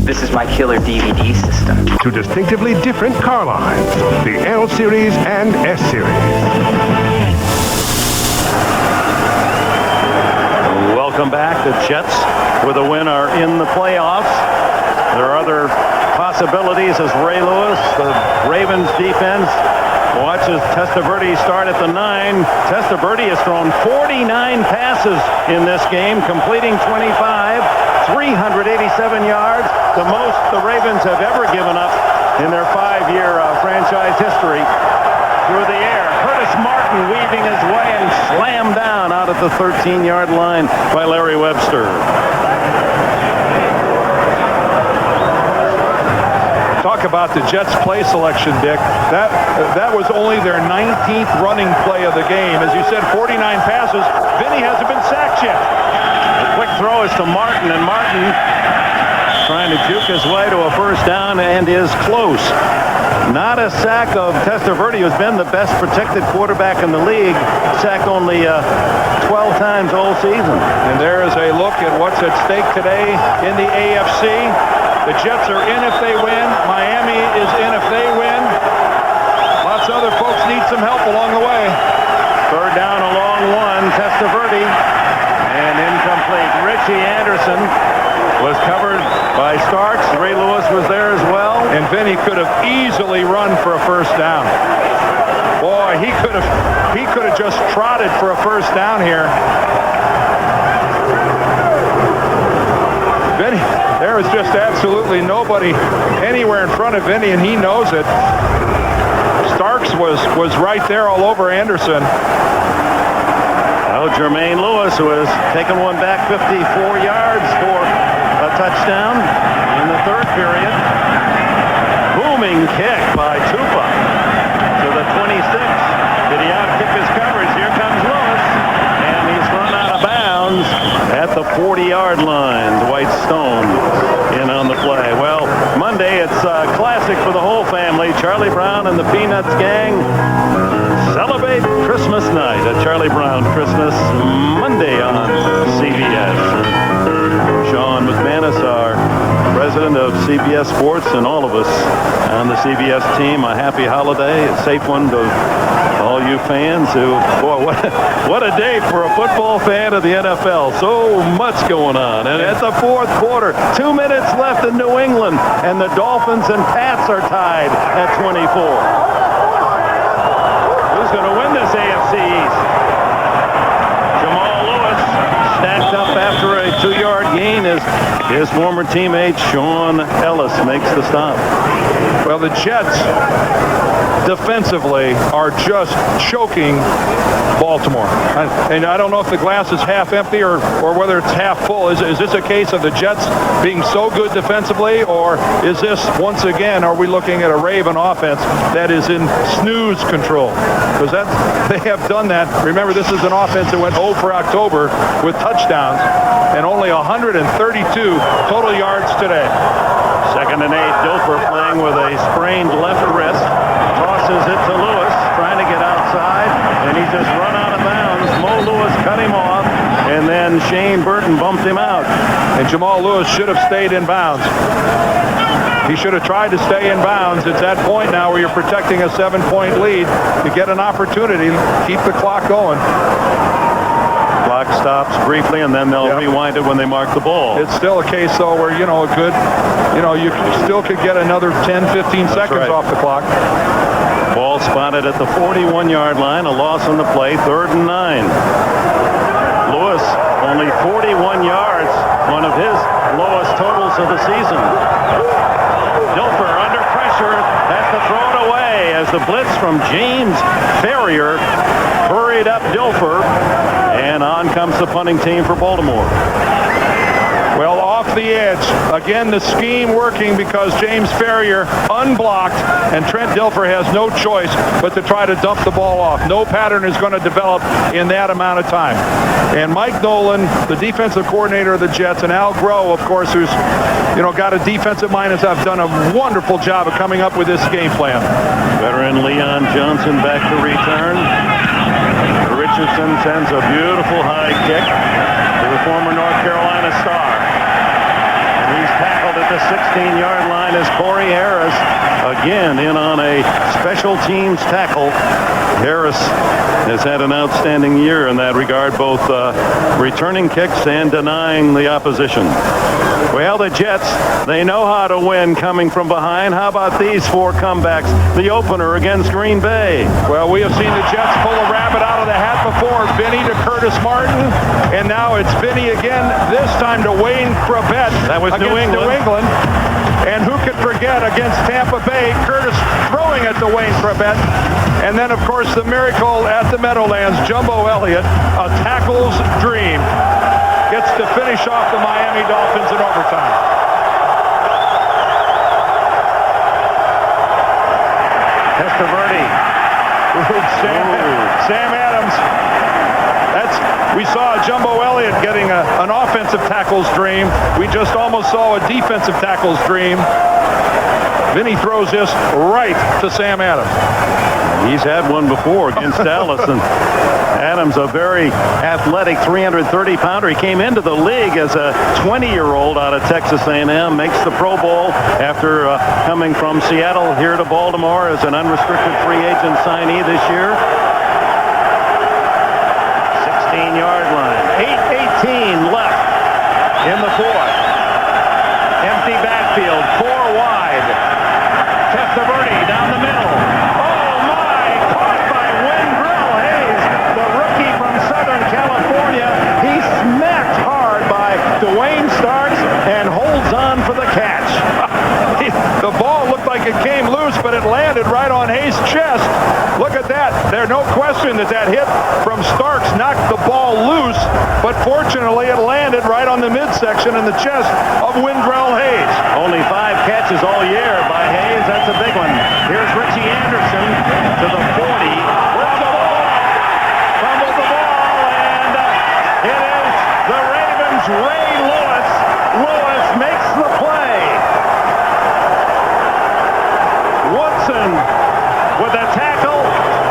This is my killer DVD system. Two distinctively different car lines, the L Series and S Series. Welcome back. The Jets, with a win, are in the playoffs. There are other possibilities as Ray Lewis, the Ravens defense, watches Testaverde start at the 9. Testaverde has thrown 49 passes in this game, completing 25, 387 yards, the most the Ravens have ever given up in their 5-year franchise history. Through the air, Curtis Martin weaving his way and slammed down out at the 13-yard line by Larry Webster. Talk about the Jets play selection, Dick. That was only their 19th running play of the game. As you said, 49 passes. Vinny hasn't been sacked yet. The quick throw is to Martin, and Martin trying to juke his way to a first down and is close. Not a sack of Testaverde, who's been the best protected quarterback in the league. Sacked only 12 times all season. And there is a look at what's at stake today in the AFC. The Jets are in if they win. Miami is in if they win. Lots of other folks need some help along the way. Third down, a long one. Testaverde. And incomplete. Richie Anderson was covered by Starks. Ray Lewis was there as well. And Vinny could have easily run for a first down. Boy, he could have just trotted for a first down here. Vinny, there is just absolutely nobody anywhere in front of Vinny, and he knows it. Starks was right there all over Anderson. Oh, Jermaine Lewis, who has taken one back 54 yards for a touchdown in the third period. Booming kick by Tupa to the 26. Did he outkick his coverage? Here comes Lewis, and he's run out of bounds at the 40-yard line. Dwight Stone in on the play. Well, Monday, it's a classic for the whole family. Charlie Brown and the Peanuts gang celebrate Christmas night at Charlie Brown Christmas Monday on CBS. Sean McManus, our president of CBS Sports, and all of us on the CBS team, a happy holiday, a safe one to all you fans who, boy, what a day for a football fan of the NFL. So much going on. And at the fourth quarter, 2 minutes left in New England, and the Dolphins and Pats are tied at 24. Who's going to win this AFC East? Jamal Lewis stacked up after a 2-yard gain as his former teammate Sean Ellis makes the stop. Well, the Jets defensively are just choking Baltimore. And I don't know if the glass is half empty or whether it's half full. Is this a case of the Jets being so good defensively, or is this, once again, are we looking at a Raven offense that is in snooze control? Because they have done that. Remember, this is an offense that went 0 for October with touchdowns and only 132 total yards today. 2nd and 8. Dilfer playing with a sprained left wrist. Tosses it to Lewis, trying to get outside, and he's just run out of bounds. Mo Lewis cut him off, and then Shane Burton bumped him out. And Jamal Lewis should have stayed in bounds. He should have tried to stay in bounds. It's that point now where you're protecting a 7-point lead to get an opportunity to keep the clock going. Clock stops briefly, and then they'll rewind it when they mark the ball. It's still a case, though, where, you still could get another 10, 15 seconds off the clock. Ball spotted at the 41-yard line. A loss on the play. 3rd and 9. Lewis, only 41 yards, one of his lowest totals of the season. Dilfer under pressure, has to throw it away as the blitz from James Ferrier hurried up Dilfer, and on comes the punting team for Baltimore. Well, off the edge. Again, the scheme working because James Ferrier unblocked, and Trent Dilfer has no choice but to try to dump the ball off. No pattern is going to develop in that amount of time. And Mike Nolan, the defensive coordinator of the Jets, and Al Groh, of course, who's got a defensive mind, have done a wonderful job of coming up with this game plan. Veteran Leon Johnson back to return. Richardson sends a beautiful high kick to the former North Carolina star. And he's tackled at the 16-yard line as Corey Harris again in on a special teams tackle. Harris has had an outstanding year in that regard, both returning kicks and denying the opposition. Well, the Jets, they know how to win coming from behind. How about these 4 comebacks? The opener against Green Bay. Well, we have seen the Jets pull a rabbit out of the hat before. Vinny to Curtis Martin, and now it's Vinny again, this time to Wayne Crabett. That was against New England. And who could forget against Tampa Bay, Curtis throwing it to Wayne Crabett. And then, of course, the miracle at the Meadowlands, Jumbo Elliott, a tackle's dream, gets to finish off the Miami Dolphins in overtime. Testaverde. Sam Adams. We saw Jumbo Elliott getting an offensive tackle's dream. We just almost saw a defensive tackle's dream. Vinny throws this right to Sam Adams. He's had one before against Dallas, and Adams, a very athletic 330-pounder. He came into the league as a 20-year-old out of Texas A&M, makes the Pro Bowl after coming from Seattle here to Baltimore as an unrestricted free agent signee this year. 16-yard line. 8:18 left in the 4th. Empty backfield, 4 wide. Testaverde down the middle. Oh my! Caught by Wendell Hayes, the rookie from Southern California. He smacked hard by Dwayne Starks and holds on for the catch. The ball looked like it came loose, but it landed right on Hayes' chest. Look at that. There's no question that hit from Starks knocked the ball loose, but fortunately it landed right on the midsection in the chest of Wendell Hayes. Only 5 catches all year by Hayes. That's a big one. Here's Richie Anderson to the 40. Fumbled the ball, and it is the Ravens' Ray Lewis. Lewis makes the play. Woodson with a tackle.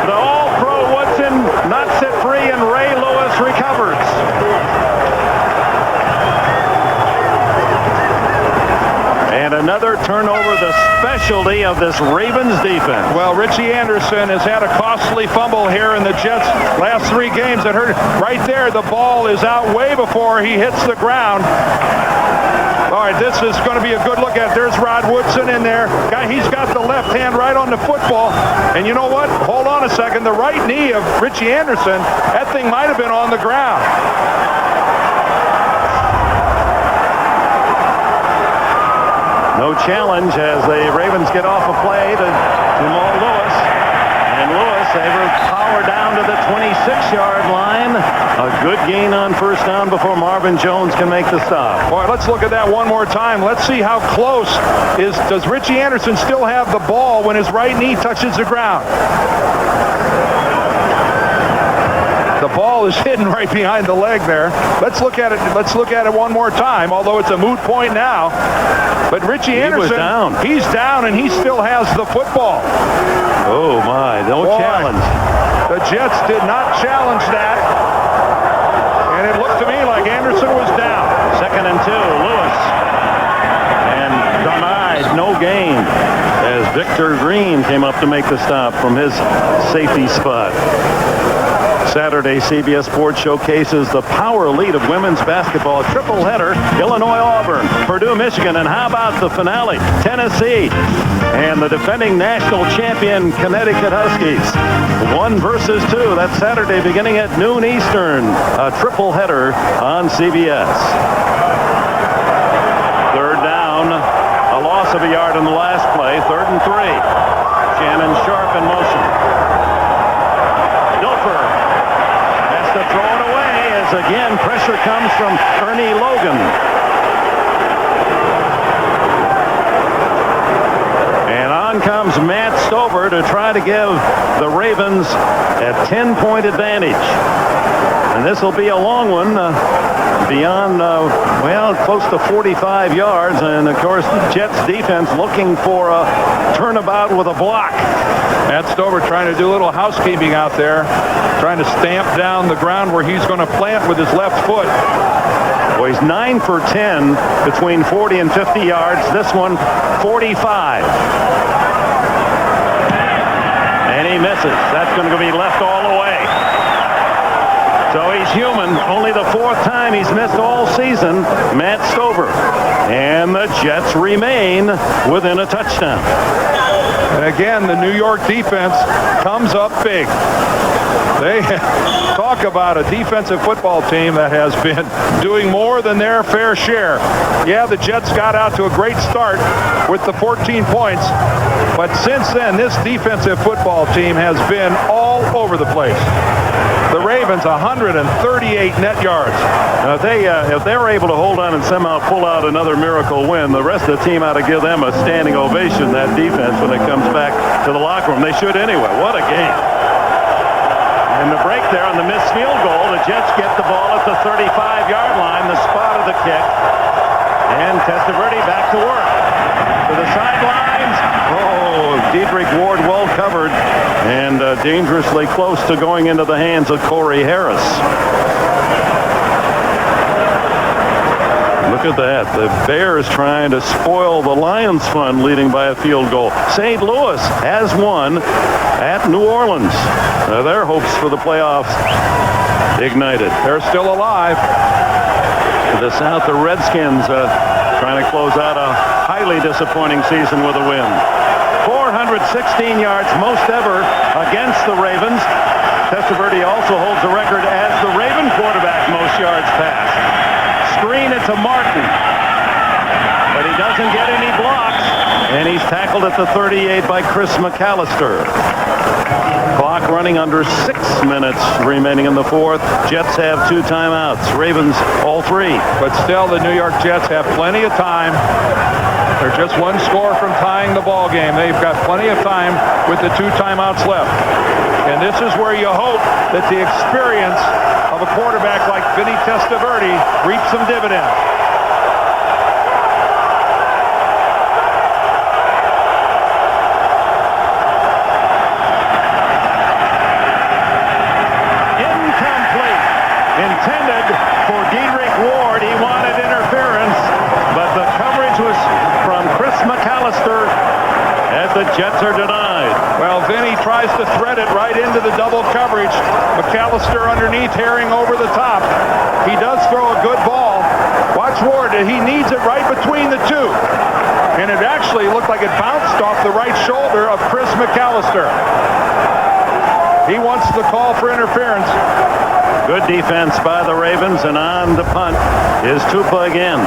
The All-Pro Woodson not set free, and Ray Lewis recovers. And another turnover, the specialty of this Ravens defense. Well, Richie Anderson has had a costly fumble here in the Jets' last 3 games. That hurt right there. The ball is out way before he hits the ground. All right, this is going to be a good look at. There's Rod Woodson in there. He's got the left hand right on the football. And you know what? Hold on a second. The right knee of Richie Anderson, that thing might have been on the ground. No challenge as the Ravens get off a play to Jamal Lewis. And Lewis able to power down to the 26-yard line. A good gain on first down before Marvin Jones can make the stop. All right, let's look at that one more time. Let's see how close does Richie Anderson still have the ball when his right knee touches the ground. The ball is hidden right behind the leg there. Let's look at it. Let's look at it one more time, although it's a moot point now. But Richie Anderson, he's down, and he still has the football. Oh, my. No challenge. The Jets did not challenge that. And it looked to me like Anderson was down. 2nd and 2. Lewis. And denied. No gain. As Victor Green came up to make the stop from his safety spot. Saturday CBS Sports showcases the power elite of women's basketball. A triple header, Illinois, Auburn, Purdue, Michigan, and how about the finale? Tennessee and the defending national champion Connecticut Huskies. 1 versus 2. That's Saturday beginning at noon Eastern. A triple header on CBS. Third down. A loss of a yard in the last play. 3rd and 3. Shannon Sharp in motion. Dilfer has to throw it away as again pressure comes from Ernie Logan. And on comes Matt Stover to try to give the Ravens a 10-point advantage. And this will be a long one beyond, close to 45 yards. And, of course, the Jets defense looking for a turnabout with a block. Matt Stover trying to do a little housekeeping out there, trying to stamp down the ground where he's going to plant with his left foot. Well, he's 9 for 10 between 40 and 50 yards. This one, 45. And he misses. That's going to be left all the way. So he's human. Only the 4th time he's missed all season. Matt Stover. And the Jets remain within a touchdown. And again, the New York defense comes up big. They talk about a defensive football team that has been doing more than their fair share. Yeah, the Jets got out to a great start with the 14 points. But since then, this defensive football team has been all over the place. The Ravens, 138 net yards. Now, if they're able to hold on and somehow pull out another miracle win, the rest of the team ought to give them a standing ovation, that defense, when it comes back to the locker room. They should anyway. What a game. And the break there on the missed field goal, the Jets get the ball at the 35-yard line, the spot of the kick. And Testaverde back to work. To the sidelines. Oh, Dedrick Ward well covered and dangerously close to going into the hands of Corey Harris. Look at that. The Bears trying to spoil the Lions fun, leading by a field goal. St. Louis has won at New Orleans. Their hopes for the playoffs ignited. They're still alive. To the south, the Redskins trying to close out a highly disappointing season with a win. 416 yards, most ever against the Ravens. Testaverde also holds the record as the Raven quarterback most yards passed. Screen it to Martin, but he doesn't get any blocks, and he's tackled at the 38 by Chris McAllister. Clock running under 6 minutes remaining in the 4th. Jets have 2 timeouts. Ravens all 3. But still, the New York Jets have plenty of time. They're just 1 score from tying the ball game. They've got plenty of time with the 2 timeouts left. And this is where you hope that the experience of a quarterback like Vinny Testaverde reaps some dividends. Incomplete. Intended for Dedrick Ward. He wanted interference, but the coverage was from Chris McAllister as the Jets are denied. Well, Vinny tries to thread it right into the double coverage. McAllister underneath, herring over the top. He does throw a good ball. Watch Ward. He needs it right between the 2. And it actually looked like it bounced off the right shoulder of Chris McAllister. He wants the call for interference. Good defense by the Ravens, and on the punt is Tupa again.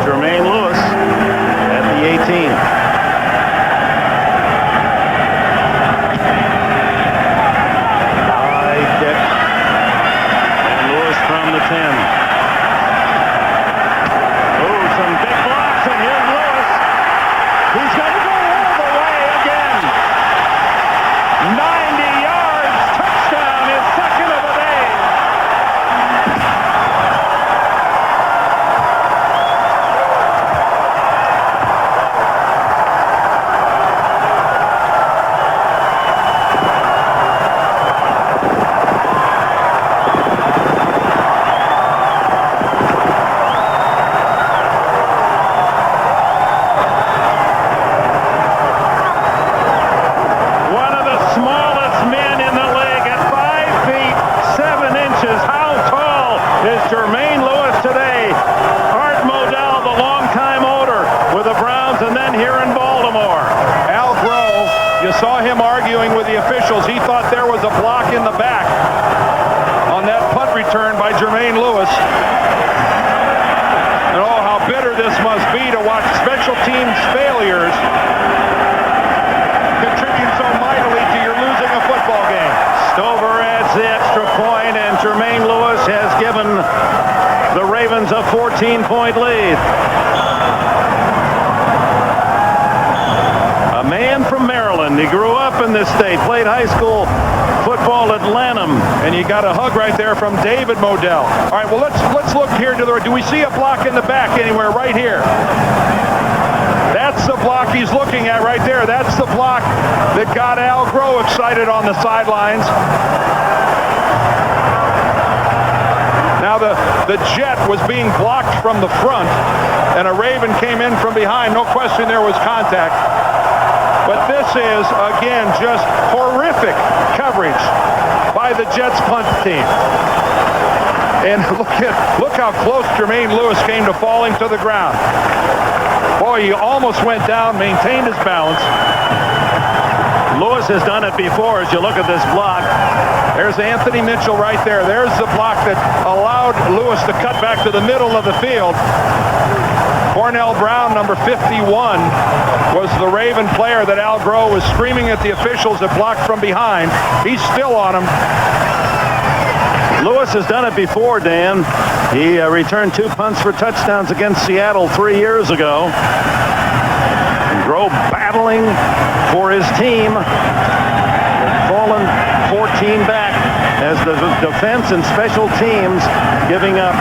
Jermaine Lewis at the 18. From the 10. Oh, some big blocks, and here's Lewis. He's going to go all the way again. 90 yards, touchdown, his second of the day. special teams failures contribute so mightily to your losing a football game. Stover adds the extra point, and Jermaine Lewis has given the Ravens a 14-point lead. A man from Maryland. He grew up in this state, played high school football at Lanham. And you got a hug right there from David Modell. All right, well, let's look here to the right. Do we see a block in the back anywhere? Right here. That's the block he's looking at right there. That's the block that got Al Groh excited on the sidelines. Now the jet was being blocked from the front, and a Raven came in from behind. No question there was contact. But this is, again, just horrific coverage by the Jets punt team. And look how close Jermaine Lewis came to falling to the ground. Boy, he almost went down, maintained his balance. Lewis has done it before as you look at this block. There's Anthony Mitchell right there. There's the block that allowed Lewis to cut back to the middle of the field. Cornell Brown, number 51, was the Raven player that Al Groh was screaming at the officials that blocked from behind. He's still on him. Lewis has done it before, Dan. He returned 2 punts for touchdowns against Seattle 3 years ago. Groh battling for his team. Fallen 14 back as the defense and special teams giving up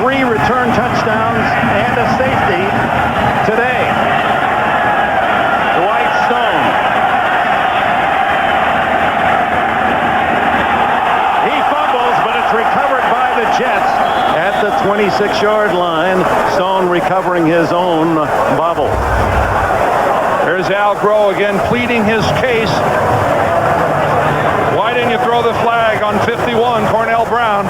3 return touchdowns and a safety today. Dwight Stone. He fumbles, but it's recovered by the Jets at the 26-yard line. Stone recovering his own bobble. There's Al Groh again pleading his case. Why didn't you throw the flag on 51, Cornell Brown?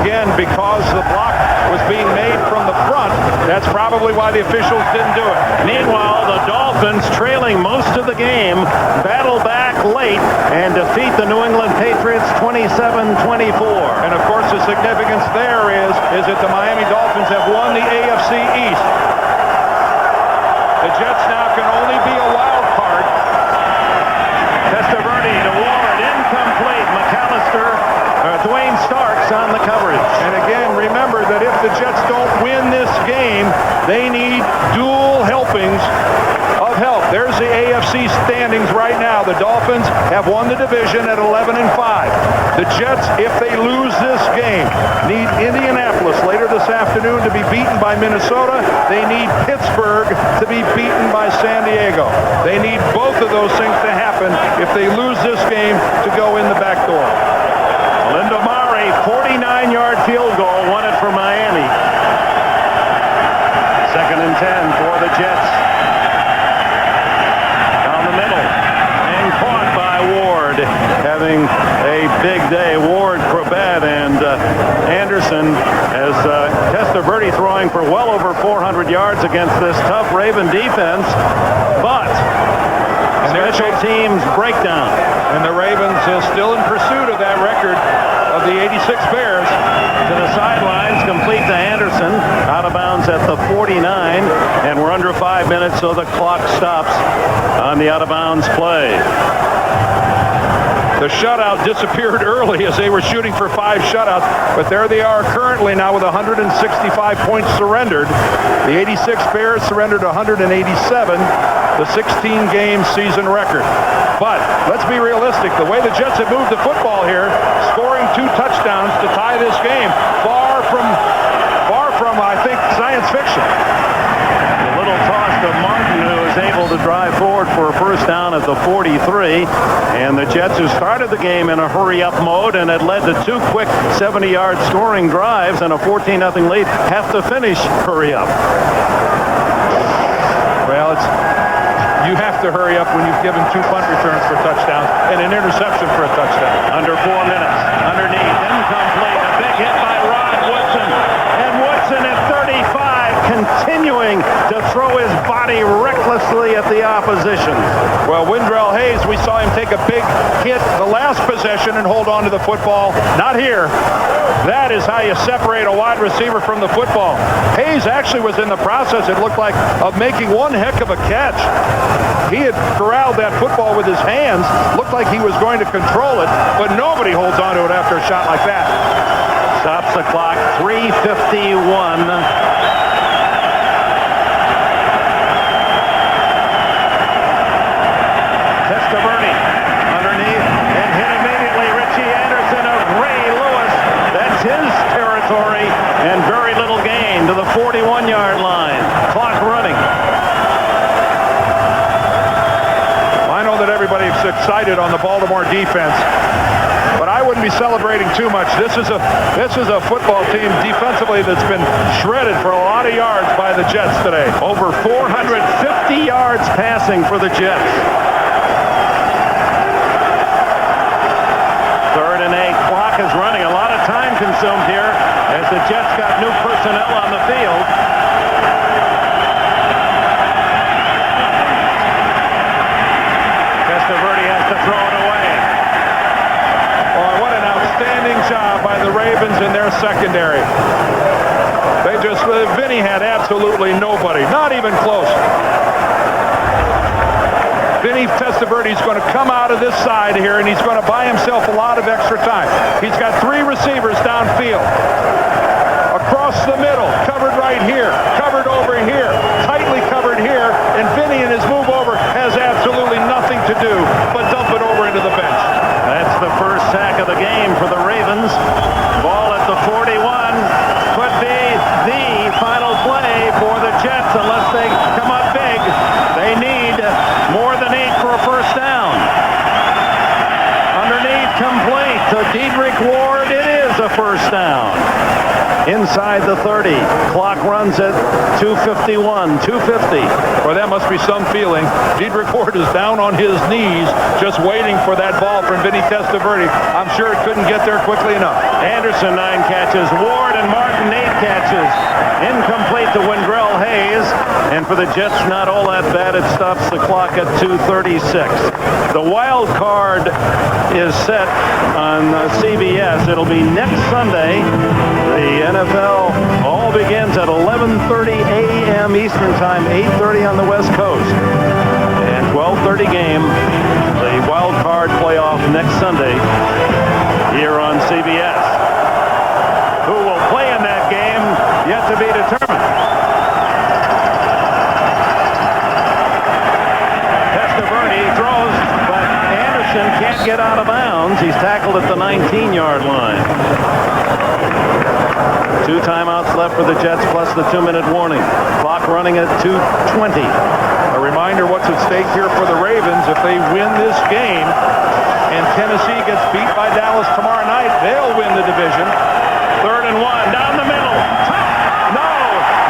Again, because the block was being made from the front, that's probably why the officials didn't do it. Meanwhile, the Dolphins, trailing most of the game, battle back late and defeat the New England Patriots 27-24. And of course, the significance there is that the Miami Dolphins have won the AFC East. The Jets now can only be a wild card. Testaverde to Ward, incomplete. Dwayne Starks on the coverage. And again, remember that if the Jets don't win this game, they need dual helpings of help. There's the AFC standings right now. The Dolphins have won the division at 11-5. The Jets, if they lose this game, need Indianapolis later this afternoon to be beaten by Minnesota. They need Pittsburgh to be beaten by San Diego. They need both of those things to happen if they lose this game to go in the back door. Lindamari, 49-yard field goal, won it for Miami. 2nd and 10 for the Jets. Down the middle, and caught by Ward, having a big day. Ward, Corbett, and Anderson, as Testaverde throwing for well over 400 yards against this tough Raven defense, but special teams breakdown. And the Ravens still in pursuit of that record of the 86 Bears. To the sidelines, complete to Anderson, out of bounds at the 49, and we're under 5 minutes, so the clock stops on the out of bounds play. The shutout disappeared early as they were shooting for 5 shutouts, but there they are currently now with 165 points surrendered. The 86 Bears surrendered 187, the 16-game season record. But let's be realistic. The way the Jets have moved the football here, scoring 2 touchdowns to tie this game, far from, I think, science fiction. A little toss to Martin, who is able to drive forward for a first down at the 43. And the Jets, who started the game in a hurry-up mode and had led to 2 quick 70-yard scoring drives and a 14-0 lead, have to finish hurry-up. Well, you have to hurry up when you've given 2 punt returns for touchdowns and an interception for a touchdown. Under 4 minutes. Underneath. Incomplete. A big hit by Rod Woodson. And Woodson at 35, continuing to throw his body recklessly at the opposition. Well, Wendell Hayes, we saw him take a big hit the last possession and hold on to the football. Not here. That is how you separate a wide receiver from the football. Hayes actually was in the process, it looked like, of making one heck of a catch. He had corralled that football with his hands. Looked like he was going to control it, but nobody holds on to it after a shot like that. Stops the clock, 3:51. Testaverde underneath and hit immediately. Richie Anderson of Ray Lewis. That's his territory and very little gain to the 41-yard line. Clock running. I know that everybody's excited on the Baltimore defense, but I wouldn't be celebrating too much. This is a football team defensively that's been shredded for a lot of yards by the Jets today. Over 450 yards passing for the Jets. 3rd and 8. Clock is running. A lot of time consumed here as the Jets got new personnel on the field. Testaverde has to throw it away. Oh, what an outstanding job by the Ravens in their secondary. Vinny had absolutely nobody, not even close. Vinny Testaverde's going to come out of this side here, and he's going to buy himself a lot of extra time. He's got 3 receivers downfield. Across the middle, covered right here, covered over here, tightly covered here, and Vinny in his move over has absolutely nothing to do but dump it over into the bench. That's the first sack of the game for the Ravens. Ball at the 41. Could be the final play for the Jets unless they come up big. They need more than 8 for a first down. Underneath, complete to Dedrick Ward. It is a first down. Inside the 30. Clock runs at 2:51, 2:50. Well, that must be some feeling. Dedrick Ward is down on his knees just waiting for that ball from Vinny Testaverde. I'm sure it couldn't get there quickly enough. Anderson 9 catches. Ward and Martin 8 catches. Incomplete to Wendell Hayes. And for the Jets, not all that bad. It stops the clock at 2:36. The wild card is set on CBS. It'll be next Sunday. The NFL all begins at 11:30 a.m. Eastern Time, 8:30 on the West Coast. And 12:30 game, the wild card playoff next Sunday here on CBS. Who will play in that game, yet to be determined. Testaverde throws, but Anderson can't get out of bounds. He's tackled at the 19-yard line. 2 timeouts left for the Jets, plus the 2-minute warning. Clock running at 2:20. A reminder what's at stake here for the Ravens. If they win this game and Tennessee gets beat by Dallas tomorrow night, they'll win the division. 3rd and 1, down the middle.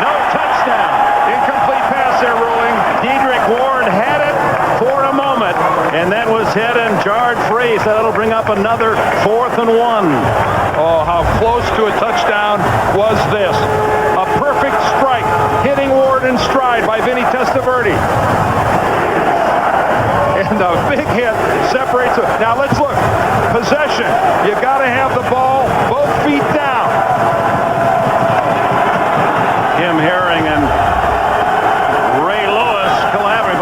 No touchdown. Incomplete pass they're ruling. Dedrick Ward had it for a moment, and that was hit and jarred free, so that'll bring up another 4th and 1. Oh, how close to a touchdown was this. A perfect strike, hitting Ward in stride by Vinny Testaverde. And a big hit separates it. Now let's look. Possession. You got to have the ball both feet down. Kim Herring and Ray Lewis collaborate.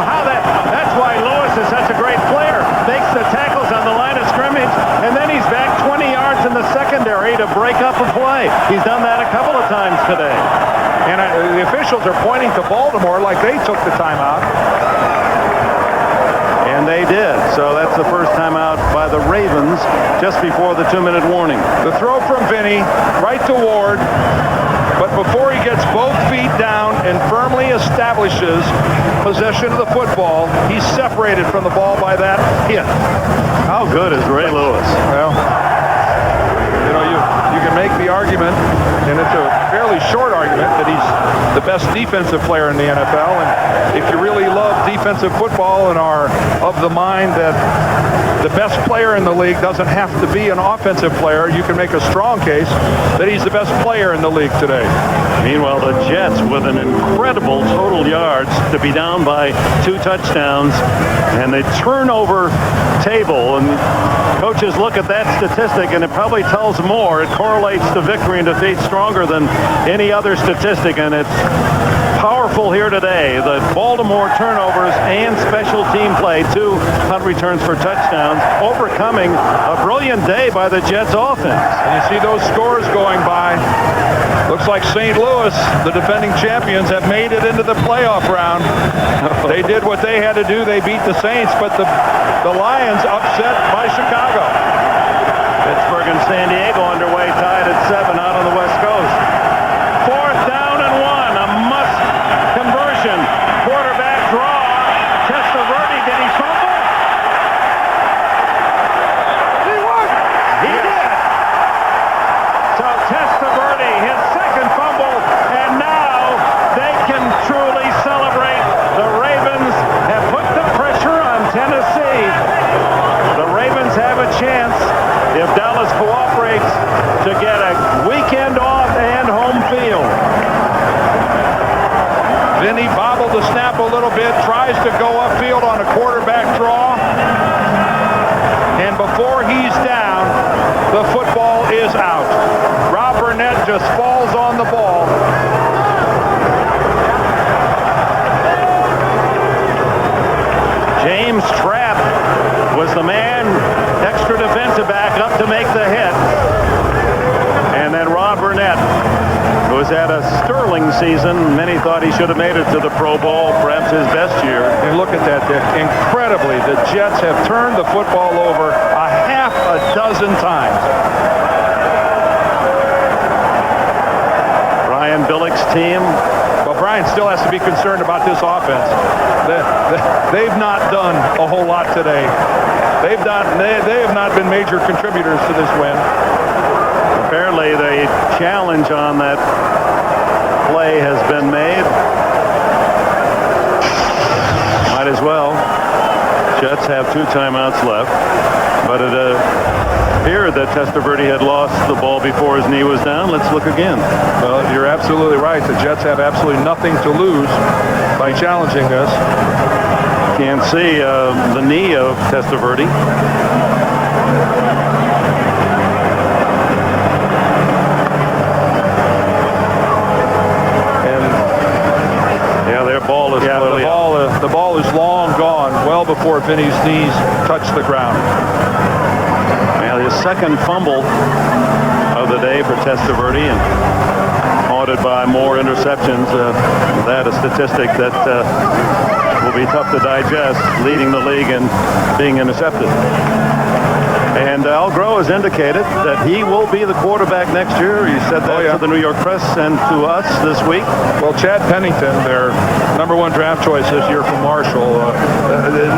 That's why Lewis is such a great player. Makes the tackles on the line of scrimmage, and then he's back 20 yards in the secondary to break up a play. He's done that a couple of times today. And the officials are pointing to Baltimore like they took the timeout. And they did. So that's the first time out by the Ravens just before the 2-minute warning. The throw from Vinny right to Ward. But before he gets both feet down and firmly establishes possession of the football, he's separated from the ball by that hit. How good is Ray Lewis? Well, you know, you can make the argument and it's a fairly short argument, that he's the best defensive player in the NFL. And if you really love defensive football and are of the mind that the best player in the league doesn't have to be an offensive player, you can make a strong case that he's the best player in the league today. Meanwhile, the Jets with an incredible total yards to be down by 2 touchdowns, and the turnover table, and coaches look at that statistic and it probably tells more. It correlates to victory and defeat stronger than any other statistic, and it's powerful here today. The Baltimore turnovers and special team play, 2 punt returns for touchdowns, overcoming a brilliant day by the Jets offense. And you see those scores going by. Looks like St. Louis, the defending champions, have made it into the playoff round. They did what they had to do. They beat the Saints, but the Lions upset by Chicago. Pittsburgh and San Diego underway, tied at 7 out on the West Coast. 4th down and 1, a must conversion. Quarterback draw. Testaverde, did he fumble? He did. So Testaverde, his second fumble, and now they can truly celebrate. The Ravens have put the pressure on Tennessee. The Ravens have a chance, if Dallas cooperates, to get a weekend off and home field. Vinny bobbled the snap a little bit, tries to go upfield on a quarterback draw, and before he's down, the football is out. Rob Burnett just falls on the ball. James Trapp was the man, extra defensive back, up to make the hit. And then Rob Burnett, who has had a sterling season. Many thought he should have made it to the Pro Bowl, perhaps his best year. And look at that, Dick. Incredibly, the Jets have turned the football over a half a dozen times. Brian Billick's team. Well, Brian still has to be concerned about this offense. They've not done a whole lot today. They have not been major contributors to this win. Apparently the challenge on that play has been made. Might as well. Jets have 2 timeouts left, but it appeared that Testaverde had lost the ball before his knee was down. Let's look again. Well, you're absolutely right. The Jets have absolutely nothing to lose by challenging this. Can't see the knee of Testaverde. The ball is long gone, well before Vinny's knees touch the ground. Well, his second fumble of the day for Testaverde, and haunted by more interceptions. That a statistic that will be tough to digest, leading the league in being intercepted. And Al Groh has indicated that he will be the quarterback next year. He said that to the New York press and to us this week. Well, Chad Pennington, their #1 draft choice this year from Marshall,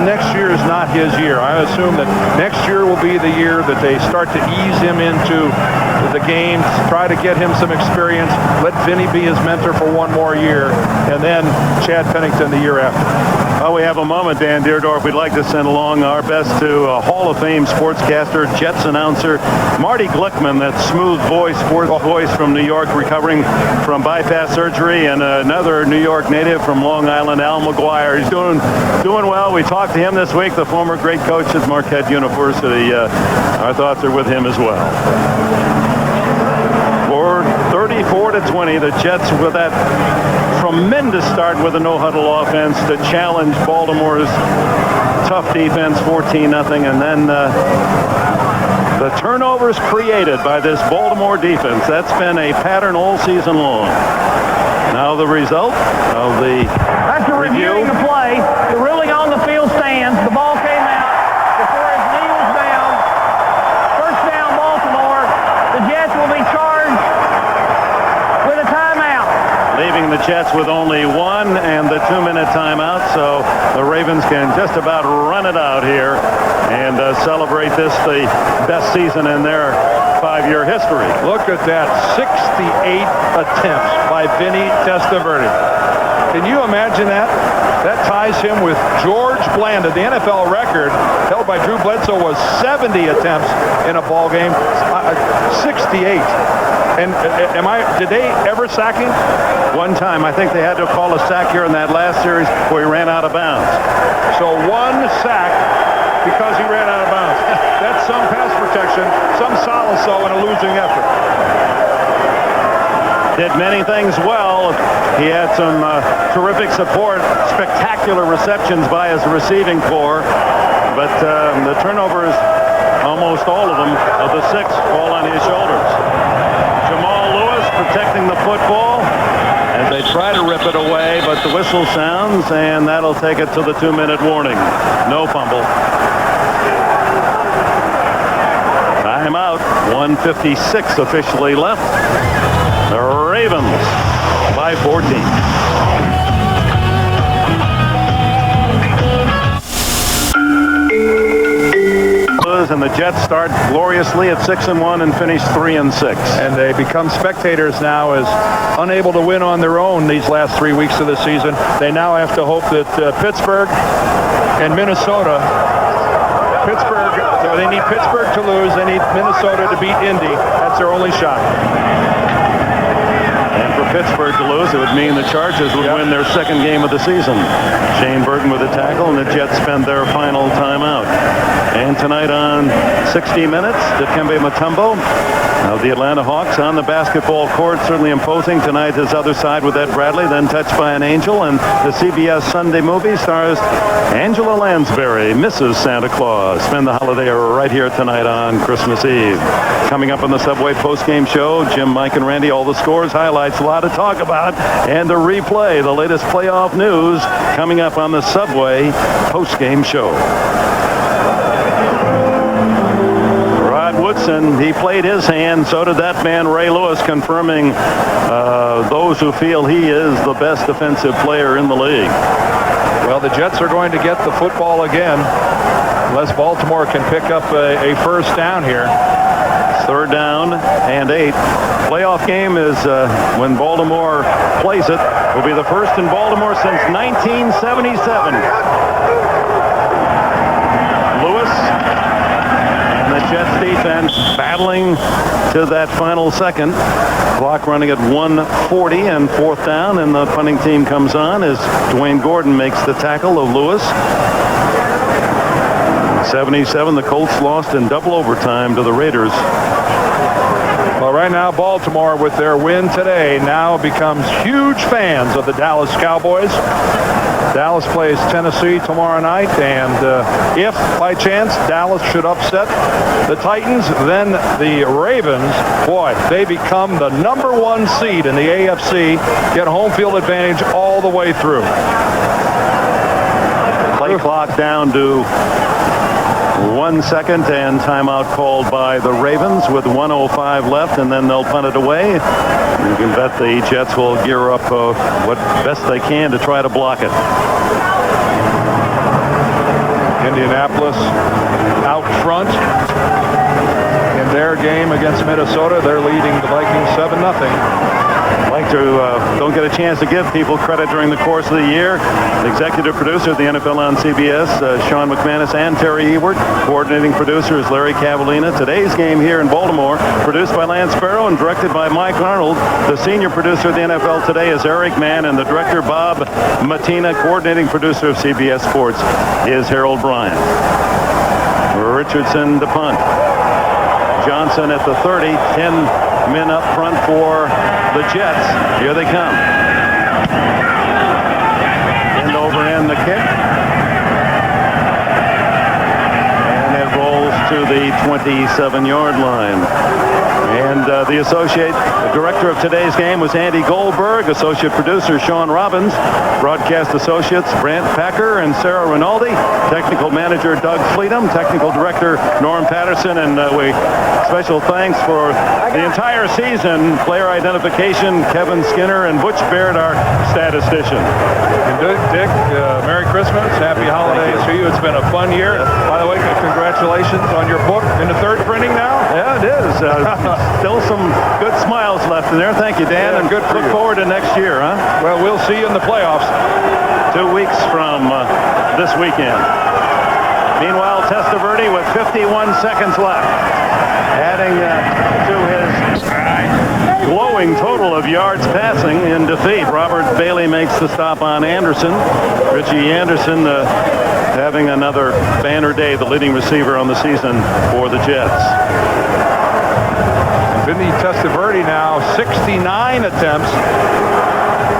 next year is not his year. I assume that next year will be the year that they start to ease him into the game, try to get him some experience, let Vinny be his mentor for 1 more year, and then Chad Pennington the year after. Well, we have a moment, Dan Deerdorf. We'd like to send along our best to a Hall of Fame sportscaster, Jets announcer, Marty Glickman, that smooth voice, sports voice from New York, recovering from bypass surgery, and another New York native from Long Island, Al McGuire. He's doing well. We talked to him this week, the former great coach at Marquette University. Our thoughts are with him as well. 34-20, the Jets with that tremendous start with a no-huddle offense to challenge Baltimore's tough defense, 14-0, and then the turnovers created by this Baltimore defense. That's been a pattern all season long. Now the result of the After reviewing the play, the ruling on the field stands. The ball came out before his knee was down. First down, Baltimore. The Jets will be charged with a timeout. Leaving the Jets with only 1 and the 2-minute timeout, so the Ravens can just about run it out here and celebrate this, the best season in their 25-year history. Look at that, 68 attempts by Vinny Testaverde. Can you imagine that? That ties him with George Blanda. The NFL record held by Drew Bledsoe was 70 attempts in a ball game. 68. And did they ever sack him? One time. I think they had to call a sack here in that last series where he ran out of bounds. So one sack because he ran out of bounds. That's some pass protection, some solace though in a losing effort. Did many things well. He had some terrific support, spectacular receptions by his receiving corps, but the turnovers, almost all of them, of the 6, fall on his shoulders. Jamal Lewis protecting the football as they try to rip it away, but the whistle sounds, and that'll take it to the 2-minute warning. No fumble. Timeout. 1:56 officially left. The Ravens by 14. And the Jets start gloriously at 6-1 and finish 3-6. And they become spectators now, as unable to win on their own these last 3 weeks of the season. They now have to hope that Pittsburgh and Minnesota, they need Pittsburgh to lose. They need Minnesota to beat Indy. That's their only shot. And for Pittsburgh to lose, it would mean the Chargers would win their second game of the season. Shane Burton with a tackle, and the Jets spend their final timeout. And tonight on 60 Minutes, Dikembe Mutombo of the Atlanta Hawks on the basketball court, certainly imposing. Tonight his other side with Ed Bradley, then Touched by an Angel, and the CBS Sunday movie stars Angela Lansbury, Mrs. Santa Claus. Spend the holiday right here tonight on Christmas Eve. Coming up on the Subway postgame show, Jim, Mike, and Randy, all the scores, highlights, a lot to talk about, and to replay the latest playoff news coming up on the Subway postgame show. Woodson, he played his hand, so did that man Ray Lewis, confirming those who feel he is the best defensive player in the league. Well, the Jets are going to get the football again unless Baltimore can pick up a first down here. 3rd down and 8. Playoff game is when Baltimore plays it. Will be the first in Baltimore since 1977. Lewis and the Jets defense battling to that final second. Clock running at 1:40 and 4th down, and the punting team comes on as Dwayne Gordon makes the tackle of Lewis. 77, the Colts lost in double overtime to the Raiders. Well, right now, Baltimore, with their win today, now becomes huge fans of the Dallas Cowboys. Dallas plays Tennessee tomorrow night, and if, by chance, Dallas should upset the Titans, then the Ravens, boy, they become the #1 seed in the AFC, get home field advantage all the way through. Play clock down to 1 second, and timeout called by the Ravens with 1:05 left, and then they'll punt it away. You can bet the Jets will gear up what best they can to try to block it. Indianapolis out front in their game against Minnesota. They're leading the Vikings 7-0. Like to don't get a chance to give people credit during the course of the year. The executive producer of the NFL on CBS, Sean McManus, and Terry Ewert. Coordinating producer is Larry Cavallina. Today's game here in Baltimore, produced by Lance Sparrow and directed by Mike Arnold. The senior producer of the NFL Today is Eric Mann, and the director, Bob Matina. Coordinating producer of CBS Sports is Harold Bryant. Richardson to punt. Johnson at the 30, 10 men up front for the Jets. Here they come. End over end the kick. And it rolls to the 27-yard line. And the director of today's game was Andy Goldberg, associate producer Sean Robbins, broadcast associates Brant Packer and Sarah Rinaldi, technical manager Doug Fleetum, technical director Norm Patterson, and special thanks for the entire season, player identification, Kevin Skinner and Butch Baird, our statistician. And Dick, Merry Christmas, Happy Holidays to you. It's been a fun year. By the way, congratulations on your book in the third printing now? Yeah, it is. Still some good smiles left in there. Thank you, Dan. Yeah, and good for look you. forward to next year, huh? Well, we'll see you in the playoffs. 2 weeks from this weekend. Meanwhile, Testaverde with 51 seconds left. Adding to his glowing total of yards passing in defeat. Robert Bailey makes the stop on Anderson. Richie Anderson having another banner day, the leading receiver on the season for the Jets. Vinny Testaverde now 69 attempts.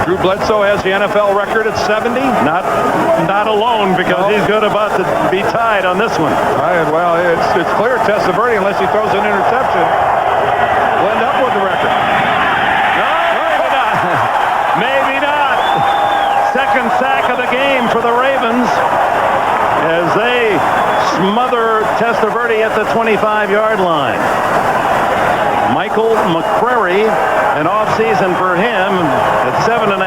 Drew Bledsoe has the NFL record at 70. Not alone, because he's good about to be tied on this one. Well, it's clear Testaverde, unless he throws an interception, will end up with the record. No, maybe not. Maybe not. Second sack of the game for the Ravens as they smother Testaverde at the 25-yard line. Michael McCrary, an off-season for him at 7.5.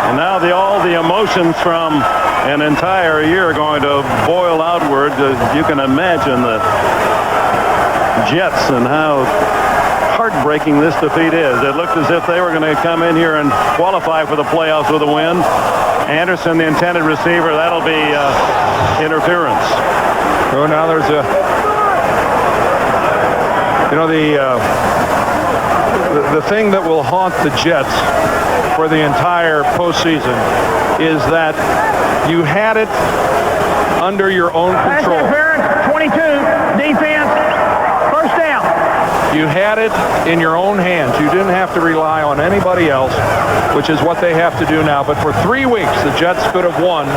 And now all the emotions from an entire year are going to boil outward. You can imagine the Jets and how heartbreaking this defeat is. It looked as if they were going to come in here and qualify for the playoffs with a win. Anderson, the intended receiver, that'll be interference. So now there's the thing that will haunt the Jets for the entire postseason is that you had it under your own control. Pass interference, 22, defense, first down. You had it in your own hands. You didn't have to rely on anybody else, which is what they have to do now. But for 3 weeks, the Jets could have won,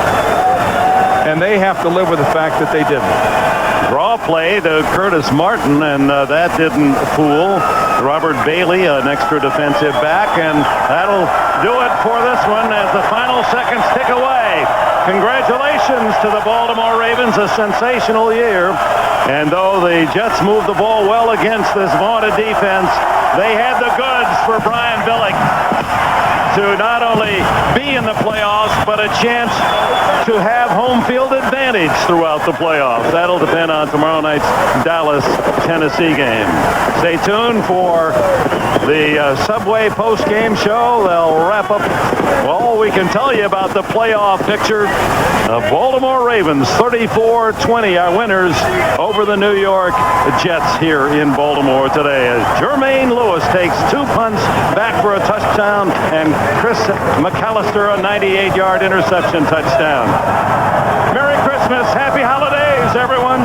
and they have to live with the fact that they didn't. Draw play to Curtis Martin, and that didn't fool Robert Bailey, an extra defensive back, and that'll do it for this one as the final seconds tick away. Congratulations to the Baltimore Ravens, a sensational year. And though the Jets moved the ball well against this vaunted defense, they had the goods for Brian Billick to not only be in the playoffs, but a chance to have home field advantage throughout the playoffs. That'll depend on tomorrow night's Dallas-Tennessee game. Stay tuned for the Subway post-game show. They'll wrap up all we can tell you about the playoff picture of Baltimore Ravens. 34-20 are winners over the New York Jets here in Baltimore today. As Jermaine Lewis takes 2 punts back for a touchdown, and Chris McAllister a 98-yard interception touchdown. Merry Christmas. Happy holidays, everyone.